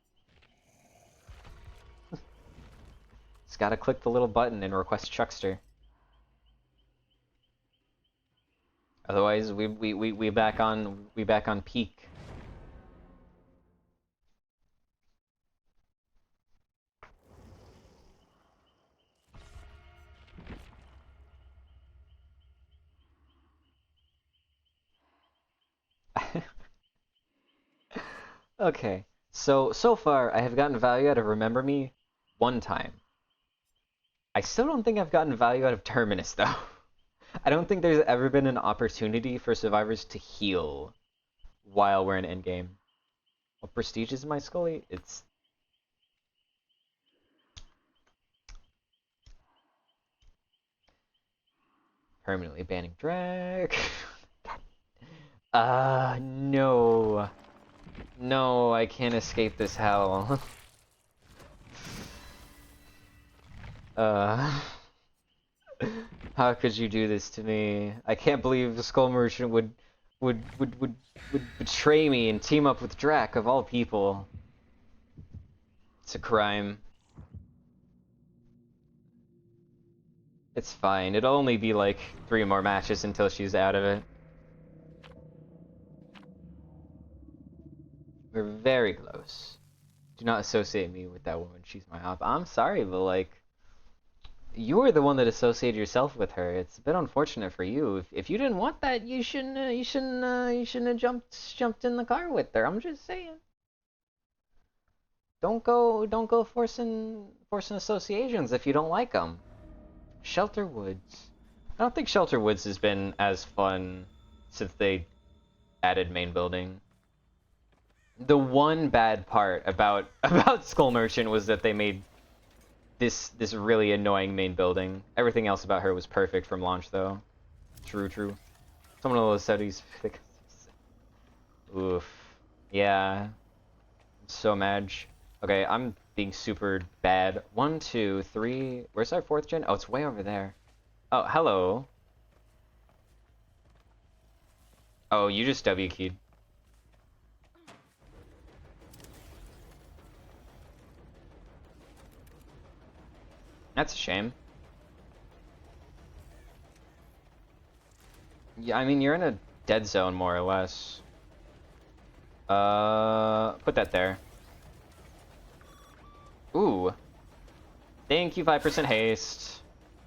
Just gotta click the little button and request Chuckster. Otherwise, we back on peak. Okay, so far I have gotten value out of Remember Me one time. I still don't think I've gotten value out of Terminus though. I don't think there's ever been an opportunity for survivors to heal while we're in endgame. What prestige is my Scully? It's... Permanently banning drag. No. No, I can't escape this hell. How How could you do this to me? I can't believe the Skull Merchant would betray me and team up with Drac of all people. It's a crime. It's fine. It'll only be like 3 more matches until she's out of it. We're very close. Do not associate me with that woman. She's my op. I'm sorry, but like, you were the one that associated yourself with her. It's a bit unfortunate for you. If you didn't want that, you shouldn't have jumped in the car with her. I'm just saying. Don't go forcing associations if you don't like them. Shelter Woods. I don't think Shelter Woods has been as fun since they added main building. The one bad part about Skull Merchant was that they made this really annoying main building. Everything else about her was perfect from launch, though. True. Someone of those studies. Oof. Yeah. I'm so mad. Okay, I'm being super bad. 1, 2, 3. Where's our 4th gen? Oh, it's way over there. Oh, hello. Oh, you just W keyed. That's a shame. Yeah, I mean, you're in a dead zone, more or less. Put that there. Ooh. Thank you, 5% haste.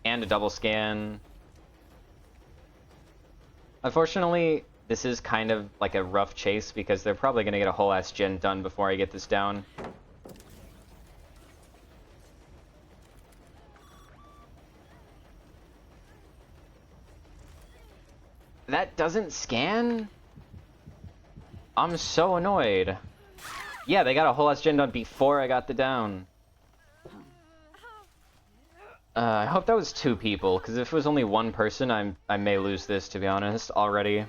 And a double scan. Unfortunately, this is kind of like a rough chase because they're probably gonna get a whole ass gen done before I get this down. That doesn't scan? I'm so annoyed. Yeah, they got a whole ass gen done before I got the down. I hope that was 2 people, because if it was only 1 person, I may lose this, to be honest, already.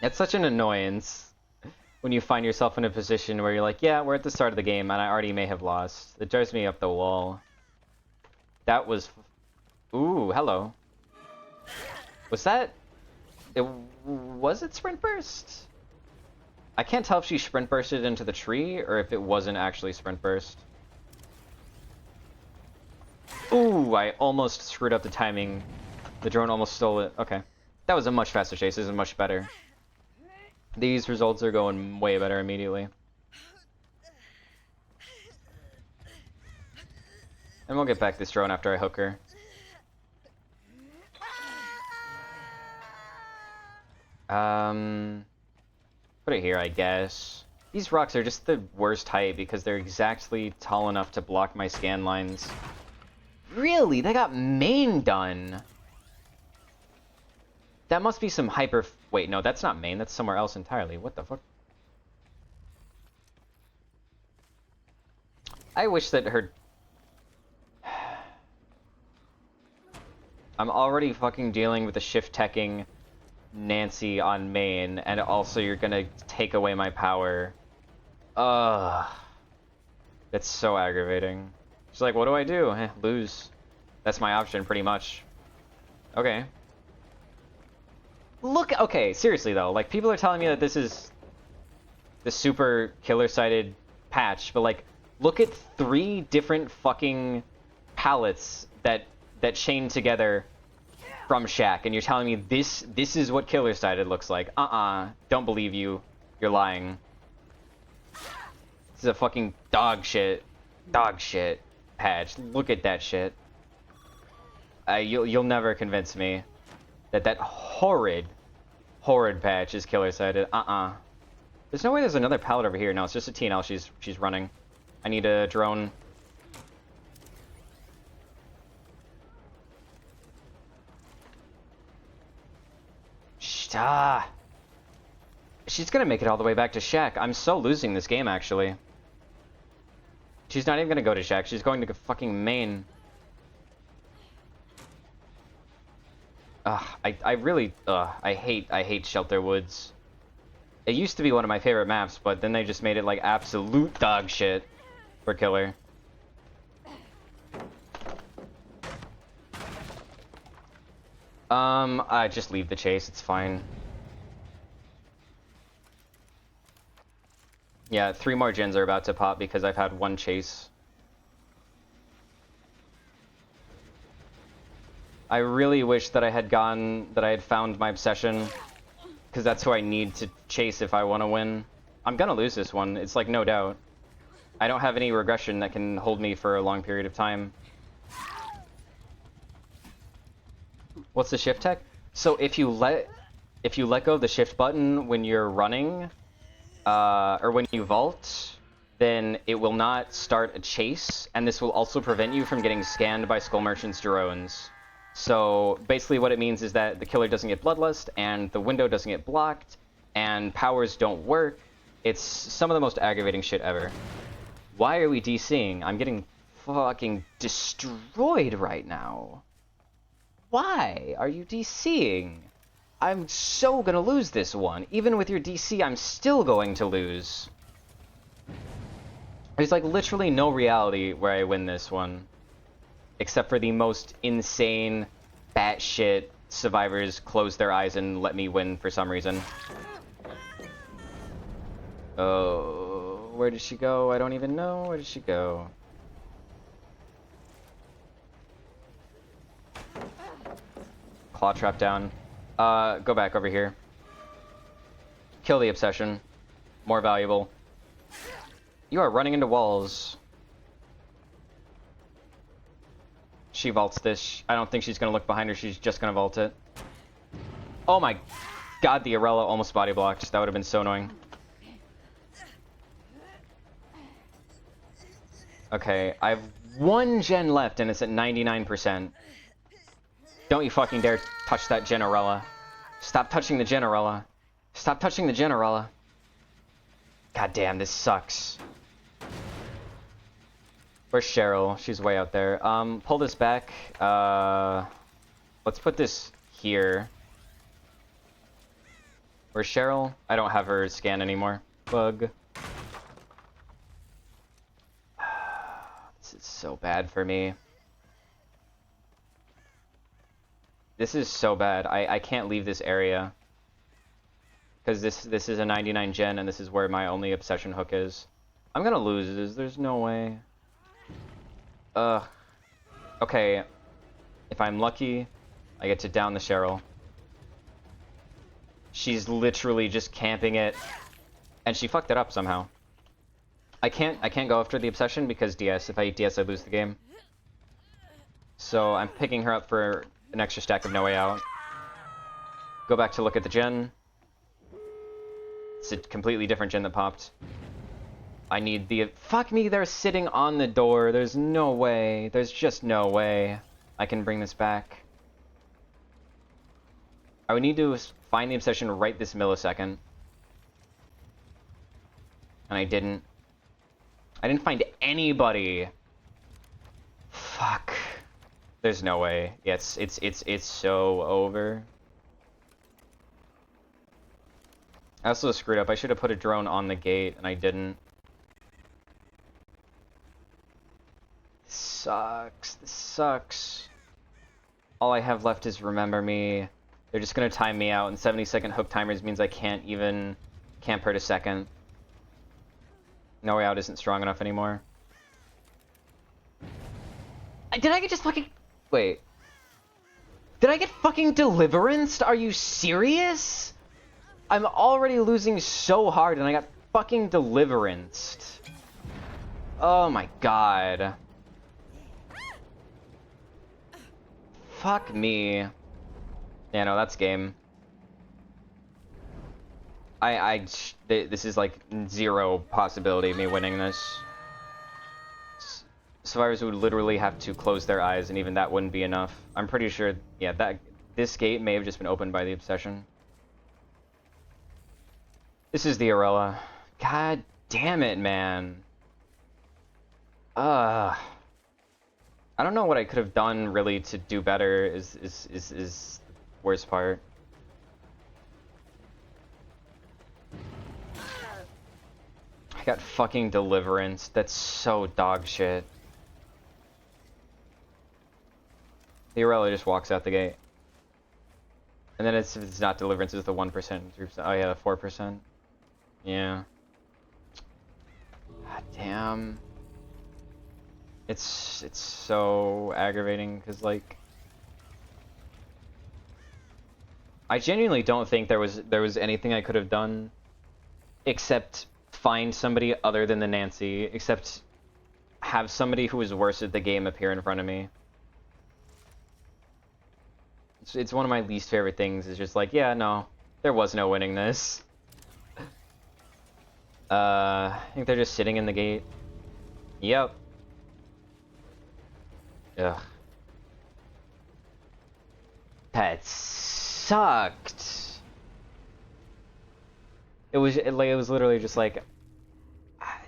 It's such an annoyance when you find yourself in a position where you're like, yeah, we're at the start of the game, and I already may have lost. It drives me up the wall. That was... Ooh, hello. Was that... Was it Sprint Burst? I can't tell if she Sprint Bursted into the tree, or if it wasn't actually Sprint Burst. Ooh, I almost screwed up the timing. The drone almost stole it. Okay. That was a much faster chase. This is much better. These results are going way better immediately. And we'll get back this drone after I hook her. Put it here, I guess. These rocks are just the worst height because they're exactly tall enough to block my scan lines. Really? They got main done. That must be some hyper... Wait, no, that's not main. That's somewhere else entirely. What the fuck? I wish that her... I'm already fucking dealing with the shift-teching Nancy on main, and also you're gonna take away my power. Ugh. That's so aggravating. She's like, what do I do? Lose. That's my option, pretty much. Okay. Look, okay, seriously though, like, people are telling me that this is the super killer-sided patch, but like, look at 3 different fucking palettes that chain together from Shack, and you're telling me this is what killer-sided looks like. Don't believe you. You're lying. This is a fucking dog shit patch. Look at that shit. You'll never convince me that horrid patch is killer-sided. There's no way there's another pallet over here. No, it's just a TNL she's running. I need a drone. She's gonna make it all the way back to Shack. I'm so losing this game, actually. She's not even gonna go to Shack. She's going to fucking main. I really, I hate Shelter Woods. It used to be one of my favorite maps, but then they just made it like absolute dog shit for killer. I just leave the chase, it's fine. Yeah, 3 more gens are about to pop because I've had 1 chase. I really wish that I had found my obsession, because that's who I need to chase if I want to win. I'm gonna lose this one, it's like no doubt. I don't have any regression that can hold me for a long period of time. What's the shift tech? So if you let go of the shift button when you're running, or when you vault, then it will not start a chase, and this will also prevent you from getting scanned by Skull Merchant's drones. So basically what it means is that the killer doesn't get bloodlust, and the window doesn't get blocked, and powers don't work. It's some of the most aggravating shit ever. Why are we DCing? I'm getting fucking destroyed right now. Why are you DCing? I'm so gonna lose this one. Even with your DC, I'm still going to lose. There's like literally no reality where I win this one. Except for the most insane, batshit survivors close their eyes and let me win for some reason. Oh, where did she go? I don't even know. Where did she go? Claw trap down. Go back over here. Kill the obsession. More valuable. You are running into walls. She vaults this. I don't think she's gonna look behind her. She's just gonna vault it. Oh my god, the Arella almost body blocked. That would have been so annoying. Okay, I have 1 gen left and it's at 99%. Don't you fucking dare touch that Generella. Stop touching the Generella. Stop touching the Generella. God damn, this sucks. Where's Cheryl? She's way out there. Pull this back. Let's put this here. Where's Cheryl? I don't have her scan anymore. Bug. This is so bad for me. This is so bad. I can't leave this area. Because this is a 99 gen and this is where my only obsession hook is. I'm gonna lose this. There's no way. Ugh. Okay. If I'm lucky, I get to down the Cheryl. She's literally just camping it. And she fucked it up somehow. I can't go after the obsession because DS. If I eat DS, I lose the game. So I'm picking her up for an extra stack of No Way Out. Go back to look at the gen. It's a completely different gen that popped. I need the... Fuck me, they're sitting on the door. There's no way. There's just no way I can bring this back. I would need to find the obsession right this millisecond. And I didn't. I didn't find anybody. Fuck. There's no way. Yeah, it's so over. I also screwed up. I should have put a drone on the gate, and I didn't. This sucks. This sucks. All I have left is Remember Me. They're just gonna time me out, and 70-second hook timers means I can't even camp her to second. No Way Out isn't strong enough anymore. Did I get just fucking... Wait. Did I get fucking Deliverance? Are you serious? I'm already losing so hard and I got fucking Deliverance. Oh my god. Fuck me. Yeah, no, that's game. This is like 0 possibility of me winning this. Survivors would literally have to close their eyes, and even that wouldn't be enough. I'm pretty sure, yeah, this gate may have just been opened by the obsession. This is the Arella. God damn it, man. I don't know what I could have done really to do better. Is the worst part. I got fucking Deliverance. That's so dog shit. The Arella just walks out the gate. And then if it's not deliverance, it's the 1%, 3%. Oh yeah, the 4%. Yeah. God damn. It's so aggravating because like I genuinely don't think there was anything I could have done except find somebody other than the Nancy, except have somebody who was worse at the game appear in front of me. It's one of my least favorite things, is just like, yeah, no, there was no winning this. I think they're just sitting in the gate. Yep. Ugh. That sucked. It was literally just like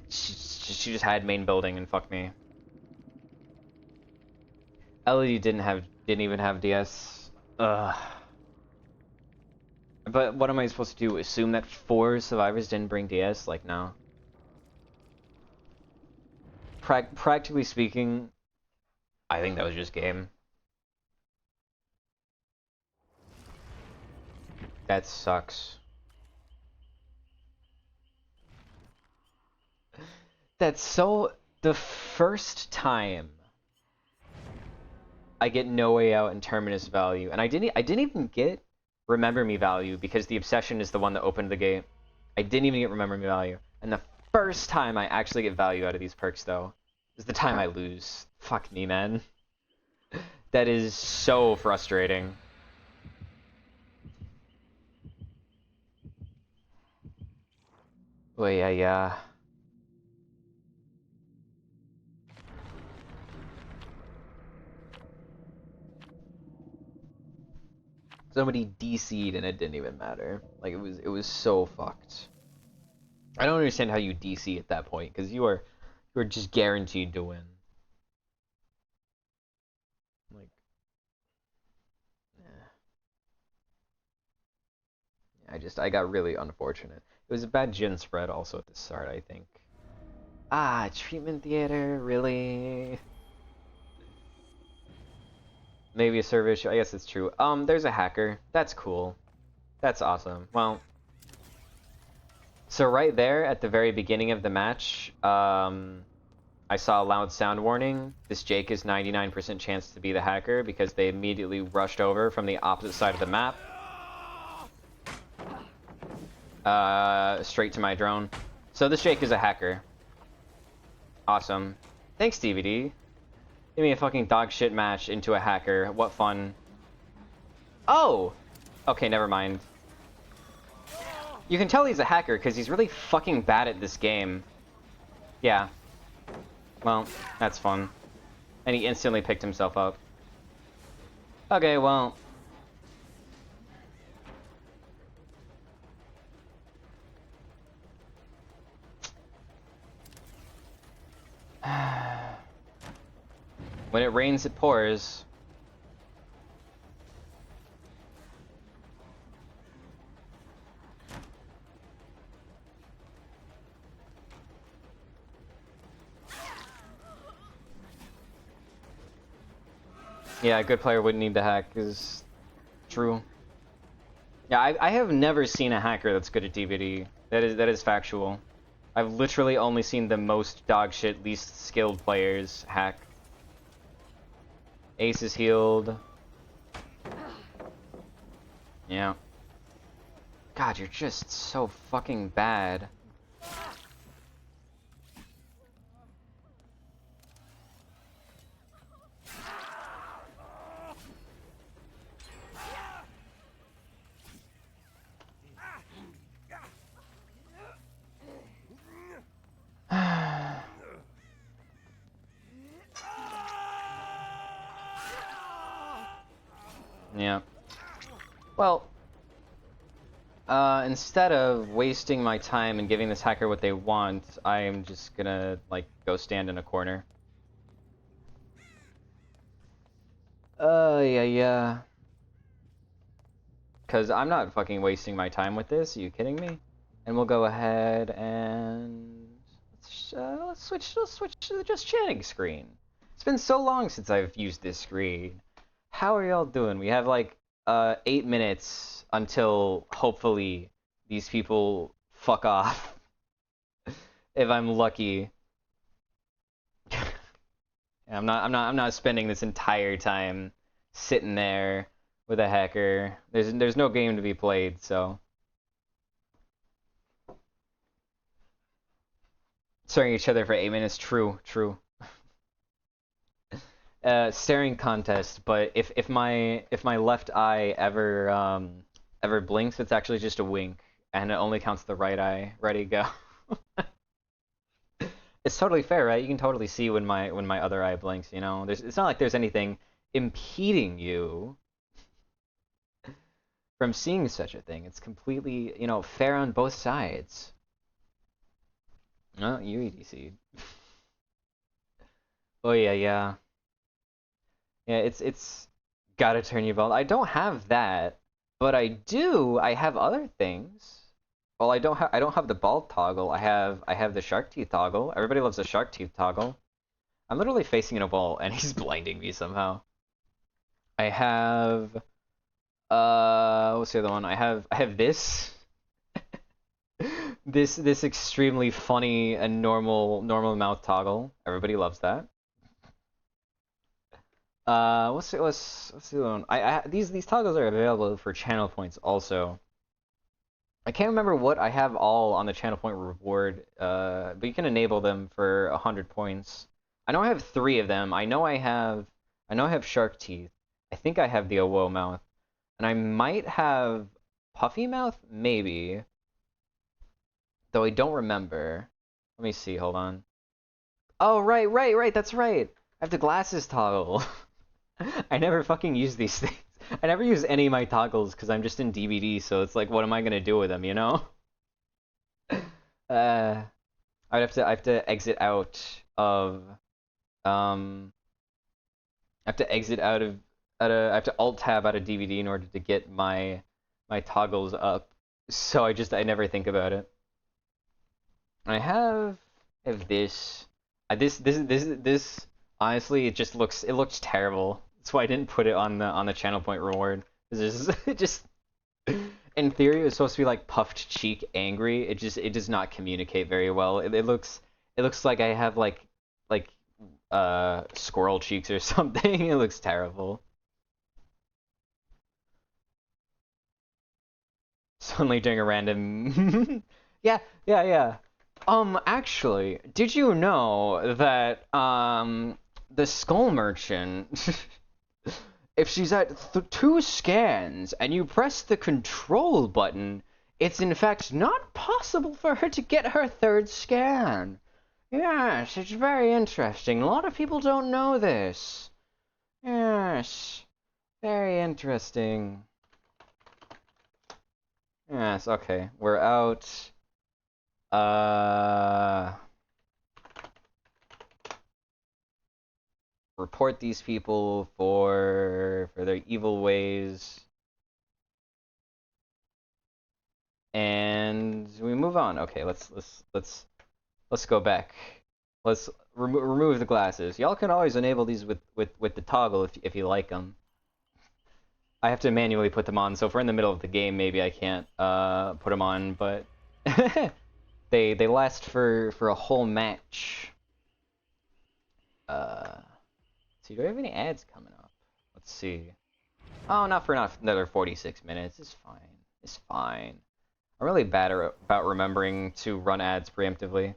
she just had main building and fuck me. LED didn't even have DS. Ugh. But what am I supposed to do? Assume that 4 survivors didn't bring DS? Like, no. Practically speaking, I think that was just game. That sucks. That's so... The first time I get No Way Out and Terminus value, and I didn't even get Remember Me value because the Obsession is the one that opened the gate. I didn't even get Remember Me value. And the first time I actually get value out of these perks, though, is the time I lose. Fuck me, man. That is so frustrating. Oh, yeah. Somebody DC'd and it didn't even matter. Like, it was so fucked. I don't understand how you DC at that point, because you are just guaranteed to win. Like, I got really unfortunate. It was a bad gin spread also at the start, I think. Ah, treatment theater, really? Maybe a server issue, I guess it's true. There's a hacker. That's cool. That's awesome. Well, so right there at the very beginning of the match, I saw a loud sound warning. This Jake is 99% chance to be the hacker because they immediately rushed over from the opposite side of the map. Straight to my drone. So this Jake is a hacker. Awesome. Thanks, DVD. Give me a fucking dog shit match into a hacker. What fun. Oh! Okay, never mind. You can tell he's a hacker because he's really fucking bad at this game. Yeah. Well, that's fun. And he instantly picked himself up. Okay, well... When it rains, it pours. Yeah, a good player wouldn't need to hack, is true. Yeah, I have never seen a hacker that's good at DVD. That is factual. I've literally only seen the most dogshit, least skilled players hack. Ace is healed. Yeah. God, you're just so fucking bad. Yeah. Well, instead of wasting my time and giving this hacker what they want, I am just gonna, like, go stand in a corner. Yeah. Because I'm not fucking wasting my time with this, are you kidding me? And we'll go ahead and... let's switch to the just chatting screen. It's been so long since I've used this screen. How are y'all doing? We have, like, 8 minutes until hopefully these people fuck off. If I'm lucky. I'm not spending this entire time sitting there with a hacker. There's no game to be played, so. Staring at each other for 8 minutes, true. Staring contest, but if my left eye ever blinks, it's actually just a wink, and it only counts the right eye. Ready, go. It's totally fair, right? You can totally see when my other eye blinks, you know? It's not like there's anything impeding you from seeing such a thing. It's completely, fair on both sides. Oh, you EDC. Oh yeah, yeah. Yeah, it's gotta turn you bald. I don't have that, but I have other things. Well, I don't have the bald toggle. I have the shark teeth toggle. Everybody loves the shark teeth toggle. I'm literally facing a wall and he's blinding me somehow. I have what's the other one? I have this. This extremely funny and normal mouth toggle. Everybody loves that. What's the other one? These toggles are available for channel points also. I can't remember what I have all on the channel point reward, but you can enable them for 100 points. I know I have 3 of them. I know I have shark teeth. I think I have the Owo mouth, and I might have puffy mouth, maybe. Though I don't remember. Let me see. Hold on. Oh right. That's right. I have the glasses toggle. I never fucking use these things. I never use any of my toggles because I'm just in DVD, so it's like, what am I gonna do with them, you know? I have to exit out of I have to exit out of I have to alt tab out of DVD in order to get my toggles up. So I never think about it. I have this. This honestly, it looks terrible. That's why I didn't put it on the channel point reward. It just in theory it was supposed to be like puffed cheek angry. It does not communicate very well. It looks like I have like squirrel cheeks or something. It looks terrible. Suddenly doing a random yeah. Actually, did you know that the skull merchant if she's at 2 scans and you press the control button, it's in fact not possible for her to get her 3rd scan. Yes, it's very interesting. A lot of people don't know this. Yes, very interesting. Yes, okay, we're out. Report these people for their evil ways. And we move on. Okay, let's go back. Let's remove the glasses. Y'all can always enable these with the toggle if you like them. I have to manually put them on, so if we're in the middle of the game, maybe I can't put them on, but they last for a whole match. See, do I have any ads coming up? Let's see. Oh, not for another 46 minutes. It's fine. It's fine. I'm really bad about remembering to run ads preemptively.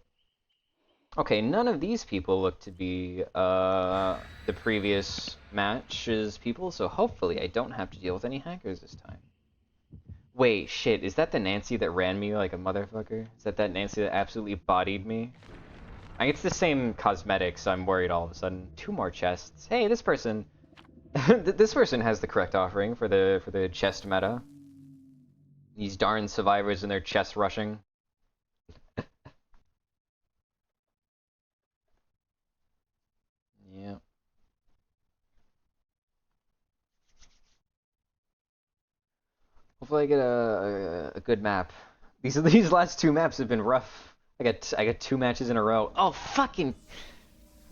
Okay, none of these people look to be the previous match's people, so hopefully I don't have to deal with any hackers this time. Wait, shit, is that the Nancy that ran me like a motherfucker? Is that Nancy that absolutely bodied me? I think it's the same cosmetics, so I'm worried all of a sudden. 2 more chests. Hey, this person... this person has the correct offering for the chest meta. These darn survivors and their chest rushing. Yeah. Hopefully I get a good map. These last 2 maps have been rough. I got 2 matches in a row. Oh fucking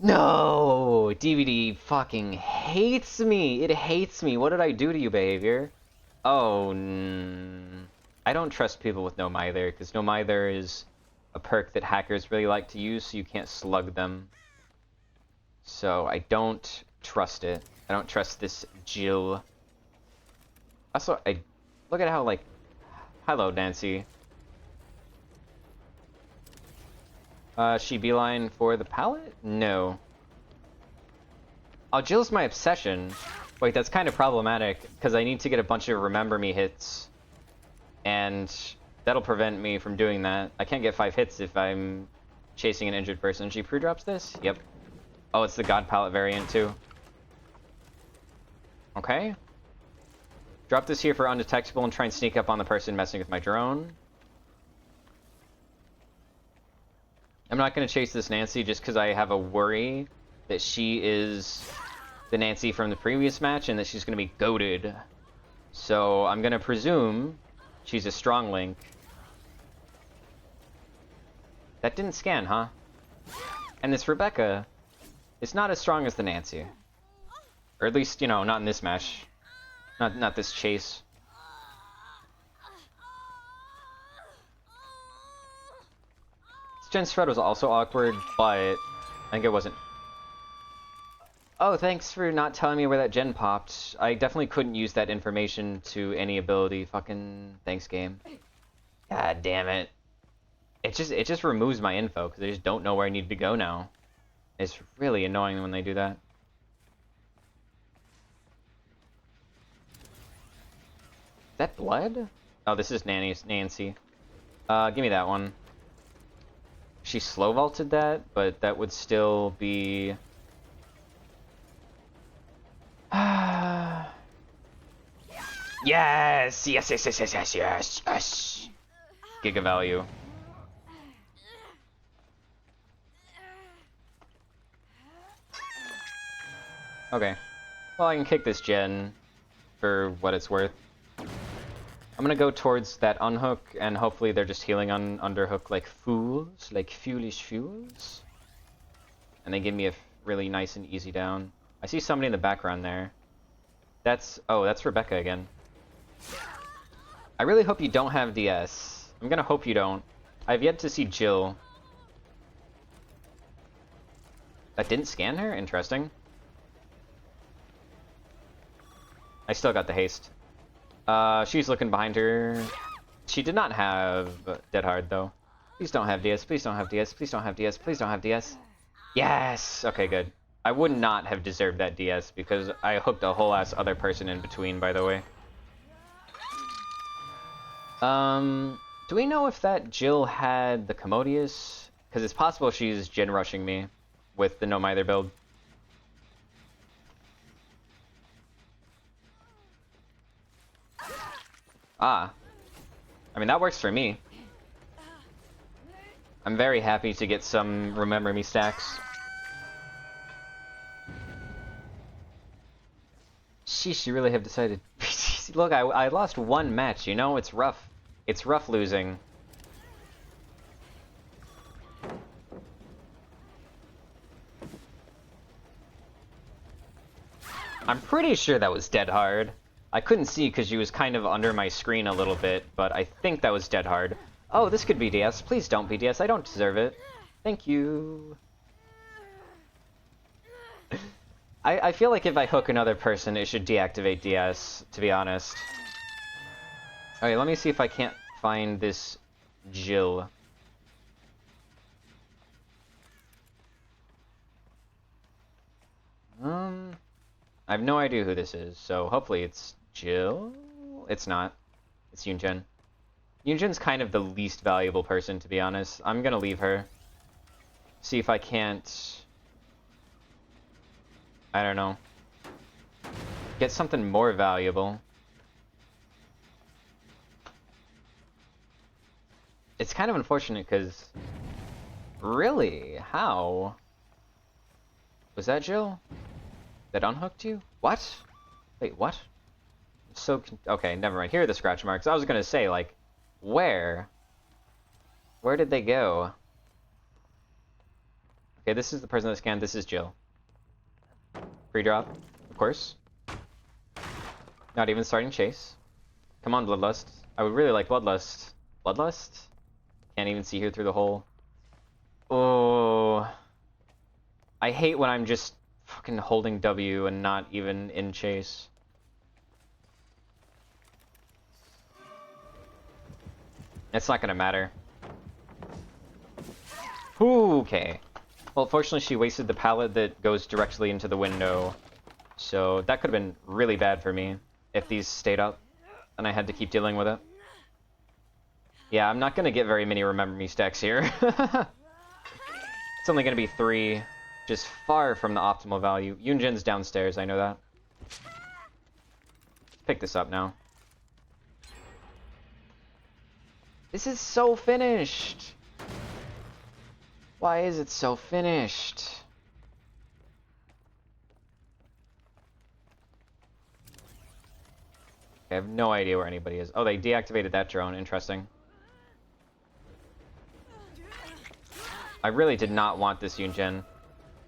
no! DVD fucking hates me. It hates me. What did I do to you, behavior? Oh, I don't trust people with No Mither, because No Mither is a perk that hackers really like to use, so you can't slug them. So I don't trust it. I don't trust this Jill. Also, look at how, like... Hello, Nancy. She beeline for the pallet? No. Oh, Jill's my obsession. Wait, that's kind of problematic, because I need to get a bunch of Remember Me hits. And that'll prevent me from doing that. I can't get 5 hits if I'm chasing an injured person. She pre-drops this? Yep. Oh, it's the God Palette variant, too. Okay. Drop this here for undetectable and try and sneak up on the person messing with my drone. I'm not going to chase this Nancy just because I have a worry that she is the Nancy from the previous match and that she's going to be goated. So I'm going to presume she's a strong link. That didn't scan, huh? And this Rebecca is not as strong as the Nancy. Or at least, you know, not in this match. Not this chase. Jen's thread was also awkward, but I think it wasn't. Oh, thanks for not telling me where that gen popped. I definitely couldn't use that information to any ability. Fucking thanks, game. God damn it. It just removes my info because I just don't know where I need to go now. It's really annoying when they do that. Is that blood? Oh, this is Nancy. Give me that one. She slow vaulted that, but that would still be... Yes! Yes, yes, yes, yes, yes, yes, yes! Giga value. Okay. Well, I can kick this gen for what it's worth. I'm gonna go towards that unhook, and hopefully they're just healing on underhook like fools, like foolish fools. And they give me a really nice and easy down. I see somebody in the background there. Oh, that's Rebecca again. I really hope you don't have DS. I'm gonna hope you don't. I've yet to see Jill. That didn't scan her? Interesting. I still got the haste. She's looking behind her. She did not have Dead Hard, though. Please don't have DS, please don't have DS, please don't have DS, please don't have DS. Yes! Okay, good. I would not have deserved that DS, because I hooked a whole ass other person in between, by the way. Do we know if that Jill had the Commodious? Because it's possible she's gen rushing me with the No Mither build. Ah. I mean, that works for me. I'm very happy to get some Remember Me stacks. Sheesh, you really have decided. Look, I lost one match, you know? It's rough. It's rough losing. I'm pretty sure that was Dead Hard. I couldn't see because she was kind of under my screen a little bit, but I think that was Dead Hard. Oh, this could be DS. Please don't be DS. I don't deserve it. Thank you. I feel like if I hook another person, it should deactivate DS, to be honest. Okay, let me see if I can't find this Jill. I have no idea who this is, so hopefully it's Jill? It's not. It's Yunjin. Yunjin's kind of the least valuable person, to be honest. I'm gonna leave her. See if I can't... I don't know. Get something more valuable. It's kind of unfortunate because... Really? How? Was that Jill? That unhooked you? What? Wait, what? So... Okay, never mind. Here are the scratch marks. I was gonna say, like, where? Where did they go? Okay, this is the person that scanned. This is Jill. Free drop, of course. Not even starting chase. Come on, Bloodlust. I would really like Bloodlust. Bloodlust? Can't even see here through the hole. Oh. I hate when I'm just fucking holding W and not even in chase. It's not gonna matter. Ooh, okay. Well, fortunately she wasted the pallet that goes directly into the window. So that could have been really bad for me if these stayed up and I had to keep dealing with it. Yeah, I'm not gonna get very many Remember Me stacks here. It's only gonna be 3, just far from the optimal value. Yunjin's downstairs, I know that. Let's pick this up now. This is so finished! Why is it so finished? I have no idea where anybody is. Oh, they deactivated that drone. Interesting. I really did not want this Yunjin.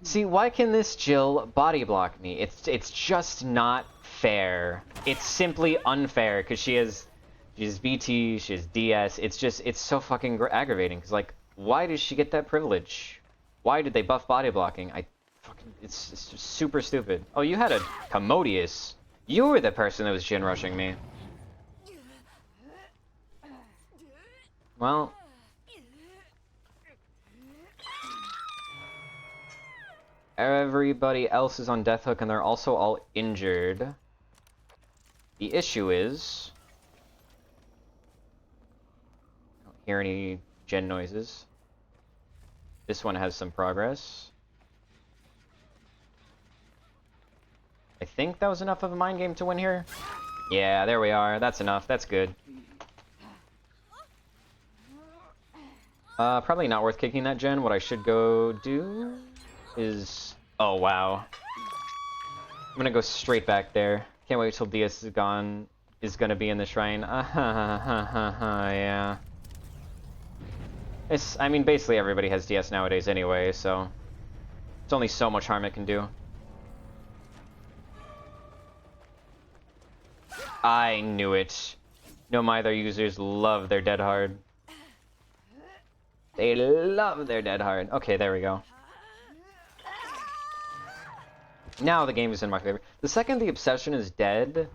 See, why can this Jill body block me? It's just not fair. It's simply unfair because she has BT, she has DS. It's so fucking aggravating. Cause like, why does she get that privilege? Why did they buff body blocking? It's just super stupid. Oh, you had a Commodious. You were the person that was Jin rushing me. Well. Everybody else is on Death Hook and they're also all injured. The issue is... I don't hear any gen noises. This one has some progress. I think that was enough of a mind game to win here. Yeah, there we are. That's enough. That's good. Probably not worth kicking that gen. What I should go do is... Oh, wow. I'm gonna go straight back there. Can't wait till DS is gone. Is gonna be in the shrine. Yeah. I mean, basically everybody has DS nowadays anyway, so... It's only so much harm it can do. I knew it. No, my other users love their dead hard. They love their dead hard. Okay, there we go. Now the game is in my favor. The second the obsession is dead,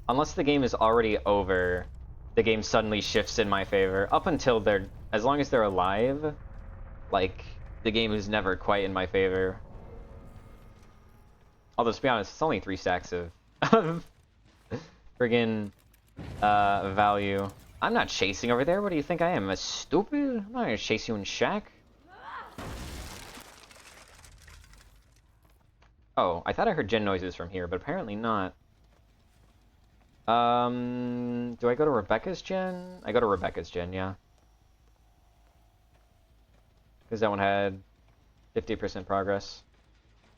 unless the game is already over, the game suddenly shifts in my favor. Up until they're... As long as they're alive, like, the game is never quite in my favor. Although, to be honest, it's only 3 stacks of friggin' value. I'm not chasing over there. What do you think I am? A stupid? I'm not gonna chase you in Shack. Oh, I thought I heard gen noises from here, but apparently not. Do I go to Rebecca's gen? I go to Rebecca's gen, yeah. Because that one had 50% progress.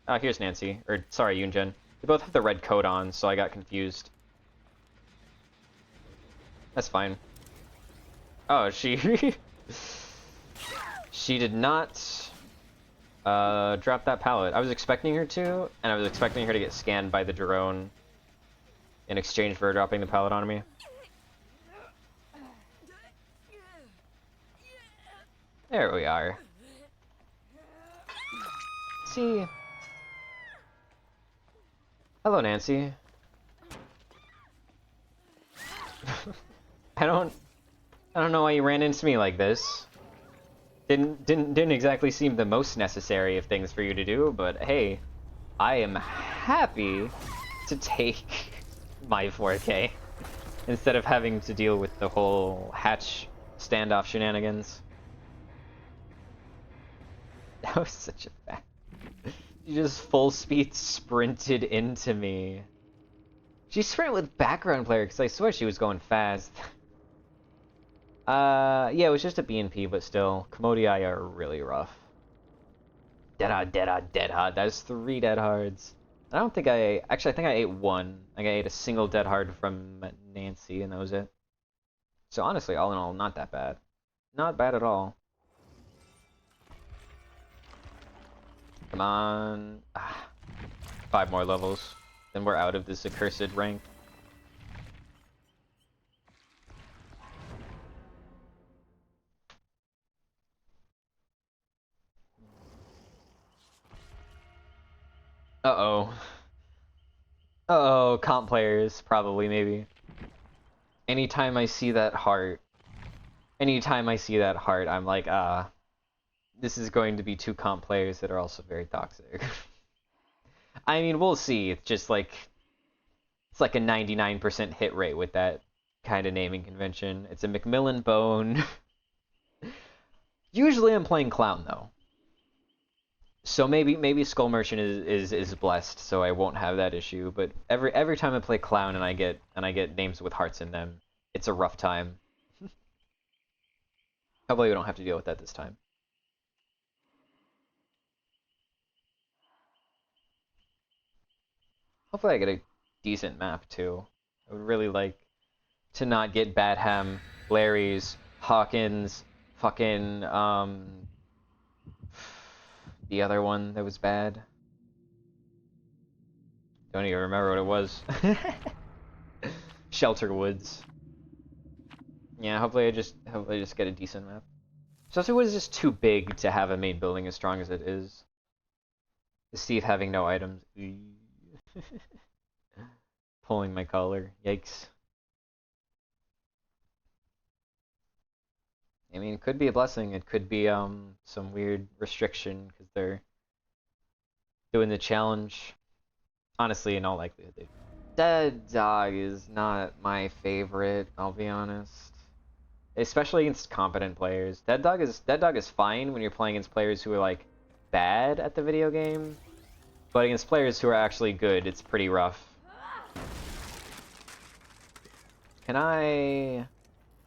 Oh, here's Nancy. Or, sorry, Yunjin. They both have the red coat on, so I got confused. That's fine. Oh, she... she did not drop that pallet. I was expecting her to, and I was expecting her to get scanned by the drone in exchange for her dropping the pallet on me. There we are. See? Hello, Nancy. I don't know why you ran into me like this. Didn't exactly seem the most necessary of things for you to do, but hey, I am happy to take my 4K instead of having to deal with the whole hatch standoff shenanigans. That was such a fact. She just full speed sprinted into me. She sprinted with background player because I swear she was going fast. Yeah, it was just a BNP, but still, Commodii are really rough. Dead hard, dead hard, dead hard. That's 3 dead hards. I don't think actually, I think I ate 1. I think I ate a single dead hard from Nancy, and that was it. So honestly, all in all, not that bad. Not bad at all. Come on. 5 more levels. Then we're out of this accursed rank. Uh-oh. Uh-oh, comp players, probably, maybe. Anytime I see that heart, I'm like, this is going to be two comp players that are also very toxic. I mean, we'll see. It's just like, it's like a 99% hit rate with that kind of naming convention. It's a Macmillan Bone. Usually I'm playing Clown, though. So maybe Skull Merchant is blessed, so I won't have that issue. But every time I play Clown and I get names with hearts in them, it's a rough time. Hopefully we don't have to deal with that this time. Hopefully I get a decent map too. I would really like to not get Badham, Larry's, Hawkins, fucking the other one that was bad. Don't even remember what it was. Shelter Woods. Yeah, hopefully I just get a decent map. Shelter Woods is just too big to have a main building as strong as it is. Steve having no items. Pulling my collar. Yikes. I mean, it could be a blessing. It could be some weird restriction because they're doing the challenge. Honestly, in all likelihood, they. Dead Dog is not my favorite. I'll be honest. Especially against competent players. Dead Dog is fine when you're playing against players who are like bad at the video game, but against players who are actually good, it's pretty rough. Can I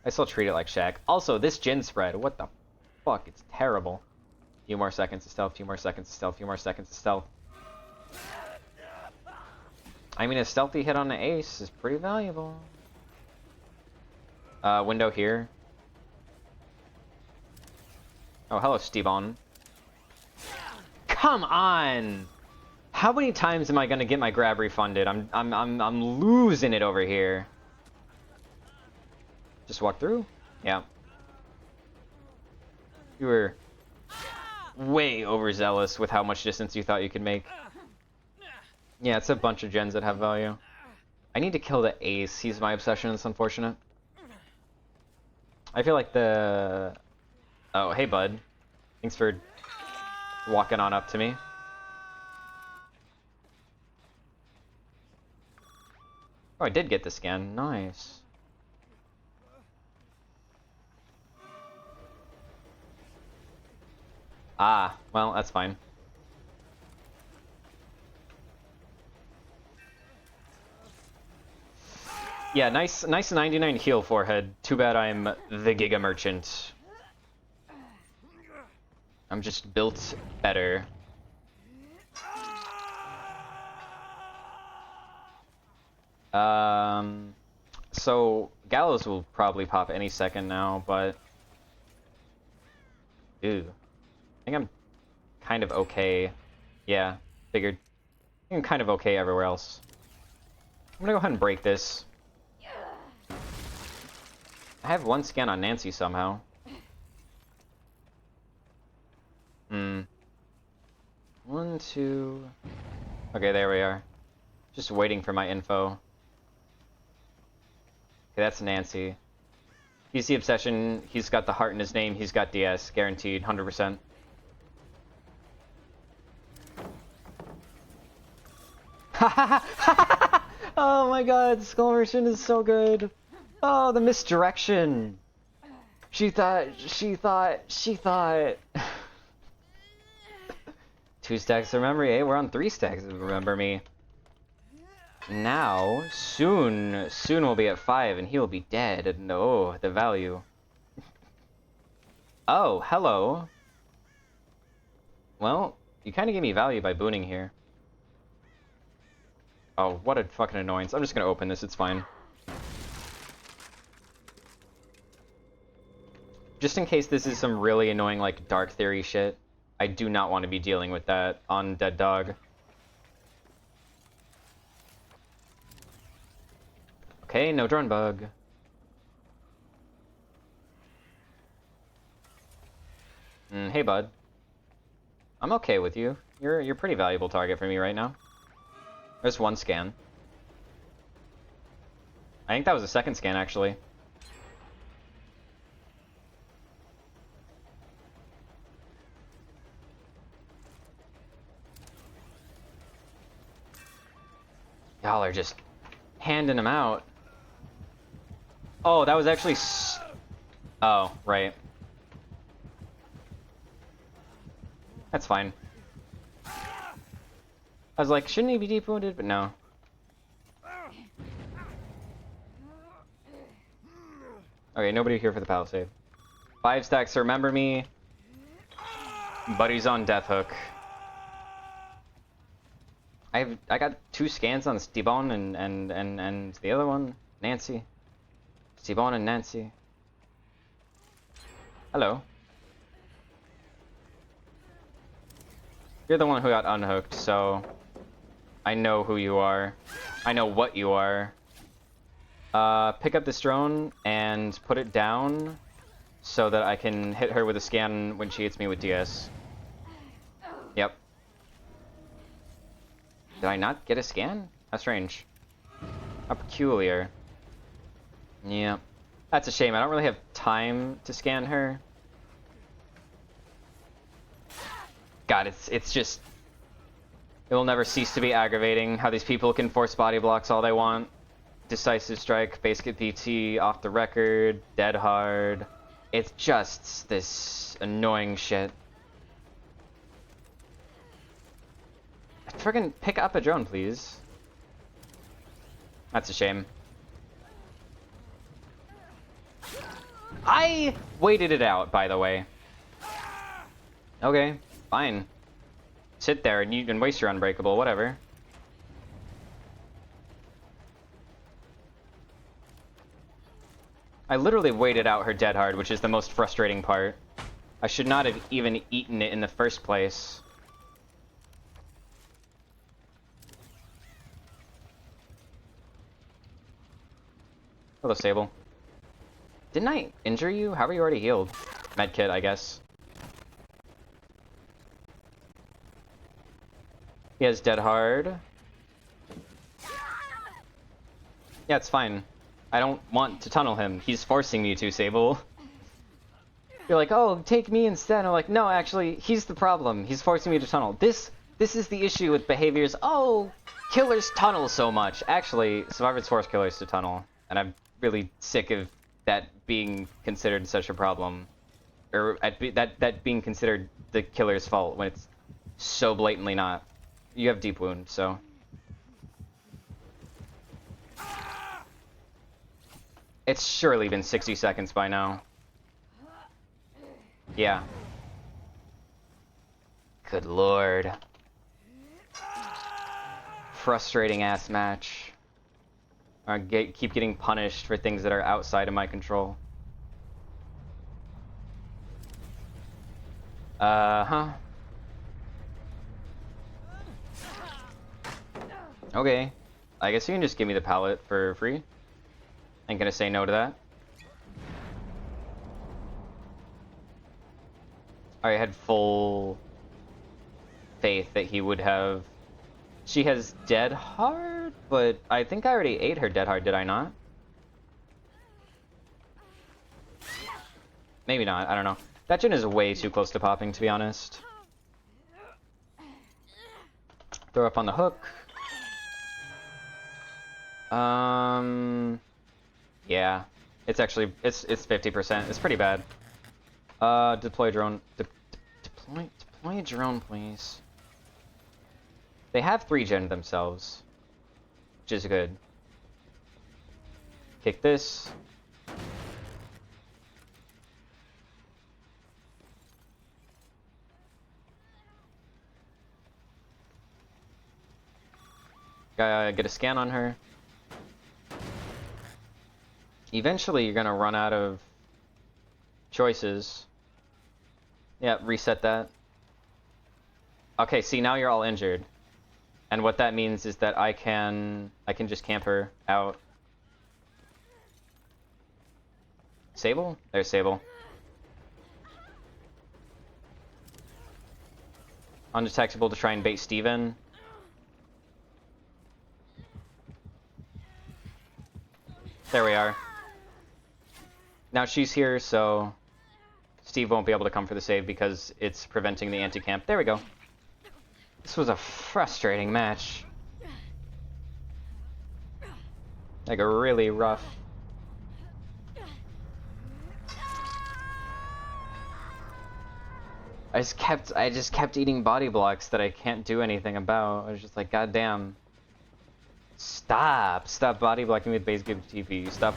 still treat it like Shaq. Also, this Jin spread, what the fuck? It's terrible. Few more seconds of stealth, few more seconds of stealth, few more seconds of stealth. I mean, a stealthy hit on the ace is pretty valuable. Window here. Oh, hello, Steven. Come on! How many times am I gonna get my grab refunded? I'm losing it over here. Just walk through? Yeah. You were way overzealous with how much distance you thought you could make. Yeah, it's a bunch of gens that have value. I need to kill the ace. He's my obsession. It's unfortunate. I feel like the... Oh, hey, bud. Thanks for walking on up to me. Oh, I did get the scan. Nice. Ah, well, that's fine. Yeah, nice 99 heal forehead. Too bad I'm the Giga Merchant. I'm just built better. So Gallows will probably pop any second now, but... Ew. I think I'm kind of okay. Yeah, figured. I think I'm kind of okay everywhere else. I'm gonna go ahead and break this. I have one scan on Nancy somehow. Hmm. 1, 2... Okay, there we are. Just waiting for my info. Okay, that's Nancy. He's the obsession, he's got the heart in his name, he's got DS, guaranteed, 100%. Oh my god, Skull Merchant is so good. Oh, the misdirection. She thought. 2 stacks of memory, eh? We're on 3 stacks of remember me. Now, soon we'll be at 5 and he'll be dead. And oh, the value. Oh, hello. Well, you kind of gave me value by booning here. Oh, what a fucking annoyance. I'm just gonna open this, it's fine. Just in case this is some really annoying, like, Dark Theory shit. I do not want to be dealing with that on Dead Dog. Okay, no drone bug. Hey, bud. I'm okay with you. You're a pretty valuable target for me right now. There's one scan. I think that was a second scan, actually. Y'all are just handing them out. Oh, that was actually oh, right. That's fine. I was like, shouldn't he be deep wounded? But no. Okay, nobody here for the palisade. 5 stacks, remember me. Buddy's on death hook. I got 2 scans on Stebon and the other one, Nancy. Stebon and Nancy. Hello. You're the one who got unhooked, so I know who you are. I know what you are. Pick up this drone and put it down so that I can hit her with a scan when she hits me with DS. Yep. Did I not get a scan? How strange. How peculiar. Yeah. That's a shame. I don't really have time to scan her. God, it's just... It will never cease to be aggravating how these people can force body blocks all they want. Decisive strike, basic BT, off the record, dead hard. It's just this annoying shit. Friggin' pick up a drone, please. That's a shame. I waited it out, by the way. Okay, fine. Sit there and you can waste your unbreakable, whatever. I literally waited out her dead hard, which is the most frustrating part. I should not have even eaten it in the first place. Hello, Sable. Didn't I injure you? How are you already healed? Medkit, I guess. He has dead hard. Yeah, it's fine. I don't want to tunnel him. He's forcing me to, Sable. You're like, oh, take me instead. I'm like, no, actually, he's the problem. He's forcing me to tunnel. This is the issue with behaviors. Oh, killers tunnel so much. Actually, survivors force killers to tunnel. And I'm really sick of that being considered such a problem. Or that being considered the killer's fault when it's so blatantly not. You have deep wound, so... It's surely been 60 seconds by now. Yeah. Good lord. Frustrating ass match. I keep getting punished for things that are outside of my control. Huh. Okay. I guess you can just give me the pallet for free. Ain't gonna say no to that. I had full faith that he would have... She has dead hard, but I think I already ate her dead hard, did I not? Maybe not, I don't know. That gen is way too close to popping, to be honest. Throw up on the hook. Yeah. It's actually, it's 50%. It's pretty bad. Deploy drone. Deploy a drone, please. They have 3-gen themselves, which is good. Kick this. Gotta get a scan on her. Eventually, you're gonna run out of choices. Yeah, reset that. Okay, see, now you're all injured. And what that means is that I can just camp her out. Sable? There's Sable. Undetectable to try and bait Steven. There we are. Now she's here, so Steve won't be able to come for the save because it's preventing the anti-camp. There we go. This was a frustrating match. Like, really rough. I just kept eating body blocks that I can't do anything about. I was just like, God damn. Stop body blocking with base game TV. Stop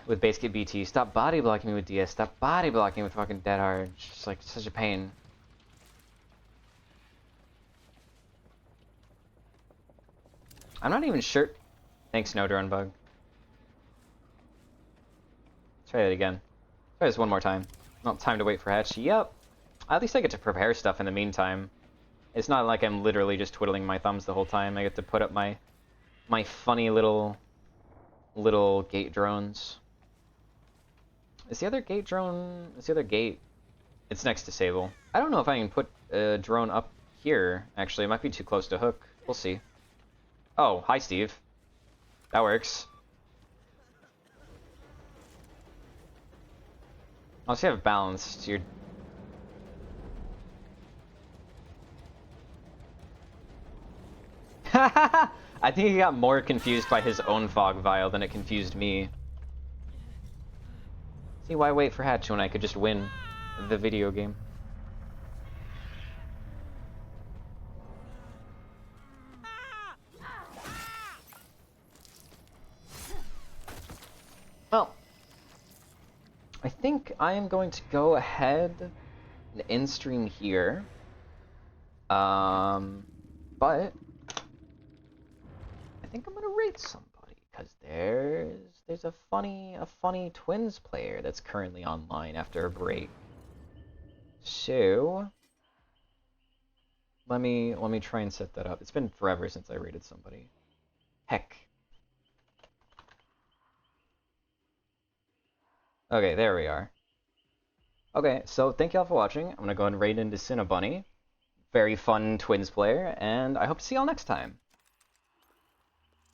with base game BT. Stop body blocking me with DS. Stop body blocking with fucking Dead Hard. It's just like such a pain. I'm not even sure. Thanks, no drone bug. Try that again. Try this one more time. Not time to wait for hatch. Yep. At least I get to prepare stuff in the meantime. It's not like I'm literally just twiddling my thumbs the whole time. I get to put up my funny little gate drones. Is the other gate drone? Is the other gate? It's next to Sable. I don't know if I can put a drone up here. Actually, it might be too close to hook. We'll see. Oh, hi, Steve. That works. I'll see if it balanced. You're... I think he got more confused by his own fog vial than it confused me. See, why wait for hatch when I could just win the video game? Well, I think I am going to go ahead and end stream here. But I think I'm gonna raid somebody because there's a funny Twins player that's currently online after a break. So let me try and set that up. It's been forever since I raided somebody. Heck. Okay, there we are. Okay, so thank y'all for watching. I'm gonna go and raid into Cinnabunny. Very fun Twins player, and I hope to see y'all next time.